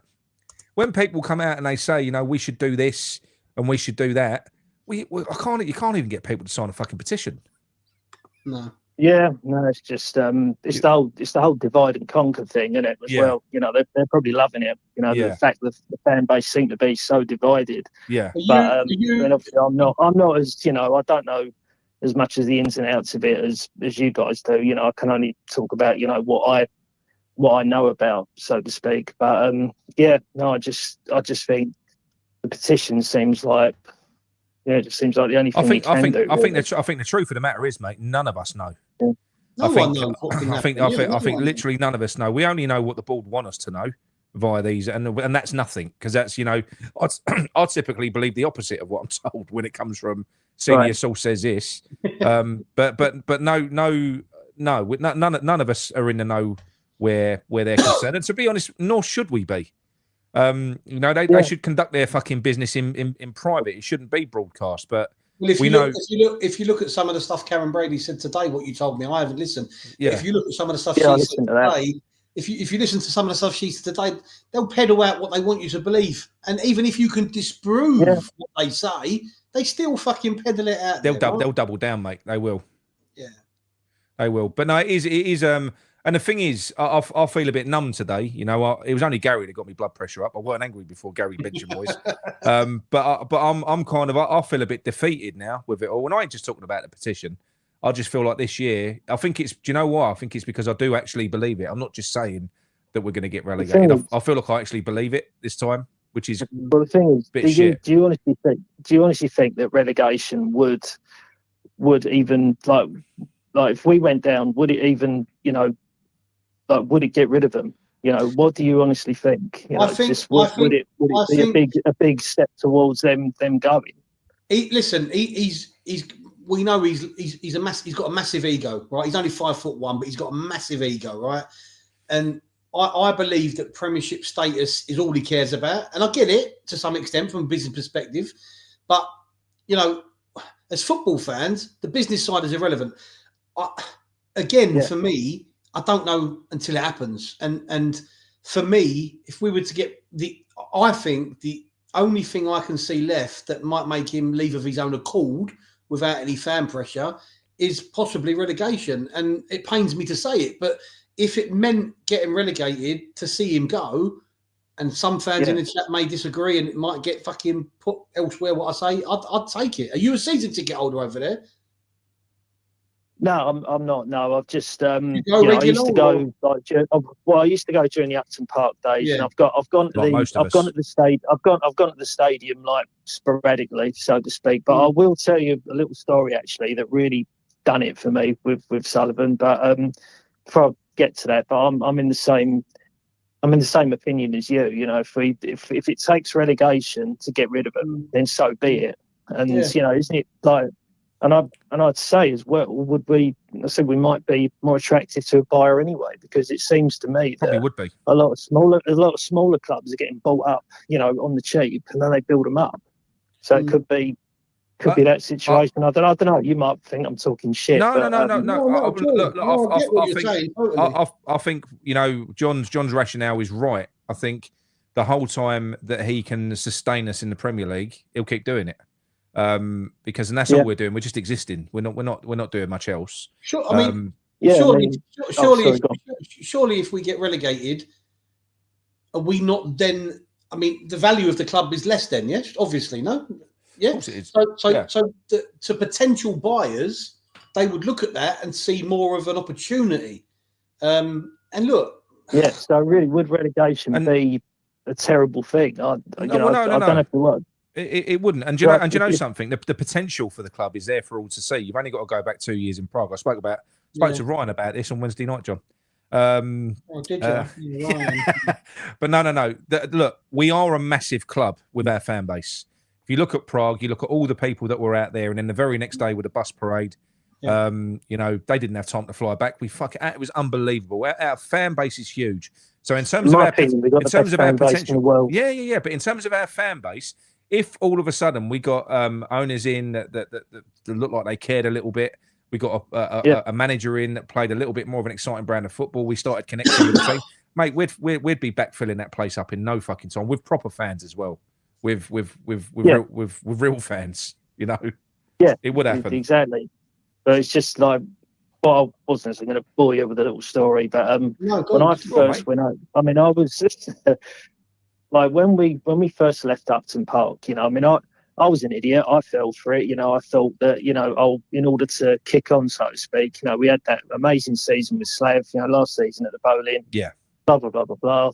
A: when people come out and they say, you know, we should do this and we should do that, you can't even get people to sign a fucking petition.
D: No.
I: Yeah, no, it's just it's the whole divide and conquer thing, isn't it? As well, you know, they're probably loving it. You know, the fact that the fan base seem to be so divided.
A: Yeah,
I: but and obviously I'm not as, you know, I don't know as much as the ins and outs of it as you guys do. You know, I can only talk about, you know, what I know about, so to speak. But yeah, no, I just think the petition seems like, yeah, it just seems like the only thing I think
A: the truth of the matter is, mate, none of us know.
D: Yeah.
A: I think literally none of us know. We only know what the board want us to know via these, and that's nothing, because that's, you know, I typically believe the opposite of what I'm told when it comes from senior source says this. But none of us are in the know where they're concerned, and to be honest, nor should we be. You know, they should conduct their fucking business in private. It shouldn't be broadcast. But
D: if you look at some of the stuff Karen Brady said today, what you told me, I haven't listened. Yeah. If you look at some of the stuff she said today, if you listen to some of the stuff she said today, they'll peddle out what they want you to believe. And even if you can disprove what they say, they still fucking peddle it out.
A: They'll double down, mate. They will.
D: Yeah,
A: they will. But no, it is. And the thing is, I feel a bit numb today. You know, it was only Gary that got me blood pressure up. I weren't angry before Gary benching boys. But I'm kind of, I feel a bit defeated now with it all. And I ain't just talking about the petition. I just feel like this year, I think it's, do you know why? I think it's because I do actually believe it. I'm not just saying that we're going to get relegated. I feel like I actually believe it this time, which is
I: well, the thing is, do you honestly think that relegation would even like if we went down, would it even, you know, like, would it get rid of them? You know, what do you honestly think? You know, would it be a big step towards them going?
D: He's we know he's got a massive ego, right? He's only 5'1", but he's got a massive ego, right? And I believe that Premiership status is all he cares about, and I get it to some extent from a business perspective, but you know, as football fans, the business side is irrelevant. For me, I don't know until it happens. And for me, if we were to get I think the only thing I can see left that might make him leave of his own accord without any fan pressure is possibly relegation. And it pains me to say it, but if it meant getting relegated to see him go, and some fans in the chat may disagree and it might get fucking put elsewhere, what I say, I'd take it. Are you a season ticket holder over there?
I: No, I'm not. No, I've just I used to go I used to go during the Upton Park days, and I've gone to the stadium like sporadically, so to speak. But I will tell you a little story actually that really done it for me with Sullivan. But before I get to that, but I'm in the same opinion as you. You know, if it takes relegation to get rid of them, then so be it. And you know, isn't it like? And I'd say as well, we might be more attractive to a buyer anyway, because it seems to me that
A: would be
I: a lot of smaller clubs are getting bought up, you know, on the cheap, and then they build them up. So it could be that situation. I don't know. You might think I'm talking shit.
A: No. I think you know John's rationale is right. I think the whole time that he can sustain us in the Premier League, he'll keep doing it. Because that's all we're doing. We're just existing. We're not doing much else.
D: Sure. I mean, surely, if we get relegated, are we not then? I mean, the value of the club is less then. Yes, obviously, no. Yeah. Of course it is. So to potential buyers, they would look at that and see more of an opportunity. And look.
I: Yeah. So really, would relegation be a terrible thing? I don't know if it would.
A: It wouldn't. And do you know something? The potential for the club is there for all to see. You've only got to go back 2 years in Prague. I spoke to Ryan about this on Wednesday night, John.
D: Did you?
A: But no. Look, we are a massive club with our fan base. If you look at Prague, you look at all the people that were out there, and then the very next day with the bus parade, you know, they didn't have time to fly back. It was unbelievable. Our fan base is huge. So in terms of our potential, but in terms of our fan base, if all of a sudden we got owners in that looked like they cared a little bit, We got a manager in that played a little bit more of an exciting brand of football. We started connecting with the team. Mate, we'd be backfilling that place up in no fucking time with proper fans as well, with real fans. You know, it would happen
I: exactly. But it's just like, well, I wasn't going to bore you with a little story, but when I first went out, I mean, I was just like when we first left Upton Park, you know, I mean, I was an idiot. I fell for it. You know, I thought that, you know, in order to kick on, so to speak, you know, we had that amazing season with Slav, you know, last season at the Bowling.
A: Yeah.
I: Blah, blah, blah, blah, blah.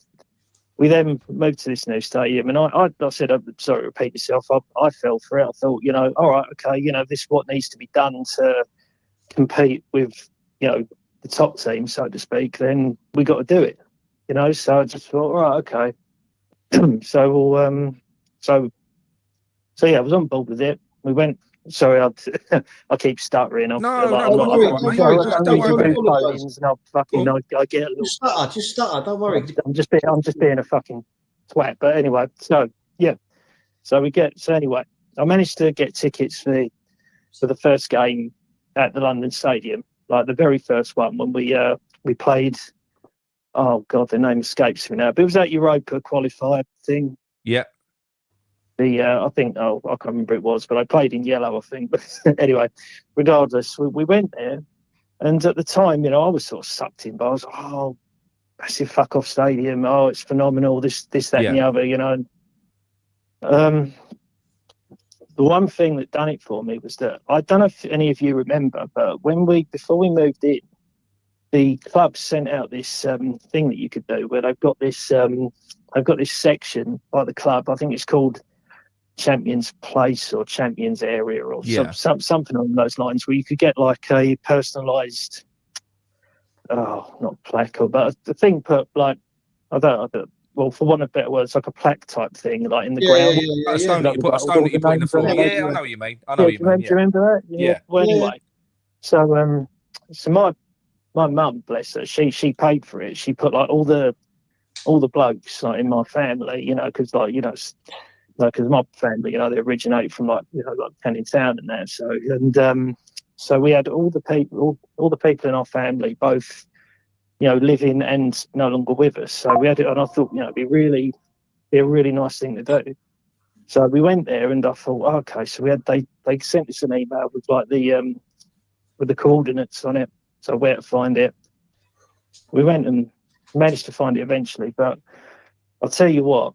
I: We then moved to this new stadium, and I said, I'm sorry to repeat myself, I fell for it. I thought, you know, all right, okay, you know, this is what needs to be done to compete with, you know, the top team, so to speak, then we got to do it, you know. So I just thought, all right, okay. So yeah, I was on board with it. We went. Sorry, I keep stuttering.
A: Don't worry.
I: I get a little.
D: Just stutter. Don't worry.
I: I'm just being a fucking twat. But anyway, so yeah. So anyway, I managed to get tickets for the first game at the London Stadium, like the very first one when we played. Oh God, the name escapes me now. But it was that Europa qualifier thing.
A: Yeah.
I: I think I can't remember it was, but I played in yellow, I think. But anyway, regardless, we went there, and at the time, you know, I was sort of sucked in. But I was, massive fuck off stadium. Oh, it's phenomenal. This, that, and the other. You know. The one thing that done it for me was that I don't know if any of you remember, but before we moved in, the club sent out this thing that you could do where they've got this section by the club. I think it's called Champions Place or Champions Area or something along those lines, where you could get like a personalised, not plaque, but the thing put like I don't well, for want of better words, like a plaque type thing, like in the ground.
A: A stone that you put in the floor. Yeah, I know what you mean. Do you
I: remember that?
A: Yeah.
I: Well, anyway, so my mum, bless her, she paid for it. She put like all the blokes like in my family, you know, because like, you know, because my family, you know, they originate from like, you know, like Canning Town and that. So we had all the people in our family, both, you know, living and no longer with us. So we had it, and I thought, you know, it'd be a really nice thing to do. So we went there, and I thought, okay. So they sent us an email with like with the coordinates on it, so where to find it. We went and managed to find it eventually, but I'll tell you what,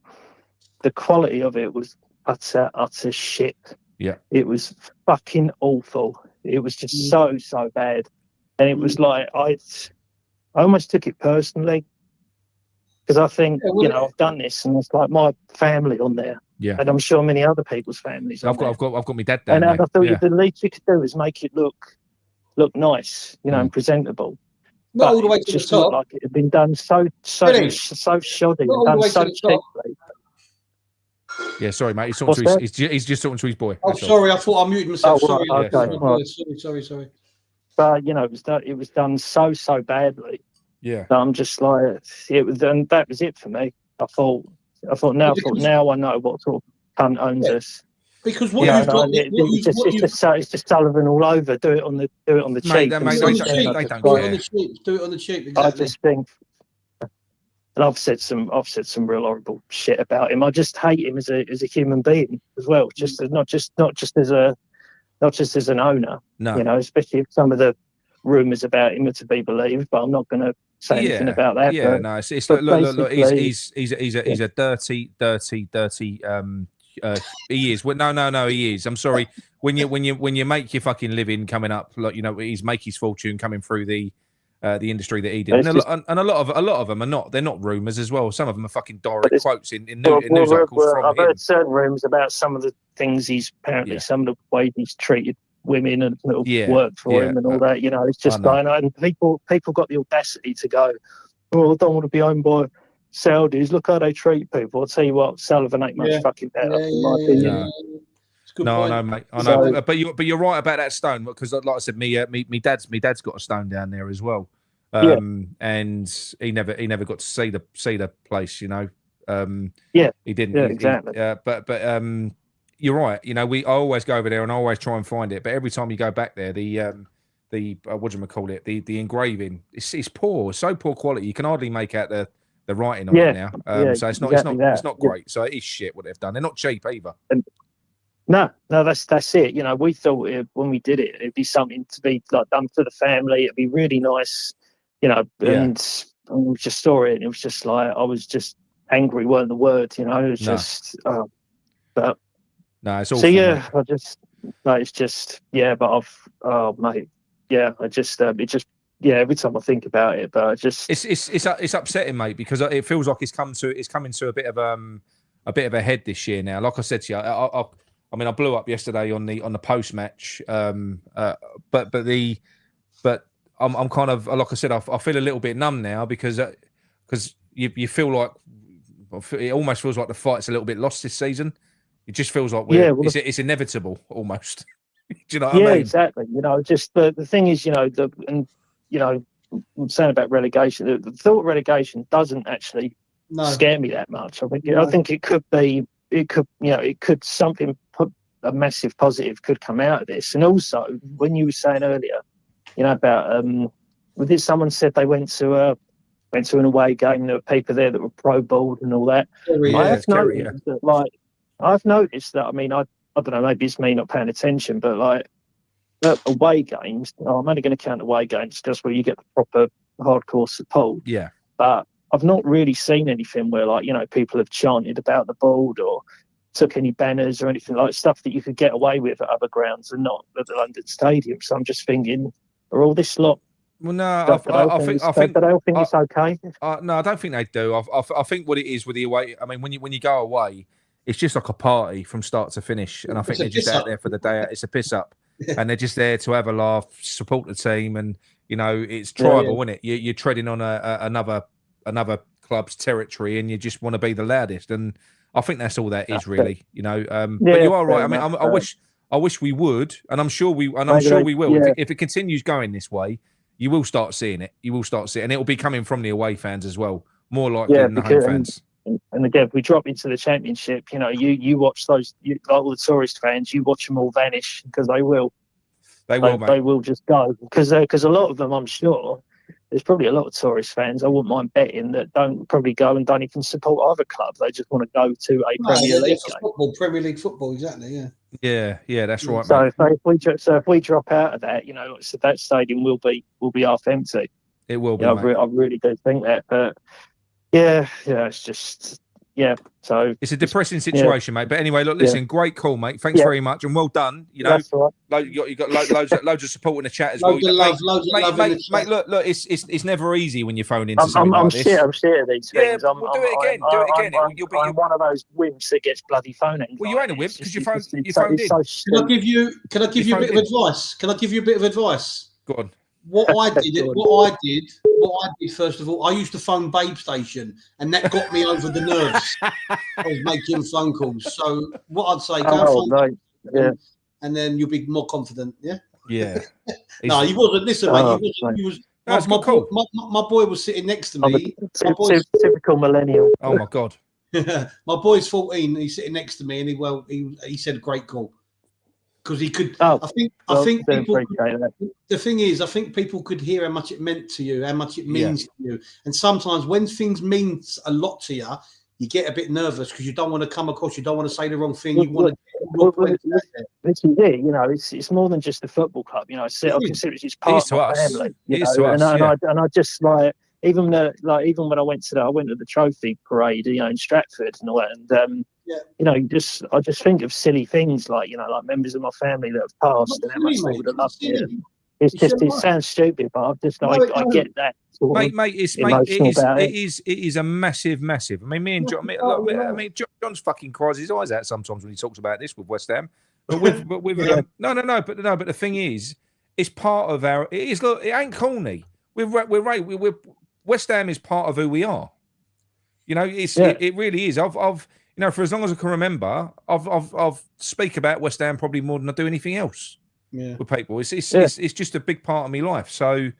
I: the quality of it was utter shit.
A: Yeah,
I: it was fucking awful. It was just so bad, and it was like I almost took it personally because I think you know, I've done this, and it's like my family on there.
A: Yeah,
I: and I'm sure many other people's families.
A: I've got my dad there,
I: and I thought the least you could do is make it look nice, you know, and presentable.
D: Not all the way to the top.
I: Like it had been done so shoddy, and done so cheaply.
A: Yeah, sorry, mate. He's just talking to his boy.
D: Oh, sorry, I thought I muted myself. Sorry. Sorry.
I: But you know, it was done so badly.
A: Yeah.
I: That I'm just like, it was, and that was it for me. I thought now I know what sort of cunt owns us.
D: Because what you've got,
I: it's just Sullivan all over. Do it on the cheap.
A: They don't care.
D: Do it on the cheap. Exactly.
I: I just think, and I've said some real horrible shit about him. I just hate him as a human being as well. Just not just as an owner.
A: No.
I: You know, especially if some of the rumours about him are to be believed. But I'm not going to say anything about that.
A: Yeah, no. It's look. He's a dirty. He is. Well, no, he is. I'm sorry. When you make your fucking living coming up, like, you know, he's make his fortune coming through the industry that he did, and a lot of them are not. They're not rumours as well. Some of them are fucking direct quotes in news articles from him.
I: I've heard certain rumours about some of the things he's apparently, some of the way he's treated women and worked for him and all that. You know, it's just going on. And people got the audacity to go, "Oh, I don't want to be owned by Saudis. Look how they treat people." I'll tell you what, Sullivan ain't much fucking better, in my opinion.
A: No, mate. I know, but you're right about that stone, because, like I said, me dad's got a stone down there as well, and he never got to see the place, you know. He didn't.
I: Yeah, exactly.
A: But you're right. You know, I always go over there and I always try and find it, but every time you go back there, the what do you call it? The engraving. It's poor, so poor quality. You can hardly make out the writing on it now. So it's not great. So it is shit what they've done. They're not cheap either.
I: No, that's it. You know, we thought when we did it, it'd be something to be like done for the family. It'd be really nice, you know. And we just saw it, and it was just like I was just angry. Weren't the word, you know? It was just. But
A: no, it's all.
I: So yeah, it's just But mate, I just it just. Yeah, every time I think about it, but I just
A: it's upsetting, mate, because it feels like it's coming to a bit of a head this year now. Like I said to you, I mean, I blew up yesterday on the post match, but I'm kind of, like I said, I feel a little bit numb now because you feel like it almost feels like the fight's a little bit lost this season. It just feels like it's inevitable almost. Do you know what I mean?
I: Yeah, exactly. You know, just the thing is, you know, I'm saying about relegation. The thought of relegation doesn't actually scare me that much. I think it could be. It could something put a massive positive could come out of this. And also, when you were saying earlier, you know, about someone said they went to an away game. There were people there that were pro board and all that. I've noticed that. I mean, I don't know. Maybe it's me not paying attention, but like. Away games, I'm only going to count away games just where you get the proper hardcore support.
A: Yeah.
I: But I've not really seen anything where, like, you know, people have chanted about the board or took any banners or anything like stuff that you could get away with at other grounds and not at the London Stadium. So I'm just thinking, are all this lot?
A: Well, no, I think
I: it's okay.
A: No, I don't think they do. I think what it is with the away. I mean, when you go away, it's just like a party from start to finish, and I think they're just out there for the day. It's a piss up. And they're just there to have a laugh, support the team, and you know it's tribal, isn't it? You're treading on another club's territory, and you just want to be the loudest. And I think that's all that is, really. You know, but you are right. I mean, I wish we would, and I'm sure we will.
I: Yeah.
A: If it continues going this way, you will start seeing it. You will start seeing, and it will be coming from the away fans as well, more likely than the home fans.
I: And again, if we drop into the Championship, you know, you watch those, all the tourist fans, you watch them all vanish because they will.
A: They will, mate.
I: They will just go because a lot of them, I'm sure, there's probably a lot of tourist fans. I wouldn't mind betting that don't probably go and don't even support either club. They just want to go to a Premier League game.
D: Football, Premier League football, exactly. Yeah.
A: Yeah, that's right.
I: So
A: mate.
I: if we drop out of that, you know, so that stadium will be half empty.
A: It will be.
I: I really do think that, but. Yeah, it's just So
A: it's a depressing situation, mate. But anyway, look, listen, great call, mate. Thanks very much, and well done. You know,
I: that's all right.
A: You got loads of support in the chat as well.
D: Loads of love,
A: mate. Look, it's never easy when you phone into something
I: I'm
A: like this.
I: I'm shit of these things.
A: Yeah, we'll do it again.
I: I'm one of those wimps that gets bloody phone anxiety.
A: Well, you ain't a wimp because you phoned in.
D: Can I give you a bit of advice? Can I give you a bit of advice?
A: Go on.
D: What I did, first of all, I used to phone Babe Station, and that got me over the nerves. I was making phone calls. So what I'd say, go phone, and then you'll be more confident. Yeah.
A: Yeah.
D: No, he wasn't. Listen, mate. He was. My boy was sitting next to me.
I: Typical millennial.
A: Oh my God.
D: My boy's 14. He's sitting next to me, and he said a great call. Because he could, I think people. The thing is, I think people could hear how much it meant to you, how much it means to you, and sometimes when things mean a lot to you, you get a bit nervous because you don't want to come across, you don't want to say the wrong thing. You want to.
I: This is it. You know, it's more than just a football club. You know, I consider it part of my family. And I just like. Even when I went to the trophy parade, you know, in Stratford and all that, and you know, I just think of silly things like, you know, like members of my family that have passed and how much they would have loved it. It sounds stupid, but I get that.
A: Mate, it is a massive. I mean, me and John. I mean, John's fucking cries his eyes out sometimes when he talks about this with West Ham. But but the thing is, it's part of our. It is. Look, it ain't corny. We're West Ham is part of who we are. You know, it really is. I've you know, for as long as I can remember, I've speak about West Ham probably more than I do anything else with people. It's just a big part of my life. So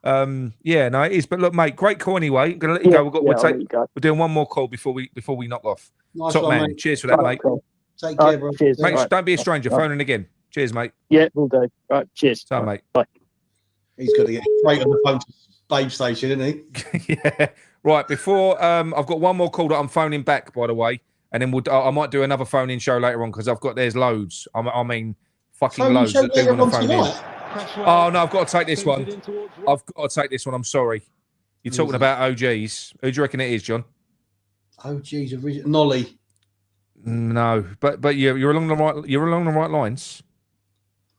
A: it is. But look, mate, great call anyway. I'm gonna let you go. We're doing one more call before we knock off.
D: Nice
A: Top
D: one,
A: man.
D: Mate.
A: Cheers for that, mate.
D: Cool. Take care, bro.
I: Cheers,
A: mate. Don't be a stranger. Phoning again. Cheers, mate.
I: Yeah, we'll do. Right, cheers.
A: Ciao, mate.
I: Bye.
D: He's got to get straight on the phone to Babe Station, isn't
A: he? Yeah. Right, before I've got one more call that I'm phoning back, by the way, and then I might do another phone-in show later on because there's loads. I mean, fucking
D: phone
A: loads that do want to phone
D: tonight?
A: in. Oh, no, I've got to take this one. I've got to take this one. I'm sorry. You're talking about OGs. Who do you reckon it is, John?
D: OGs, original Nolly.
A: No, but you're along the right lines.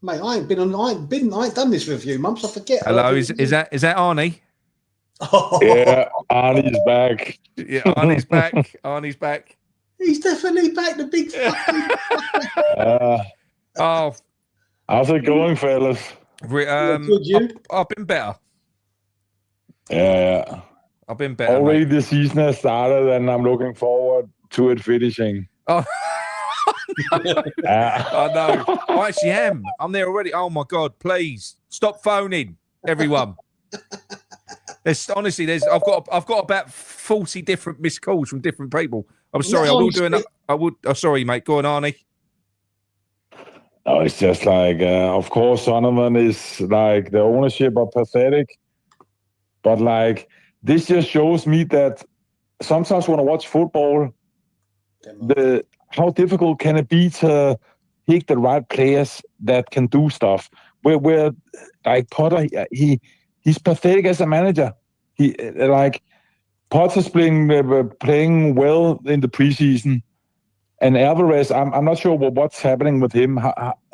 D: Mate, I ain't done this for a few months. I forget.
A: Hello, is that Arnie?
J: Oh. Yeah, Arnie's back.
A: Yeah, Arnie's back. Arnie's back.
D: He's definitely back. The big fucking.
A: Oh,
J: how's it going, fellas?
A: I've been better.
J: Yeah,
A: I've been better.
J: Already the season has started, and I'm looking forward to it finishing.
A: Oh. I know. I actually am. I'm there already. Oh my God! Please stop phoning, everyone. I've got about 40 different missed calls from different people. I'm sorry. I will do enough. I would. Oh, sorry, mate. Go on, Arnie.
J: No, it's just like, of course, Donovan is like the ownership are pathetic, but like this just shows me that sometimes when I watch football, how difficult can it be to pick the right players that can do stuff? Where like Potter, he's pathetic as a manager. He like Potter's playing well in the preseason, and Alvarez, I'm not sure what's happening with him.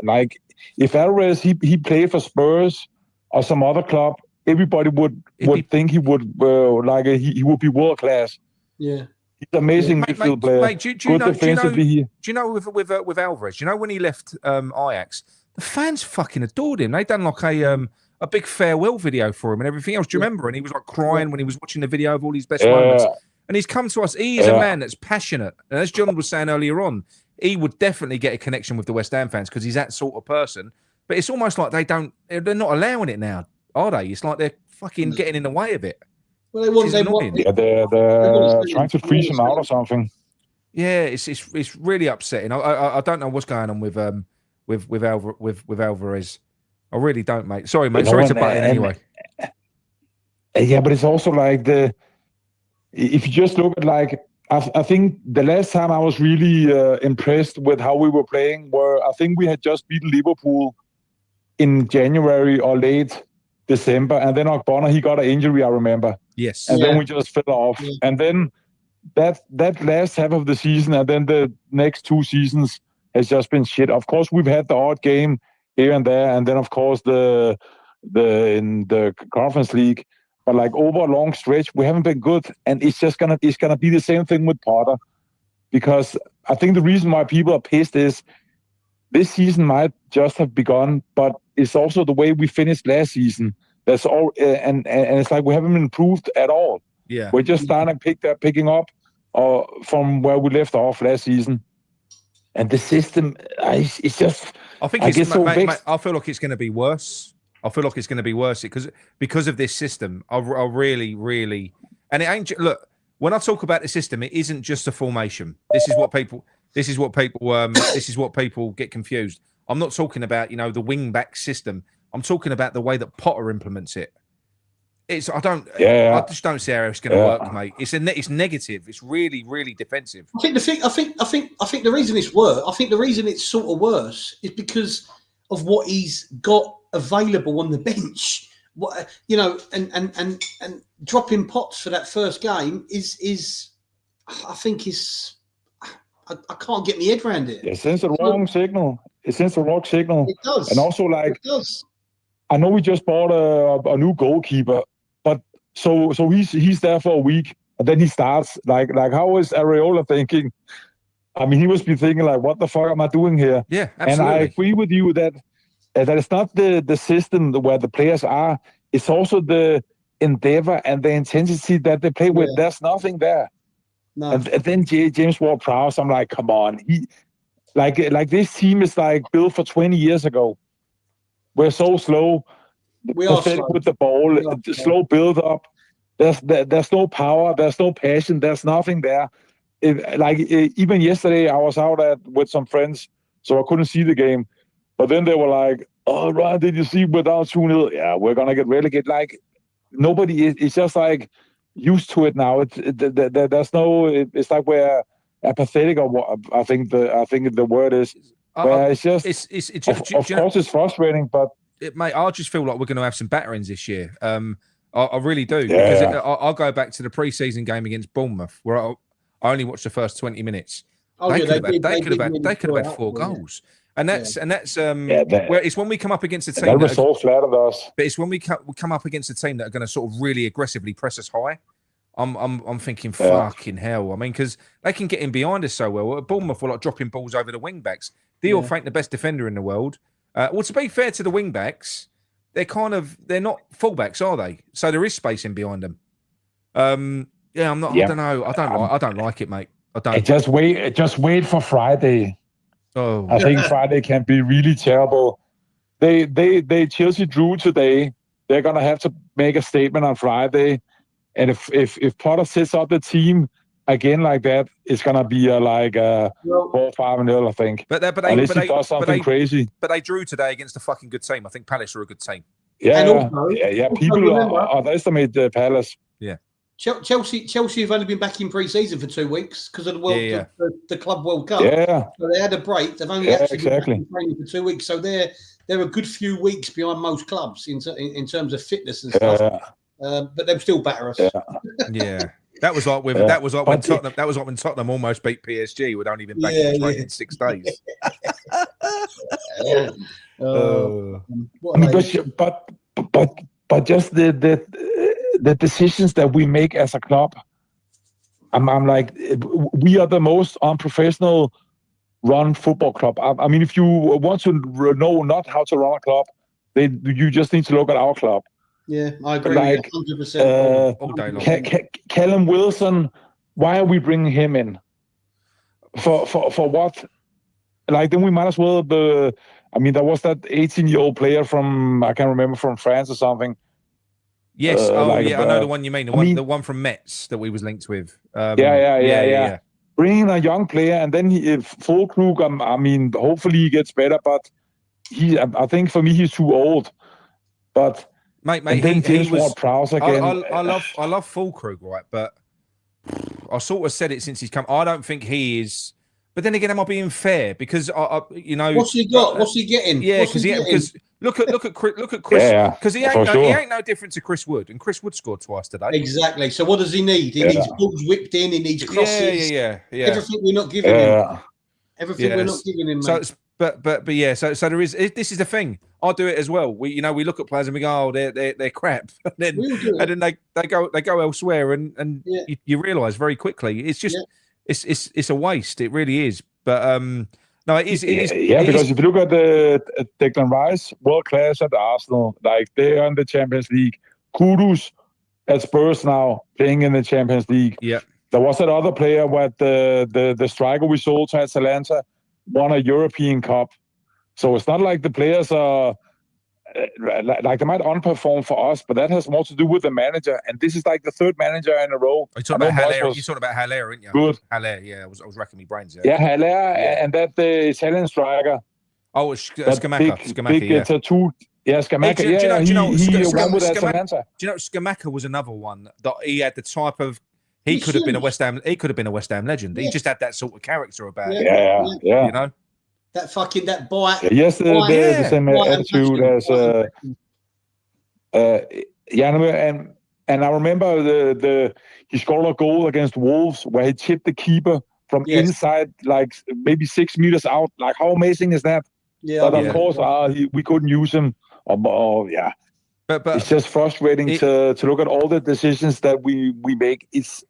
J: Like if Alvarez he played for Spurs or some other club, everybody would think he would he would be world class.
D: Yeah.
J: He's an amazing midfield player.
A: Mate, do you know with Alvarez? Do you know when he left Ajax, the fans fucking adored him. They done like a big farewell video for him and everything else. Do you remember? And he was like crying when he was watching the video of all his best moments. And he's come to us. He is a man that's passionate. And as John was saying earlier on, he would definitely get a connection with the West Ham fans because he's that sort of person. But it's almost like they're not allowing it now, are they? It's like they're fucking getting in the way of it.
D: Well, they're
J: trying to freeze him out or something.
A: Yeah, it's really upsetting. I don't know what's going on with Alvarez. I really don't, mate. Sorry, mate. Sorry to butt in anyway.
J: Yeah, but it's also like if you just look at like I think the last time I was really impressed with how we were playing I think we had just beaten Liverpool in January or late December, and then Ogbonna, he got an injury, I remember.
A: Yes.
J: And then we just fell off. Yeah. And then that last half of the season and then the next 2 seasons has just been shit. Of course, we've had the odd game here and there, and then of course in the Conference League. But like over a long stretch, we haven't been good. And it's gonna be the same thing with Potter. Because I think the reason why people are pissed is this season might just have begun, but it's also the way we finished last season. That's all, and it's like we haven't improved at all.
A: Yeah,
J: we're just starting picking up from where we left off last season. And the system, it's just. I feel
A: like it's going to be worse. I feel like it's going to be worse because of this system. I really, really, and it ain't. Look, when I talk about the system, it isn't just a formation. This is what people get confused. I'm not talking about the wing back system. I'm talking about the way that Potter implements it. I just don't see how it's going to work, mate. It's negative. It's really, really defensive.
D: I think the reason it's worse. I think the reason it's sort of worse is because of what he's got available on the bench. And dropping Potts for that first game is I can't get my head around it.
J: It sends the wrong signal. It sends the wrong signal.
D: It does.
J: And also, I know we just bought a new goalkeeper, but so he's there for a week, and then he starts. Like how is Areola thinking? I mean, he must be thinking like, what the fuck am I doing here?
A: Yeah, absolutely.
J: And I agree with you that it's not the system where the players are. It's also the endeavor and the intensity that they play with. There's nothing there. No. And then James Ward-Prowse, I'm like, come on. He like this team is like built for 20 years ago. We're so slow.
D: We are slow
J: with the ball. Slow build up. There's no power. There's no passion. There's nothing there. Even yesterday, I was out with some friends, so I couldn't see the game. But then they were like, oh, Ryan, did you see we're down 2-0? Yeah, we're going to get relegated. Like, nobody is just like used to it now. There's no, it's like we're apathetic or what I think the word is. Where it's just, of course it's frustrating, but
A: mate, I just feel like we're going to have some batterings this year. I really do, because I'll go back to the pre-season game against Bournemouth, where I only watched the first 20 minutes. They could have had 4 goals, and that's where it's when we come up against a team
J: that was so flattered us.
A: But it's when we come up against a team that are going to sort of really aggressively press us high. I'm thinking, fucking hell. I mean, because they can get in behind us so well. Bournemouth were like dropping balls over the wing backs. Dior Frank, the best defender in the world. Well, to be fair to the wing backs, they're not fullbacks, are they? So there is space in behind them. Yeah, I'm not. I don't know. I don't like it, mate. I don't.
J: Just wait for Friday.
A: Oh,
J: I think Friday can be really terrible. They Chelsea drew today. They're gonna have to make a statement on Friday, and if Potter sets up the team again like that, it's gonna be like 4-5-0, I think. Unless he does something crazy.
A: But they drew today against a fucking good team. I think Palace are a good team.
J: Yeah, People underestimate Palace.
A: Yeah.
D: Chelsea have only been back in pre-season for 2 weeks because of the the Club World Cup.
J: Yeah.
D: So they had a break. They've only actually been back in training for 2 weeks. So they're a good few weeks behind most clubs in terms of fitness and stuff. But they'll still batter us.
A: Yeah. That was like when Tottenham almost beat PSG with only been back in training in 6 days.
J: But just the decisions that we make as a club, I'm like, we are the most unprofessional run football club. I mean, if you want to know not how to run a club, you just need to look at our club.
D: Yeah, I agree.
J: Like
D: 100%.
A: All day long.
J: Callum Wilson, why are we bringing him in? For what? Like, then we might as well. There was that 18-year-old player from, I can't remember, from France or something.
A: Yes. I know the one you mean. The one from Metz that we was linked with. Yeah.
J: Bringing a young player, and then Fulkrug, hopefully he gets better, but I think for me he's too old. But
A: mate, he was Prowse again. I love Fulkrug, right? But I sort of said it since he's come. I don't think he is. But then again, am I being fair? Because
D: what's he got? What's he getting?
A: Yeah, because look at Chris. Because he ain't no different to Chris Wood, and Chris Wood scored twice today.
D: Exactly. So what does he need? He needs balls whipped in. He needs crosses.
A: Yeah.
D: Everything we're not giving him. Everything we're not giving him. Mate.
A: So there is. This is the thing. I do it as well. We look at players and we go, oh, they're crap, and then they go elsewhere, and you realise very quickly it's just. It's a waste. It really is. But no, it is.
J: Because if you look at Declan Rice, world class at Arsenal, like they are in the Champions League. Kudus at Spurs now playing in the Champions League.
A: Yeah.
J: There was that other player where the striker we sold to Atalanta won a European Cup. So it's not like the players are like they might underperform for us, but that has more to do with the manager. And this is like the 3rd manager in a row.
A: You're talking about Haller, aren't you?
J: Good.
A: Haller, yeah. I was racking my brains.
J: Yeah, Haller, and that the Italian striker.
A: Oh, it's Scamacca.
J: Big tattoo. Yeah, Scamacca. He won with Atalanta.
A: Do you know Scamacca was another one that he had the type of. He could have been a West Ham legend. He just had that sort of character about him.
J: Yeah.
A: You know.
D: That bite.
J: Yes, the same attitude as and I remember he scored a goal against Wolves where he chipped the keeper from inside, like maybe 6 meters out. Like, how amazing is that? Yeah, but of course, we couldn't use him. But it's just frustrating to look at all the decisions that we make. It's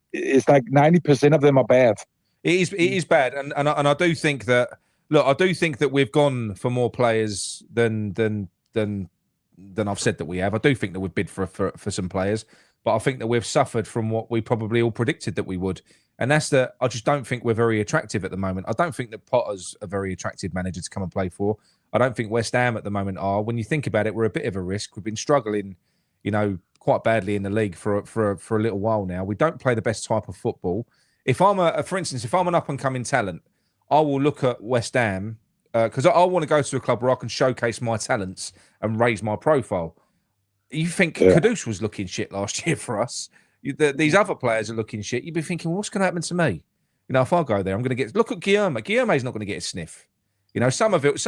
J: like 90% of them are bad.
A: It is bad, and I do think that. Look, I do think that we've gone for more players than I've said that we have. I do think that we've bid for some players, but I think that we've suffered from what we probably all predicted that we would, and that's that. I just don't think we're very attractive at the moment. I don't think that Potter's a very attractive manager to come and play for. I don't think West Ham at the moment are. When you think about it, we're a bit of a risk. We've been struggling, quite badly in the league for a little while now. We don't play the best type of football. For instance, if I'm an up and coming talent, I will look at West Ham because I want to go to a club where I can showcase my talents and raise my profile. You think Kudus was looking shit last year for us? These other players are looking shit. You'd be thinking, well, what's going to happen to me? You know, if I go there, I'm going to get. Look at Guillermo. Guillermo's not going to get a sniff. You know,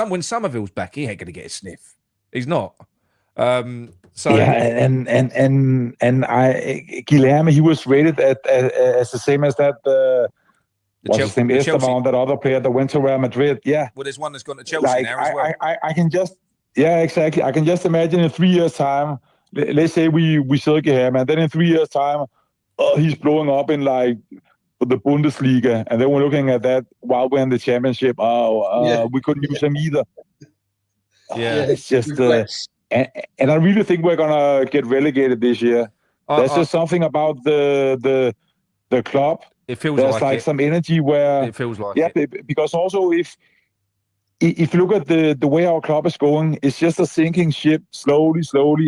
A: when Somerville's back, he ain't going to get a sniff. He's not. So
J: yeah, and Guillermo, he was rated as the same as that. What's his name? Esteban, that other player that went to Real Madrid. Yeah.
A: Well, there's one that's gone to Chelsea now as well.
J: I can just. Yeah, exactly. I can just imagine in 3 years' time. Let's say we sell Guillermo, and then in 3 years' time, he's blowing up in like the Bundesliga, and then we're looking at that while we're in the championship. We couldn't use him either.
A: Yeah,
J: it's just. And I really think we're gonna get relegated this year. There's just something about the club.
A: It feels
J: there's like some energy where
A: it feels like
J: because also if you look at the way our club is going, it's just a sinking ship slowly,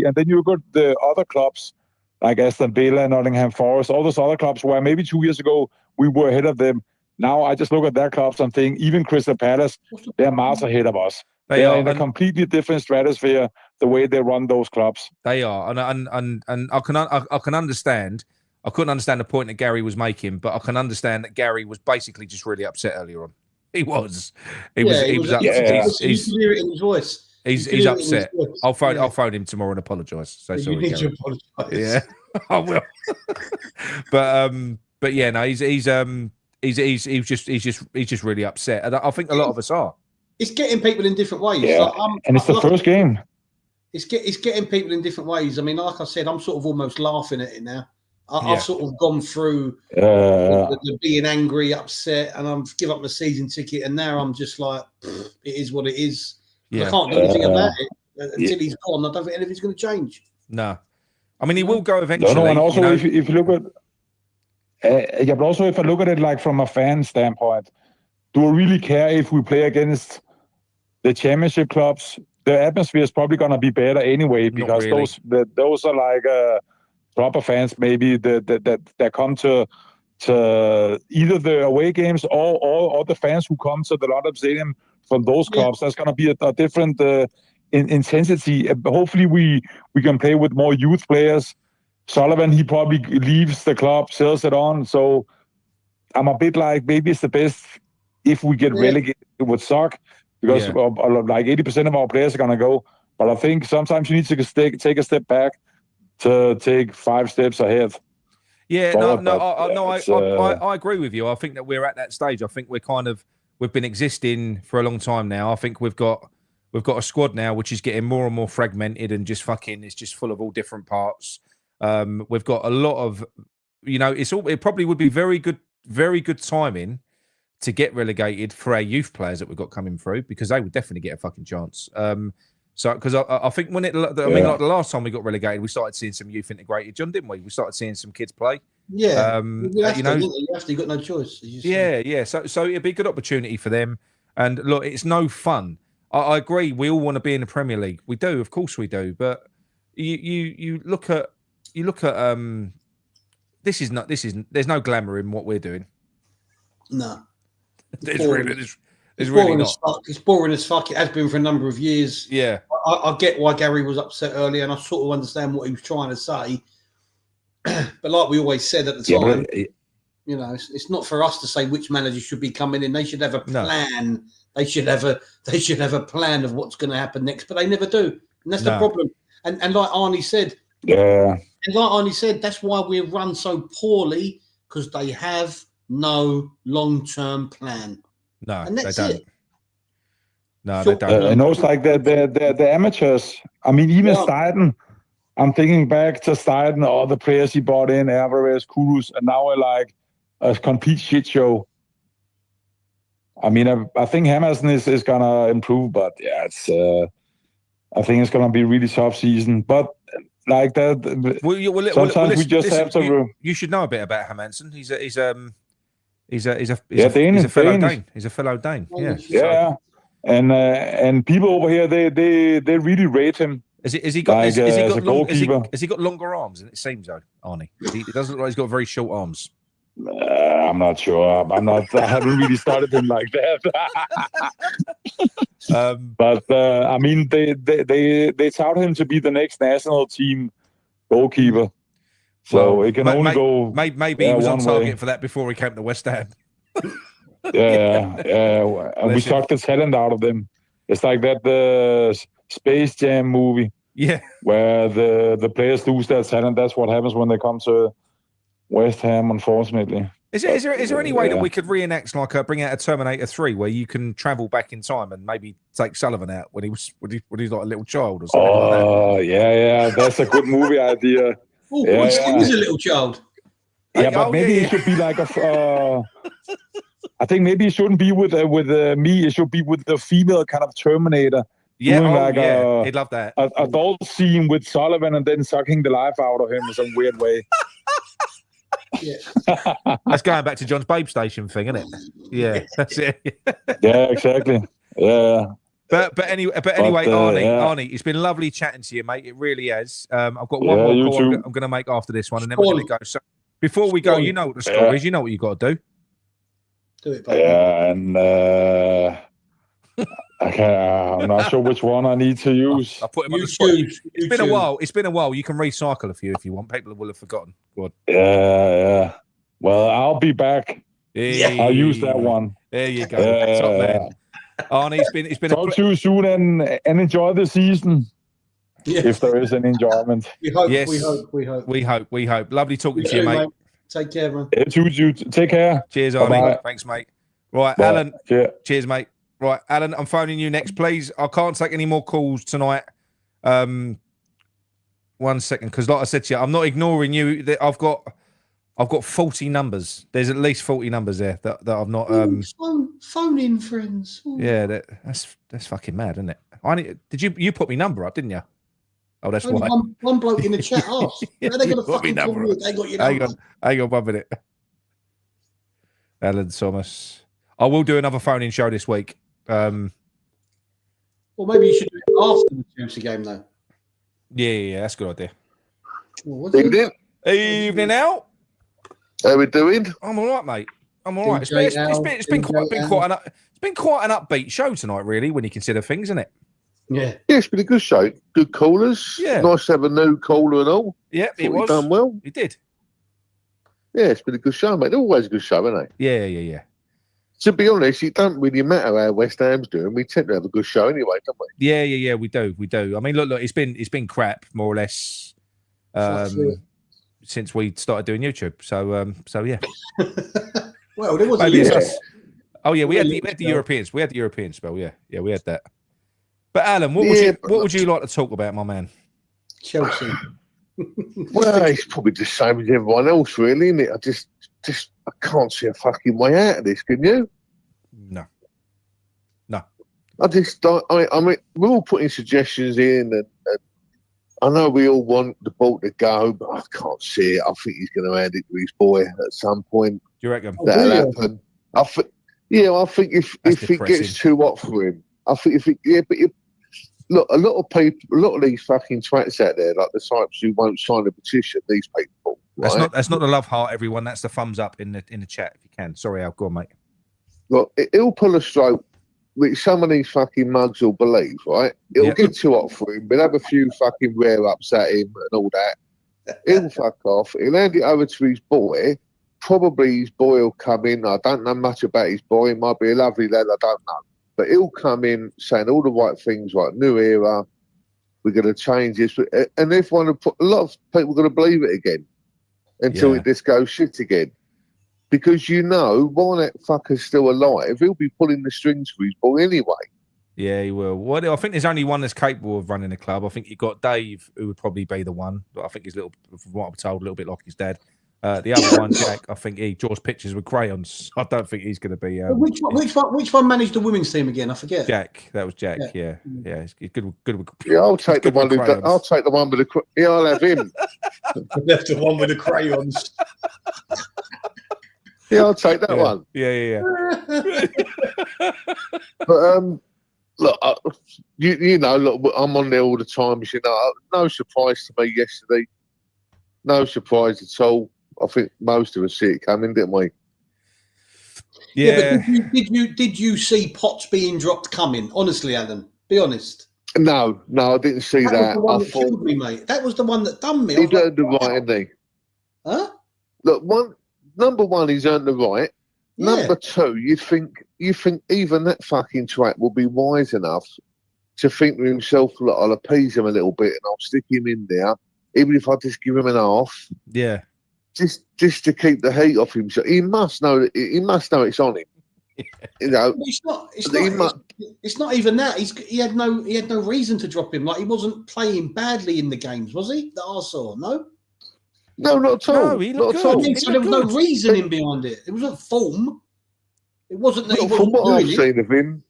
J: and then you look at the other clubs like Aston Villa, Nottingham Forest, all those other clubs where maybe 2 years ago we were ahead of them. Now I just look at their clubs and think even Crystal Palace, they're miles ahead of us. They're in a completely different stratosphere the way they run those clubs.
A: They are, and I can understand. I couldn't understand the point that Gary was making, but I can understand that Gary was basically just really upset earlier on. He was upset. He's upset. I'll phone him tomorrow and apologise. So sorry,
D: you need
A: Gary.
D: to apologise.
A: Yeah, I will. but yeah, no, he's just really upset, and I think a lot of us are.
D: It's getting people in different ways.
J: Yeah, and it's the first game.
D: It's getting people in different ways. I mean, like I said, I'm sort of almost laughing at it now. I've sort of gone through the being angry, upset, and I've given up my season ticket, and now I'm just like, it is what it is. Yeah. I can't do anything about it until he's gone. I don't think anything's going to change.
A: No, I mean he will go eventually.
J: No, and also if you look at, but also if I look at it like from a fan standpoint, do I really care if we play against the championship clubs? The atmosphere is probably going to be better anyway because those are like proper fans maybe that come to either the away games or the fans who come to the London Stadium from those clubs. That's going to be a different intensity. Hopefully we can play with more youth players. Sullivan, he probably leaves the club, sells it on. So I'm a bit like maybe it's the best if we get relegated. It would suck because like 80% of our players are going to go. But I think sometimes you need to take a step back to take 5 steps ahead.
A: Yeah, I agree with you. I think that we're at that stage. I think we've been existing for a long time now. I think we've got a squad now which is getting more and more fragmented and just it's just full of all different parts. We've got a lot of, it probably would be very good timing to get relegated for our youth players that we've got coming through because they would definitely get a fucking chance. So, because I think like the last time we got relegated, we started seeing some youth integrated, John, didn't we? We started seeing some kids play.
D: Yeah, you have to, you've got no choice.
A: Yeah. So it'd be a good opportunity for them. And look, it's no fun. I agree. We all want to be in the Premier League. We do, of course we do. But you look at there's no glamour in what we're doing.
D: No,
A: There's really not.
D: It's boring as fuck. It has been for a number of years.
A: Yeah.
D: I get why Gary was upset earlier, and I sort of understand what he was trying to say. But like we always said at the time, it's not for us to say which manager should be coming in. They should have a plan. No. They should have a plan of what's going to happen next, but they never do, and that's the problem. And like Arnie said, that's why we're run so poorly because they have no long-term plan.
A: No,
D: and that's
A: they don't.
D: It.
A: No, they don't.
J: And those like the amateurs. I mean, even Steiden. I'm thinking back to Steiden, all the players he brought in, Alvarez, Kudus, and now we're like a complete shit show. I mean, I think Hammerson is gonna improve, but it's. I think it's gonna be a really tough season, but. Like that, sometimes we just have to.
A: You should know a bit about Hermansson. He's a fellow Dane. He's a fellow Dane. Yeah.
J: Yeah. And people over here, they really rate him.
A: Has he got longer arms? And it seems though, Arnie. He doesn't look like he's got very short arms.
J: I'm not sure. I haven't really started him like that. But I mean, they tout him to be the next national team goalkeeper. So it can only go.
A: Maybe he was on target for that before he came to West Ham.
J: And we sucked the talent out of them. It's like that the Space Jam movie.
A: Yeah,
J: where the players lose their talent. That's what happens when they come to West Ham, unfortunately.
A: Is there any way that we could reenact, like, bring out a Terminator 3 where you can travel back in time and maybe take Sullivan out when he was like a little child or something like that?
J: Oh, yeah, that's a good movie idea.
D: Oh, he was a little child.
J: Yeah, but maybe it should be like a. I think maybe it shouldn't be with me. It should be with the female kind of Terminator.
A: Yeah, he'd love that.
J: A adult scene with Sullivan and then sucking the life out of him in some weird way.
D: Yeah.
A: That's going back to John's Babe Station thing, isn't it? Yeah, that's it.
J: Yeah, exactly. Yeah.
A: But anyway, Arnie, it's been lovely chatting to you, mate. It really has. I've got one more call I'm going to make after this one, and then we're going to go. So before we go, you know what the score is. You know what you got to do.
D: Do it, baby.
J: Yeah, and I'm not sure which one I need to use.
A: I'll put him on the spot. It's been a while. It's been a while. You can recycle a few if you want. People will have forgotten. Go on.
J: Yeah. Well, I'll be back.
A: Yeah.
J: I'll use that one.
A: There you go. Top man. Arnie, it's been
J: talk to you soon and enjoy the season.
D: Yeah.
J: If there is an enjoyment.
D: We hope.
A: Yes.
D: We hope.
A: Lovely talking to you, mate.
D: Take care, man.
J: Take care.
A: Cheers, Arnie.
J: Bye-bye.
A: Thanks, mate. Right,
J: Bye.
A: Alan.
J: Yeah.
A: Cheers, mate. Right, Alan, I'm phoning you next, please. I can't take any more calls tonight. 1 second, because like I said to you, I'm not ignoring you. I've got 40 numbers. There's at least 40 numbers there that I've not.
D: Phone in, friends. Ooh.
A: Yeah, that's fucking mad, isn't it? Did you put me number up, didn't you? Oh, that's why.
D: One bloke in the chat asked.
A: Yeah,
D: they got a
A: put me
D: fucking
A: number
D: call.
A: up.
D: They got your number.
A: Hang on 1 minute. Alan Thomas. I will do another phone-in show this week.
D: Well, maybe you should do it after the Chelsea game, though.
A: Yeah, that's a good idea.
D: Well,
A: Evening out.
K: How we doing?
A: I'm all right, mate. I'm all right. It's been quite an upbeat show tonight, really, when you consider things, isn't it?
D: Yeah,
K: it's been a good show. Good callers.
A: Yeah,
K: nice to have a new caller and all.
A: Yeah, it was
K: done well.
A: It did.
K: Yeah, it's been a good show, mate. Always a good show, isn't it?
A: Yeah.
K: To be honest, it don't really matter how West Ham's doing. We tend to have a good show anyway, don't we?
A: Yeah. We do. I mean, look. It's been crap more or less since we started doing YouTube. So yeah.
D: Well, there was
A: Oh yeah, we had the Europeans. We had the European spell. Yeah, we had that. But Alan, what would you like to talk about, my man?
D: Chelsea.
K: Well, it's probably the same as everyone else, really, isn't it? I just I can't see a fucking way out of this. Can you?
A: No.
K: I mean, we're all putting suggestions in, and I know we all want the ball to go, but I can't see it. I think he's going to hand it to his boy at some point.
A: Do you reckon
K: that'll happen? I think if it gets too hot for him, I think look, a lot of these fucking twats out there, like the types who won't sign a petition, these people. Right?
A: That's not the love heart, everyone. That's the thumbs up in the chat if you can. Sorry, Al, go on, mate.
K: Look, he'll pull a stroke, which some of these fucking mugs will believe, right? It'll get too hot for him. We'll have a few fucking rear-ups at him and all that. He'll fuck off. He'll hand it over to his boy. Probably his boy will come in. I don't know much about his boy. He might be a lovely lad. I don't know. But he'll come in saying all the right things, like new era, we're going to change this. And a lot of people are going to believe it again until it just goes shit again. Because while that fucker's still alive, he'll be pulling the strings for his boy anyway.
A: Yeah, he will. Well, I think there's only one that's capable of running the club. I think you've got Dave, who would probably be the one. I think he's from what I'm told, a little bit like his dad. The other one, Jack, I think he draws pictures with crayons. I don't think he's going to be.
D: Which one managed the women's team again? I forget.
A: Jack, that was Jack. Yeah. He's good.
K: Yeah, I'll take the one. I'll take the one with the. Yeah, I'll have him.
D: Left the one with the crayons.
K: Yeah, I'll take that one.
A: Yeah.
K: But look, I'm on there all the time. No surprise to me yesterday. No surprise at all. I think most of us see it coming, didn't we?
A: Yeah.
D: But did you see Potts being dropped coming? Honestly, Alan, be honest.
K: No, I didn't see that.
D: That was the one
K: I
D: that
K: thought
D: killed me, mate. That was the one that done me.
K: he'd earned the right, hadn't he?
D: Huh?
K: Look, number one, he's earned the right.
D: Yeah.
K: Number two, you think even that fucking twat will be wise enough to think to himself, look, I'll appease him a little bit and I'll stick him in there, even if I just give him an half.
A: Yeah.
K: Just to keep the heat off himself. He must know it's on him. You know,
D: it's not even that. He had no reason to drop him. Like, he wasn't playing badly in the games, was he? That I saw, no.
K: No, not at all.
A: No, he looked
K: not at all.
A: good.
D: So there was no reasoning behind it. It wasn't form. It wasn't that he wasn't
K: from what I've
D: doing
K: seen of him,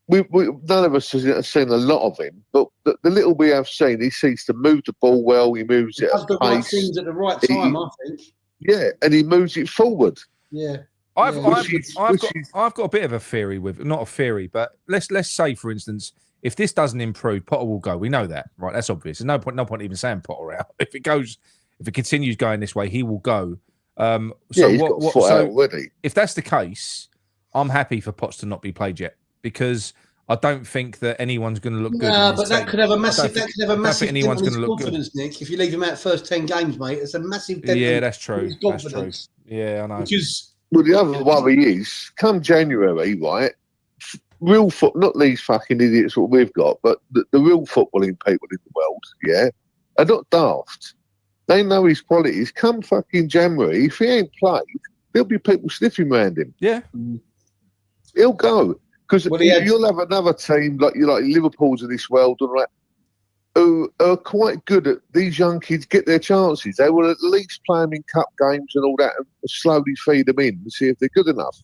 K: we none of us have seen a lot of him, but the little we have seen, he seems to move the ball well. He moves it
D: does
K: at
D: the right
K: pace.
D: things at the right time, I think.
K: Yeah, and he moves it forward.
D: Yeah.
A: I've got a bit of a theory with, not a theory, but let's say, for instance, if this doesn't improve, Potter will go. We know that, right? That's obvious. There's no point even saying Potter out. If it continues going this way, he will go.
K: He's got a foot out already.
A: If that's the case, I'm happy for Potts to not be played yet, because I don't think that anyone's going to look good.
D: No, but that could have a massive. That could have a massive dent
A: anyone's
D: on his
A: going to look
D: confidence,
A: good.
D: Nick. If you leave him out first 10 games, mate, it's a massive dent.
A: Yeah,
D: on
A: that's true.
D: his
A: That's true.
D: confidence.
A: Yeah, I know.
D: Because
K: the other worry is, come January, right? Real foot, not these fucking idiots what we've got, but the real footballing people in the world, yeah, are not daft. They know his qualities. Come fucking January, if he ain't played, there'll be people sniffing around him.
A: Yeah.
K: He'll go. Because you'll have another team like Liverpool's of this world and like, who are quite good at these young kids get their chances. They will at least play them in cup games and all that and slowly feed them in and see if they're good enough.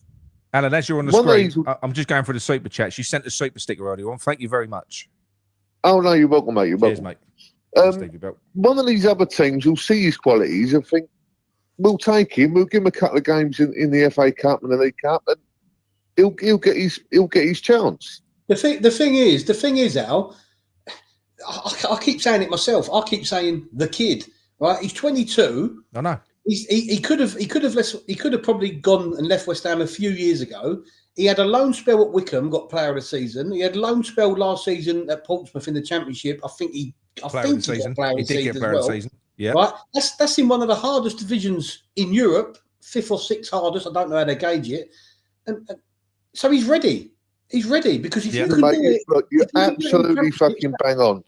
A: Alan, as you're on the screen, I'm just going for the super chats. You sent a super sticker earlier on. Thank you very much.
K: Oh, no, you're welcome, mate. You're welcome.
A: Cheers, mate.
K: One of these other teams will see his qualities and think, we'll take him, we'll give him a couple of games in the FA Cup and the League Cup, and he'll get his chance.
D: the thing is, Al, I keep saying it myself. I keep saying the kid, right? He's 22.
A: I know.
D: He could have probably gone and left West Ham a few years ago. He had a loan spell at Wickham, got player of the season. He had a loan spell last season at Portsmouth in the Championship. I think he got player of the season.
A: Yeah,
D: right. That's in one of the hardest divisions in Europe, 5th or 6th hardest. I don't know how they gauge it. And so he's ready. He's ready because if you can do it,
K: look, you're absolutely fucking bang on.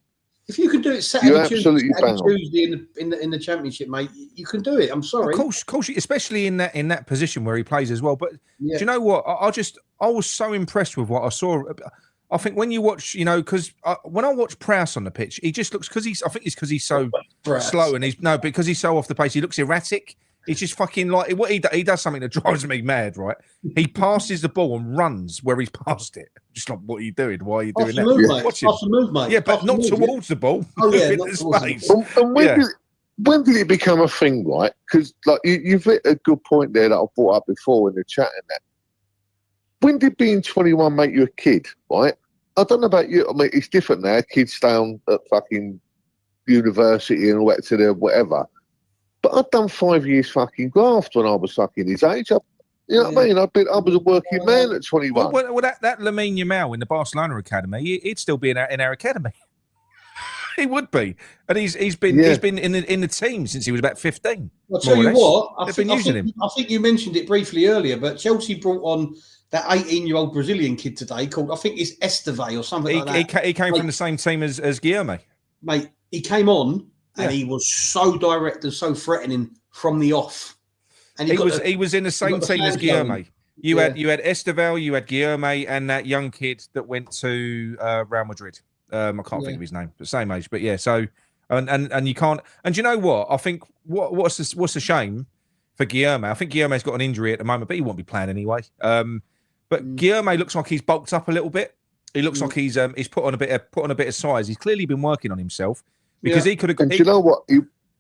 D: If you can do it Saturday, Tuesday in the Championship, mate, you can do it. I'm sorry.
A: Of course, especially in that position where he plays as well. But do you know what? I was so impressed with what I saw. I think when you watch, because when I watch Prowse on the pitch, he just looks because he's so slow and because he's so off the pace, he looks erratic. He's just fucking like what he does something that drives me mad, right? He passes the ball and runs where he's passed it. Just like, what are you doing? Why are you doing that?
D: Watch the move, mate.
A: Yeah, but not towards the ball.
D: Oh yeah,
A: not space.
K: And when did it become a thing, right? Because like you've hit a good point there that I brought up before in the chat and that. When did being 21 make you a kid, right? I don't know about you. I mean, it's different now. Kids stay on at fucking university and all that to their whatever. But I'd done 5 years fucking graft when I was fucking his age. You know what I mean? I was a working man at 21.
A: Well, that Lamine Yamal in the Barcelona academy, he'd still be in our academy. He would be, and he's been in the team since he was about 15.
D: I'll tell you what. I think you mentioned it briefly earlier, but Chelsea brought on that 18-year-old Brazilian kid today called, I think it's Esteve or something like that.
A: He came from the same team as Guillaume.
D: Mate, he came on. And he was so direct and so threatening from the off. And
A: he was in the same team as Guillaume. You had Estevao, you had Guillaume, and that young kid that went to Real Madrid. I can't think of his name, but same age. But yeah, so and you can't. And you know what? I think what's a shame for Guillaume. I think Guillaume's got an injury at the moment, but he won't be playing anyway. But Guillaume looks like he's bulked up a little bit. He looks like he's put on a bit of size. He's clearly been working on himself. Because he could have.
K: And do you know what?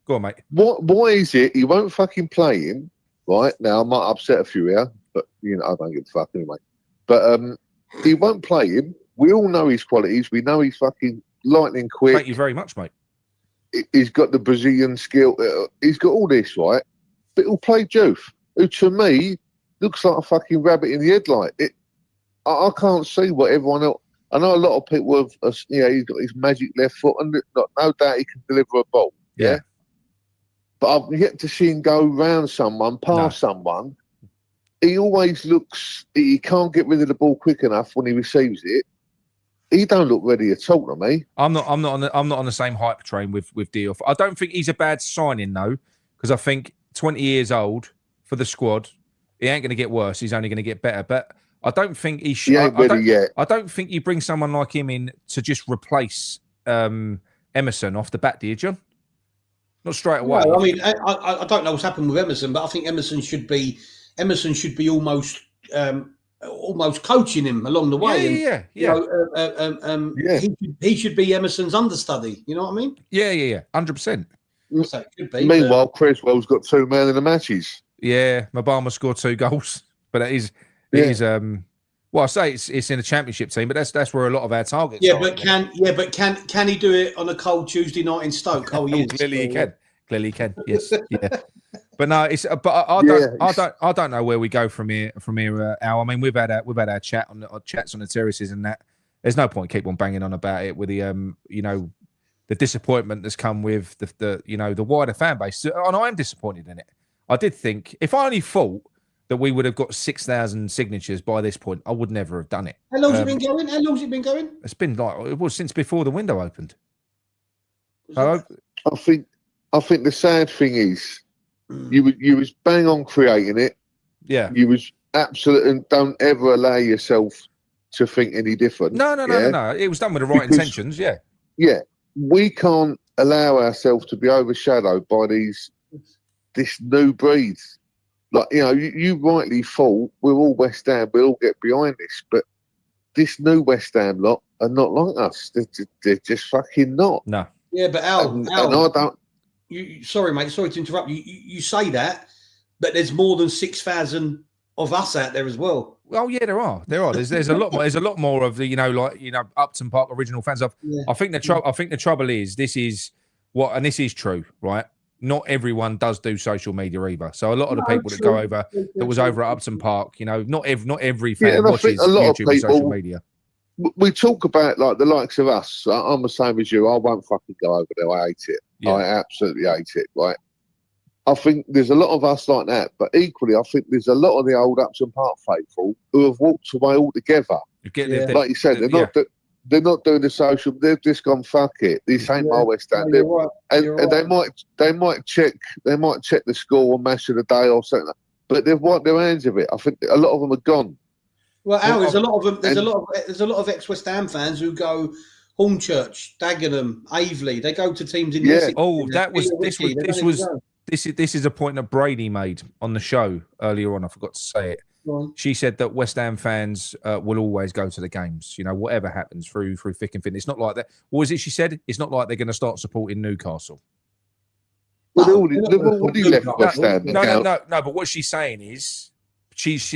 A: Go on, mate.
K: Why is it he won't fucking play him? Right now, I might upset a few here, but I don't give a fuck anyway. But he won't play him. We all know his qualities. We know he's fucking lightning quick.
A: Thank you very much, mate.
K: He's got the Brazilian skill. He's got all this, right? But he'll play Juve, who to me looks like a fucking rabbit in the headlight. I can't see what everyone else. I know a lot of people have, he's got his magic left foot, and no doubt he can deliver a ball. Yeah. But I've yet to see him go round someone, past someone. He always looks. He can't get rid of the ball quick enough when he receives it. He don't look ready at all to me.
A: I'm not on the same hype train with Diouf. I don't think he's a bad signing though, because I think 20 years old for the squad, he ain't going to get worse. He's only going to get better. But I don't think he should. I don't think you bring someone like him in to just replace Emerson off the bat, do you, John? Not straight away.
D: No, I mean, I don't know what's happened with Emerson, but I think Emerson should be almost coaching him along the way. He should be Emerson's understudy. You know what I mean?
A: Yeah. 100%.
D: So it could be.
K: Meanwhile, Creswell's got 2 men in the matches.
A: Yeah, Mabama scored 2 goals, but it is. Well, I say it's in a championship team, but that's where a lot of our targets are.
D: But can he do it on a cold Tuesday night in Stoke? Oh, he is.
A: Clearly he can. Clearly he can. Yes. Yeah. But no, I don't know where we go from here. Al. I mean, we've had our chats on the terraces and that. There's no point keep on banging on about it with the the disappointment that's come with the wider fan base, and I'm disappointed in it. I did think if I only thought that we would have got 6,000 signatures by this point, I would never have done it.
D: How long's it been going?
A: It's been it was since before the window opened.
K: I think the sad thing is you was bang on creating it.
A: Yeah.
K: You was absolute, and don't ever allow yourself to think any different.
A: No. It was done with the right intentions. Yeah.
K: Yeah. We can't allow ourselves to be overshadowed by this new breed. Like, you rightly thought we're all West Ham, we'll all get behind this, but this new West Ham lot are not like us. They're just fucking not.
A: No.
D: Yeah, but Al,
K: and I don't.
D: Sorry, mate. Sorry to interrupt you. You say that, but there's more than 6,000 of us out there as well.
A: Oh yeah, there are. There's a lot more. There's a lot more of the Upton Park original fans. I think the trouble is this is true, right? Not everyone does do social media either. So a lot of the people that go over that was over at Upton Park, not every fan watches YouTube and social media.
K: We talk about like the likes of us. I'm the same as you. I won't fucking go over there. I hate it. Yeah. I absolutely hate it. Right. I think there's a lot of us like that, but equally, I think there's a lot of the old Upton Park faithful who have walked away altogether. Like you said, they're not doing the social. They've just gone, fuck it. This ain't my West Ham. And they might check the score or match of the day or something. But they've wiped their hands of it. I think a lot of them are gone.
D: Well, Al, there's a lot of them. There's a lot of ex-West Ham fans who go Hornchurch, Dagenham, Aveley. They go to teams in.
K: Yeah.
A: This is a point that Brady made on the show earlier on. I forgot to say it. She said that West Ham fans will always go to the games, whatever happens through thick and thin. It's not like that. What was it she said? It's not like they're going to start supporting Newcastle.
K: They've already left West Ham.
A: No. But what she's saying is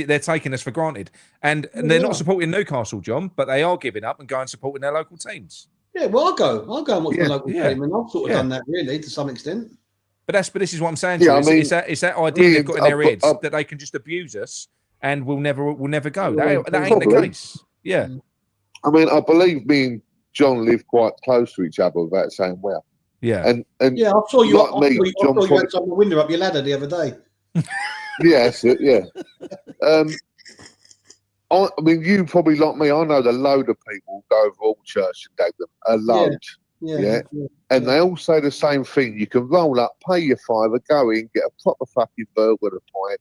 A: they're taking us for granted. And they're not supporting Newcastle, John, but they are giving up and going and supporting their local teams.
D: Yeah, well, I'll go and watch my local team, and I've sort of done that really to some extent.
A: But this is what I'm saying to you. It's that idea they've got in their heads that they can just abuse us and we'll never go. That ain't the case. Yeah.
K: I mean, I believe me and John live quite close to each other without saying well.
A: Yeah.
K: And
D: yeah, I saw you. I saw you had some window up your ladder the other day.
K: Yeah, that's it. Yeah. I mean, you probably like me. I know the load of people go over all church and dag them. A load. Yeah. And they all say the same thing. You can roll up, pay your £5, go in, get a proper fucking burger with a pint,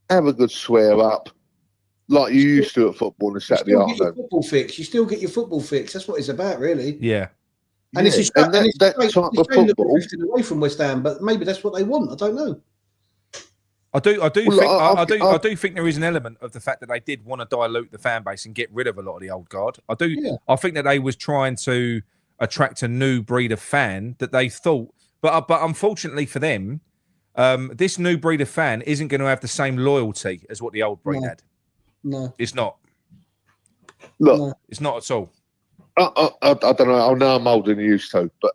K: have a good swear up, like you used to at football on a Saturday afternoon.
D: You still get your football fix. That's what it's about, really.
A: Yeah.
D: And it's that type of football drifting away from West Ham, but maybe that's what they want. I don't know.
A: I do think there is an element of the fact that they did want to dilute the fan base and get rid of a lot of the old guard. I think that they was trying to attract a new breed of fan that they thought, but unfortunately for them, this new breed of fan isn't going to have the same loyalty as what the old breed had.
D: No,
A: it's not.
K: Look,
A: it's not at all.
K: I don't know. I know I'm older than you used to, but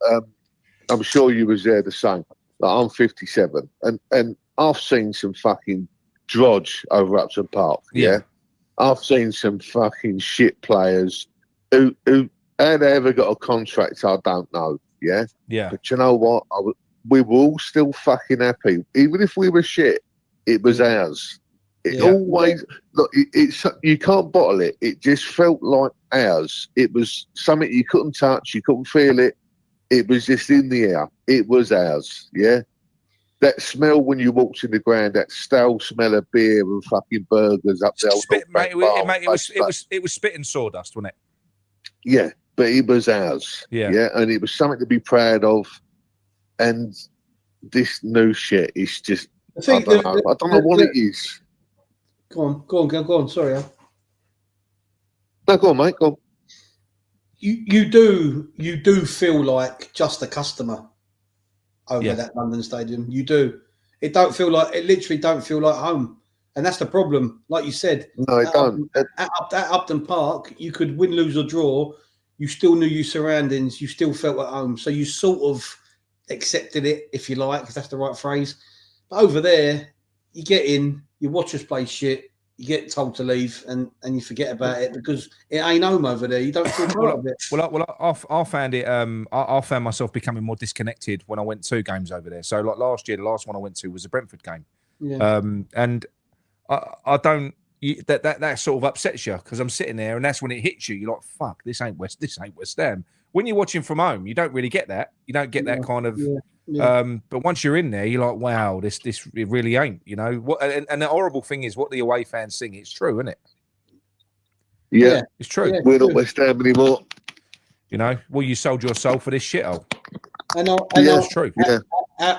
K: I'm sure you was there the same. Like, I'm 57, and I've seen some fucking Drodge over Upton Park. Yeah. I've seen some fucking shit players who how they ever got a contract, I don't know. Yeah.
A: Yeah.
K: But you know what? We were all still fucking happy. Even if we were shit, it was ours. It always, look, it's you can't bottle it. It just felt like ours. It was something you couldn't touch, you couldn't feel it. It was just in the air. It was ours, yeah? That smell when you walked in the ground, that stale smell of beer and fucking burgers up there.
A: It was spit and sawdust, wasn't it?
K: Yeah, but it was ours.
A: Yeah.
K: And it was something to be proud of. And this new shit is just, I don't know what it is.
D: Go on. Sorry, Al.
K: No, go on, mate. Go on.
D: You do feel like just a customer over that London Stadium. You do. It literally don't feel like home, and that's the problem. Like you said,
K: no, it don't.
D: At Upton Park, you could win, lose, or draw. You still knew your surroundings. You still felt at home, so you sort of accepted it, if you like, if that's the right phrase. But over there, you get in, you watch us play shit. You get told to leave and you forget about it because it ain't home over there. You don't feel part of it.
A: Well, I found it. I found myself becoming more disconnected when I went to games over there. So, like last year, the last one I went to was a Brentford game.
D: Yeah.
A: And I don't. That sort of upsets you because I'm sitting there and that's when it hits you. You're like, "Fuck, this ain't West Ham." When you're watching from home, you don't really get that. You don't get that kind of. But once you're in there, you're like, wow, this it really ain't, you know. What and the horrible thing is what the away fans sing. It's true, isn't it?
K: Yeah,
A: it's true.
K: Yeah, we're not West Ham anymore.
A: You know, well, you sold your soul for this shithole.
D: I know.
A: It's true.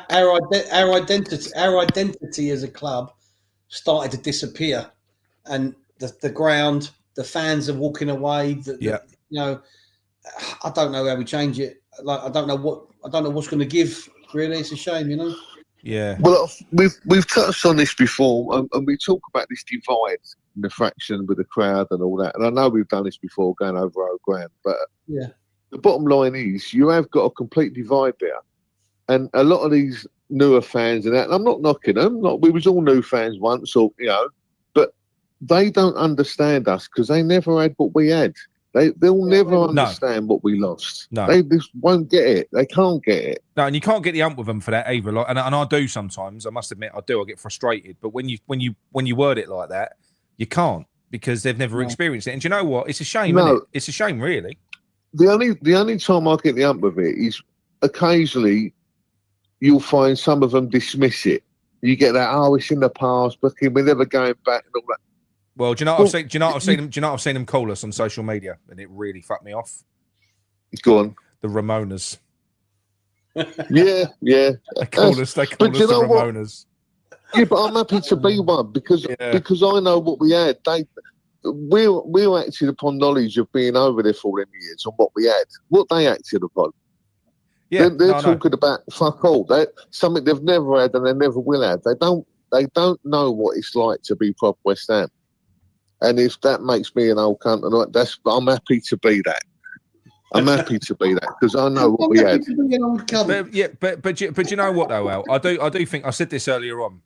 D: Our identity as a club started to disappear, and the ground, the fans are walking away. You know, I don't know how we change it. Like I don't know what's going to give. Really, it's a shame, you know.
A: Yeah.
K: Well, we've touched on this before, and we talk about this divide in the fraction with the crowd and all that. And I know we've done this before, going over our ground, but the bottom line is you have got a complete divide there, and a lot of these newer fans and that. And I'm not knocking them. We was all new fans once, or you know, but they don't understand us because they never had what we had. They'll never understand what we lost.
A: No.
K: They just won't get it. They can't get it.
A: No, and you can't get the ump with them for that either. Like, and I do sometimes. I must admit, I do. I get frustrated. But when you word it like that, you can't because they've never experienced it. And do you know what? It's a shame. Isn't it? It's a shame, really.
K: The only time I get the ump with it is occasionally you'll find some of them dismiss it. You get that, it's in the past, but we're never going back and all that.
A: Well, do you know what I've seen them call us on social media, and it really fucked me off.
K: Go on.
A: The Ramonas.
K: Yeah.
A: They call us the Ramonas.
K: Yeah, but I'm happy to be one because I know what we had. We acted upon knowledge of being over there for all them years on what we had. What they acted upon.
A: Yeah,
K: they're talking about fuck all. Something they've never had and they never will have. They don't know what it's like to be proper West Ham. And if that makes me an old cunt, I'm happy to be that. I'm happy to be that because I know what we had.
A: But you know what though, Al? I do think I said this earlier on.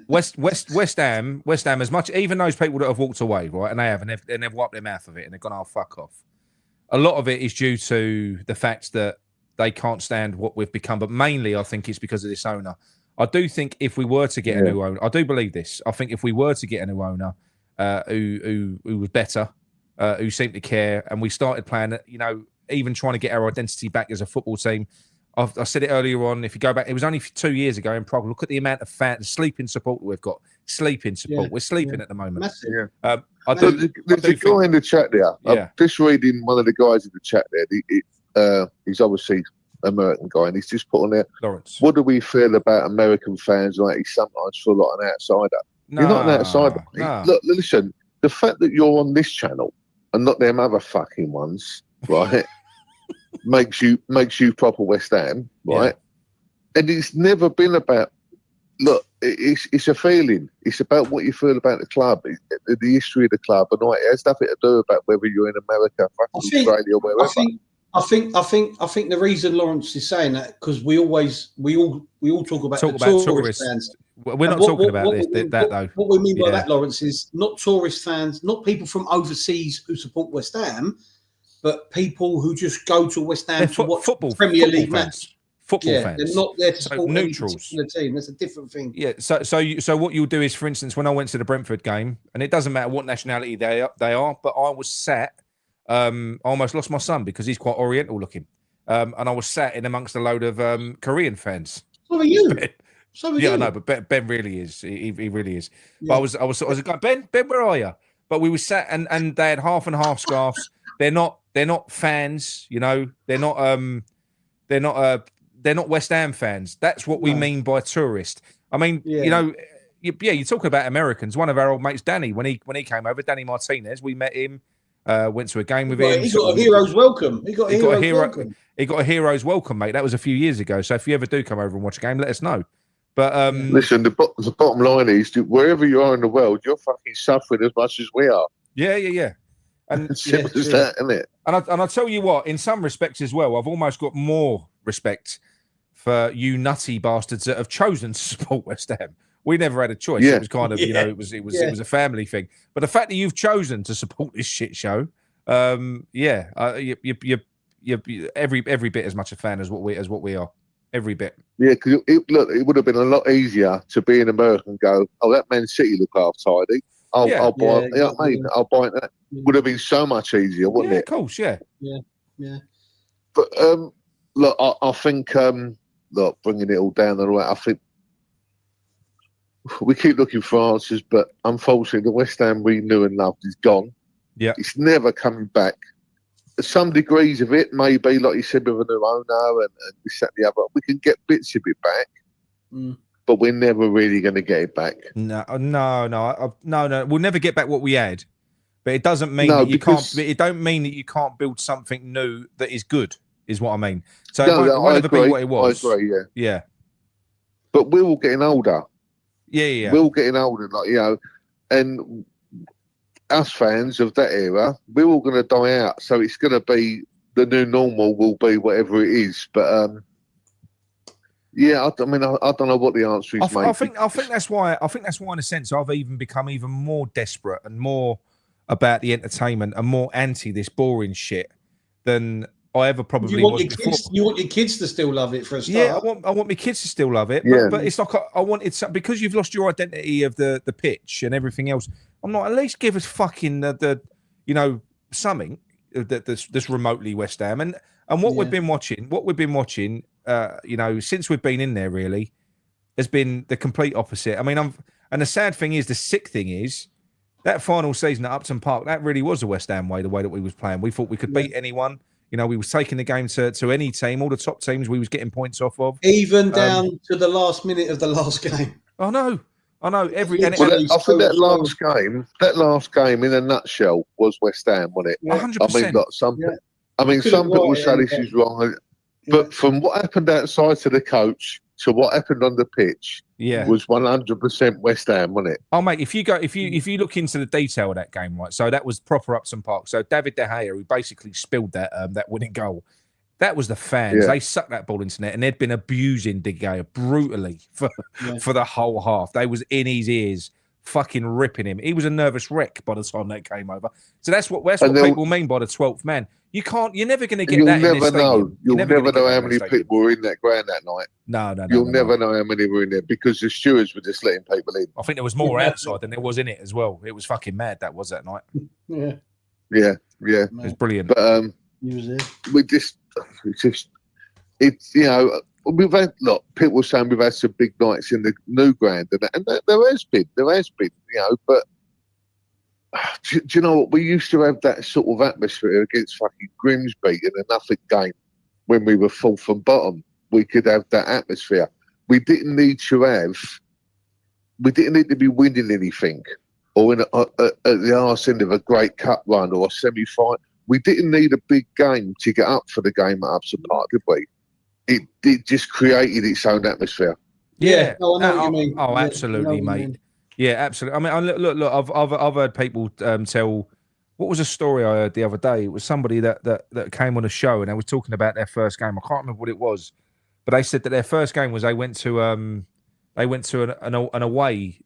A: West Ham, as much even those people that have walked away, right, and they've wiped their mouth of it and they've gone, oh fuck off. A lot of it is due to the fact that they can't stand what we've become, but mainly I think it's because of this owner. I do think if we were to get a new owner, I do believe this. I think if we were to get a new owner who was better, who seemed to care, and we started playing, you know, even trying to get our identity back as a football team. I said it earlier on. If you go back, it was only 2 years ago in Prague. Look at the amount of sleeping support that we've got. Sleeping support. We're sleeping at the moment.
K: There's
A: a
K: guy in the chat there. I'm just reading one of the guys in the chat there. He's obviously American guy, and he's just put on there,
A: Lawrence,
K: what do we feel about American fans? Like he sometimes feel like an outsider. You're not an outsider. Look, listen, the fact that you're on this channel and not them other fucking ones, right, makes you proper West Ham, right? And it's never been about. Look, it's a feeling. It's about what you feel about the club, the history of the club, and all. It has nothing to do about whether you're in America, Australia, or wherever.
D: I think the reason Lawrence is saying that because we all talk about tourist fans.
A: We're not talking about that though.
D: What we mean by that, Lawrence, is not tourist fans, not people from overseas who support West Ham, but people who just go to West Ham to watch Premier League match.
A: Football fans.
D: They're not there to support
A: neutrals.
D: any particular team. That's a different thing.
A: Yeah. So what you'll do is, for instance, when I went to the Brentford game, and it doesn't matter what nationality they are, but I was sat. I almost lost my son because he's quite Oriental looking, and I was sat in amongst a load of Korean fans.
D: So are you? So
A: I know, but Ben really is. He really is. Yeah. But I was going, Ben, where are you? But we were sat, and they had half and half scarves. They're not fans, you know. They're not West Ham fans. That's what we mean by tourist. I mean, you know, you're talking about Americans. One of our old mates, Danny, when he came over, Danny Martinez, we met him. Went to a game with him.
D: He got a hero's welcome. He got
A: a hero's welcome, mate. That was a few years ago. So if you ever do come over and watch a game, let us know. But
K: listen, the bottom line is, wherever you are in the world, you're fucking suffering as much as we are.
A: Yeah. And
K: simple as that, isn't it?
A: And I tell you what, in some respects as well, I've almost got more respect for you nutty bastards that have chosen to support West Ham. We never had a choice. It was kind of, you know, it was a family thing. But the fact that you've chosen to support this shit show, you're every bit as much a fan as what we are. Every bit.
K: Yeah, because it would have been a lot easier to be in America and go, oh, that Man City look half tidy. I'll buy it. You know what I mean? I'll buy that. Would have been so much easier, wouldn't it?
A: Of course, yeah.
K: But look, I think look, bringing it all down the way, I think we keep looking for answers, but unfortunately, the West Ham we knew and loved is gone.
A: Yeah,
K: it's never coming back. Some degrees of it, maybe, like you said, with a new owner and this, that, and the other, we can get bits of it back, but we're never really going to get it back.
A: No. We'll never get back what we had, but it doesn't mean that you can't. It don't mean that you can't build something new that is good. Is what I mean. So it won't ever be what it was.
K: I agree.
A: Yeah.
K: But we're all getting older.
A: Yeah.
K: We're all getting older, like, you know, and us fans of that era, we're all going to die out. So it's going to be the new normal. Will be whatever it is. But I don't know what the answer is.
A: I think that's why. I think that's why, in a sense, I've even become even more desperate and more about the entertainment and more anti this boring shit than I ever probably was before.
D: You want your kids to still love it for a start.
A: Yeah, I want my kids to still love it. But it's like I wanted some, because you've lost your identity of the pitch and everything else. I'm like, at least give us fucking the you know, something that's remotely West Ham and what we've been watching. What we've been watching, you know, since we've been in there, really, has been the complete opposite. I mean, and the sad thing is, the sick thing is, that final season at Upton Park, that really was the West Ham way. The way that we was playing, we thought we could beat anyone. You know, we was taking the game to any team, all the top teams we was getting points off of.
D: Even down to the last minute of the last game.
A: I know.
K: I think that last game in a nutshell was West Ham, wasn't it?
A: 100%.
K: I mean, some people say this is wrong, but from what happened outside to the coach to what happened on the pitch, was 100% West Ham, wasn't it?
A: Oh, mate, if you look into the detail of that game, right? So that was proper Upton Park. So David De Gea, who basically spilled that winning goal, that was the fans. They sucked that ball into net, and they'd been abusing De Gea brutally for the whole half. They was in his ears, fucking ripping him. He was a nervous wreck by the time that came over. So that's what people mean by the 12th man. You're never going to get that in this stadium.
K: You'll never know how many people were in that ground that night.
A: No.
K: You'll never know how many were in there because the stewards were just letting people in.
A: I think there was more outside than there was in it as well. It was fucking mad, that night.
K: Yeah.
A: It was brilliant.
K: But it's you know, we've had people saying we've had some big nights in the new ground, and there has been, you know, but do you know what? We used to have that sort of atmosphere against fucking Grimsby in a nothing game when we were fourth and bottom. We could have that atmosphere. We didn't need to be winning anything or at the arse end of a great cup run or a semi-final. We didn't need a big game to get up for the game at Upton Park, did we? It just created its own atmosphere.
A: Yeah.
D: I know what you mean.
A: Oh, absolutely, mate. Yeah, absolutely. I mean, look. I've heard people tell. What was a story I heard the other day? It was somebody that came on a show and they were talking about their first game. I can't remember what it was, but they said that their first game was they went to They went to an away.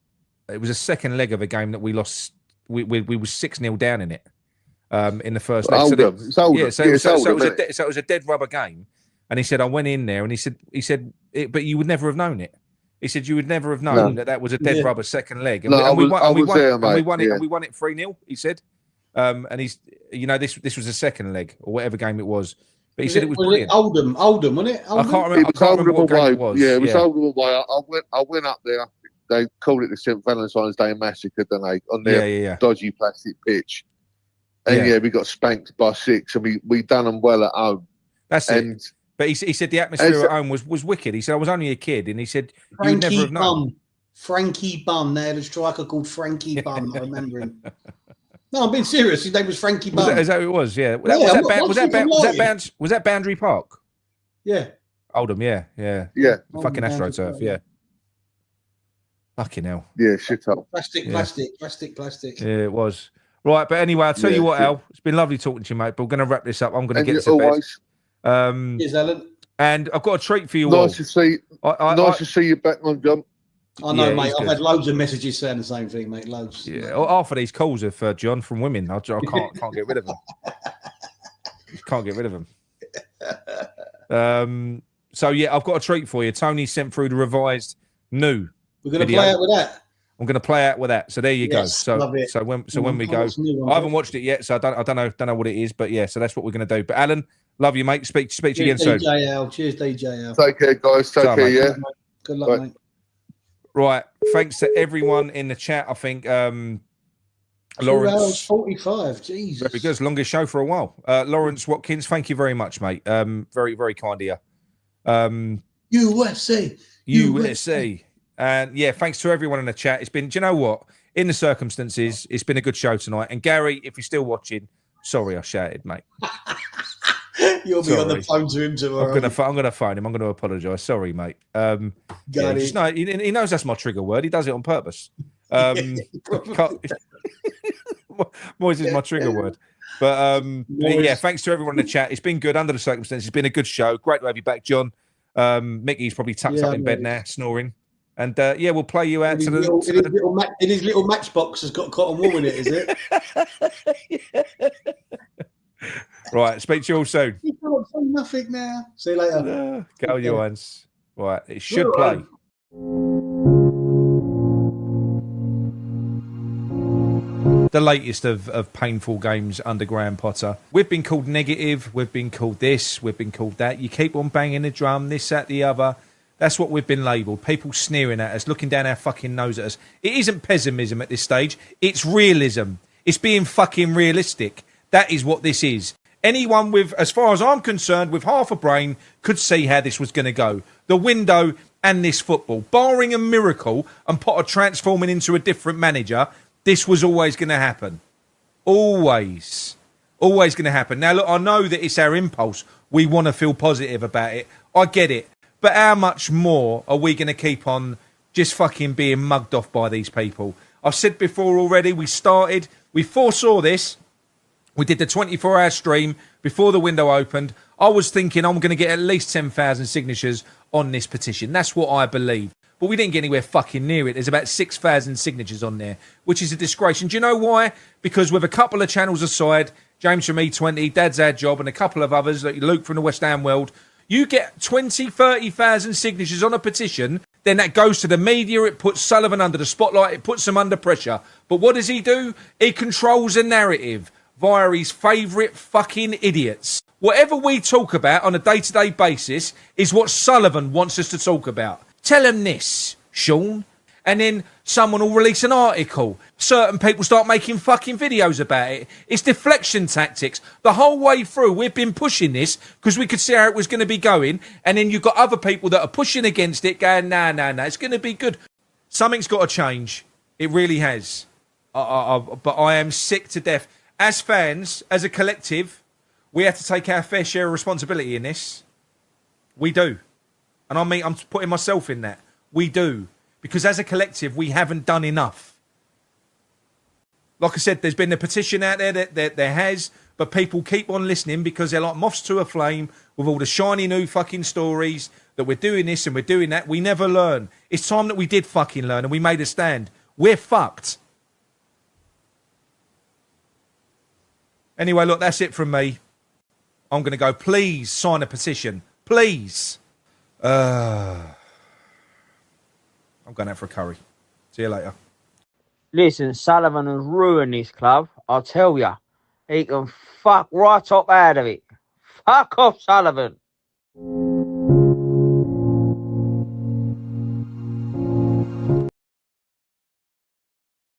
A: It was a second leg of a game that we lost. We were 6-0 down in it in the first leg.
K: It's Oldham.
A: So it was a dead rubber game. And he said, I went in there, and he said, but you would never have known it. He said, you would never have known that was a dead rubber second leg. And we won it 3-0, he said. And he's, this was the second leg or whatever game it was. But he said it was brilliant.
D: Oldham, wasn't it?
A: I can't remember what game it was.
K: Yeah, it was Oldham away. I went up there. They called it the St. Valentine's Day Massacre, didn't they? On their dodgy plastic pitch. And we got spanked by 6, and we done them well at home.
A: That's it. But he said the atmosphere at home was wicked. He said, I was only a kid. And he said, you would never have known.
D: Frankie Bum. They had a striker called Frankie Bum. I remember him. No, I'm being serious. His name was Frankie Bum.
A: Is that who it was? Yeah. Was that Boundary Park?
D: Yeah.
A: Oldham, yeah. Fucking AstroTurf, yeah. Fucking hell.
K: Yeah, shit up.
D: Plastic.
A: Yeah, it was. Right, but anyway, I'll tell you what, Al. It's been lovely talking to you, mate, but we're going to wrap this up. I'm going to get to bed.
D: Cheers, Alan.
A: And I've got a treat for you all.
K: Nice to see you back on, John.
D: I know, mate. I've had loads of messages saying the same thing, mate. Loads.
A: Yeah, half of these calls are for John from women. I can't get rid of them. Can't get rid of them. So yeah, I've got a treat for you. Tony sent through the revised new.
D: We're going to play out with that.
A: I'm going to play out with that. So there you go.
D: Love it.
A: So when we go, I haven't watched it yet, so I don't know what it is, but yeah. So that's what we're going to do. But Alan, love you, mate. Speak to you again soon.
D: Cheers, DJL.
K: Take care, guys. Take care. Yeah.
D: Good luck, mate.
A: Right. Thanks to everyone in the chat. I think Lawrence
D: 45. Jesus.
A: Very good. Longest show for a while. Lawrence Watkins, thank you very much, mate. Very, very kind of you. USA. And yeah, thanks to everyone in the chat. It's been, do you know what? In the circumstances, it's been a good show tonight. And Gary, if you're still watching, sorry I shouted, mate.
D: You'll be on the phone to him tomorrow.
A: I'm gonna phone him. I'm gonna apologise. Sorry, mate. He knows that's my trigger word. He does it on purpose. Moise is my trigger word. But yeah, thanks to everyone in the chat. It's been good under the circumstances. It's been a good show. Great to have you back, John. Mickey's probably tucked up in bed now, snoring. And yeah, we'll play you out
D: in his little matchbox has got cotton wool in it, is it?
A: Right, speak to you all soon.
D: You can't say nothing now. See you later.
A: Go your hands. Right, it should play. The latest of painful games under Graham Potter. We've been called negative. We've been called this. We've been called that. You keep on banging the drum, this, that, the other. That's what we've been labelled. People sneering at us, looking down our fucking nose at us. It isn't pessimism at this stage. It's realism. It's being fucking realistic. That is what this is. Anyone with, as far as I'm concerned, with half a brain could see how this was going to go. The window and this football. Barring a miracle and Potter transforming into a different manager, this was always going to happen. Always. Always going to happen. Now, look, I know that it's our impulse. We want to feel positive about it. I get it. But how much more are we going to keep on just fucking being mugged off by these people? I've said before already, we foresaw this. We did the 24-hour stream before the window opened. I was thinking I'm going to get at least 10,000 signatures on this petition. That's what I believe. But we didn't get anywhere fucking near it. There's about 6,000 signatures on there, which is a disgrace. And do you know why? Because with a couple of channels aside, James from E20, Dad's Our Job, and a couple of others, like Luke from the West Ham World, you get 20, 30,000 signatures on a petition, then that goes to the media, it puts Sullivan under the spotlight, it puts him under pressure. But what does he do? He controls the narrative via his favourite fucking idiots. Whatever we talk about on a day-to-day basis is what Sullivan wants us to talk about. Tell him this, Sean. And then someone will release an article. Certain people start making fucking videos about it. It's deflection tactics. The whole way through, we've been pushing this because we could see how it was going to be going. And then you've got other people that are pushing against it going, no, it's going to be good. Something's got to change. It really has. But I am sick to death. As fans, as a collective, we have to take our fair share of responsibility in this. We do. And I'm putting myself in that. We do. Because as a collective, we haven't done enough. Like I said, there's been a petition out there that there has, but people keep on listening because they're like moths to a flame with all the shiny new fucking stories, that we're doing this and we're doing that. We never learn. It's time that we did fucking learn and we made a stand. We're fucked. Anyway, look, that's it from me. I'm going to go. Please sign a petition. Please. I'm going out for a curry. See you later.
L: Listen, Sullivan has ruined this club. I'll tell you. He can fuck right up out of it. Fuck off, Sullivan.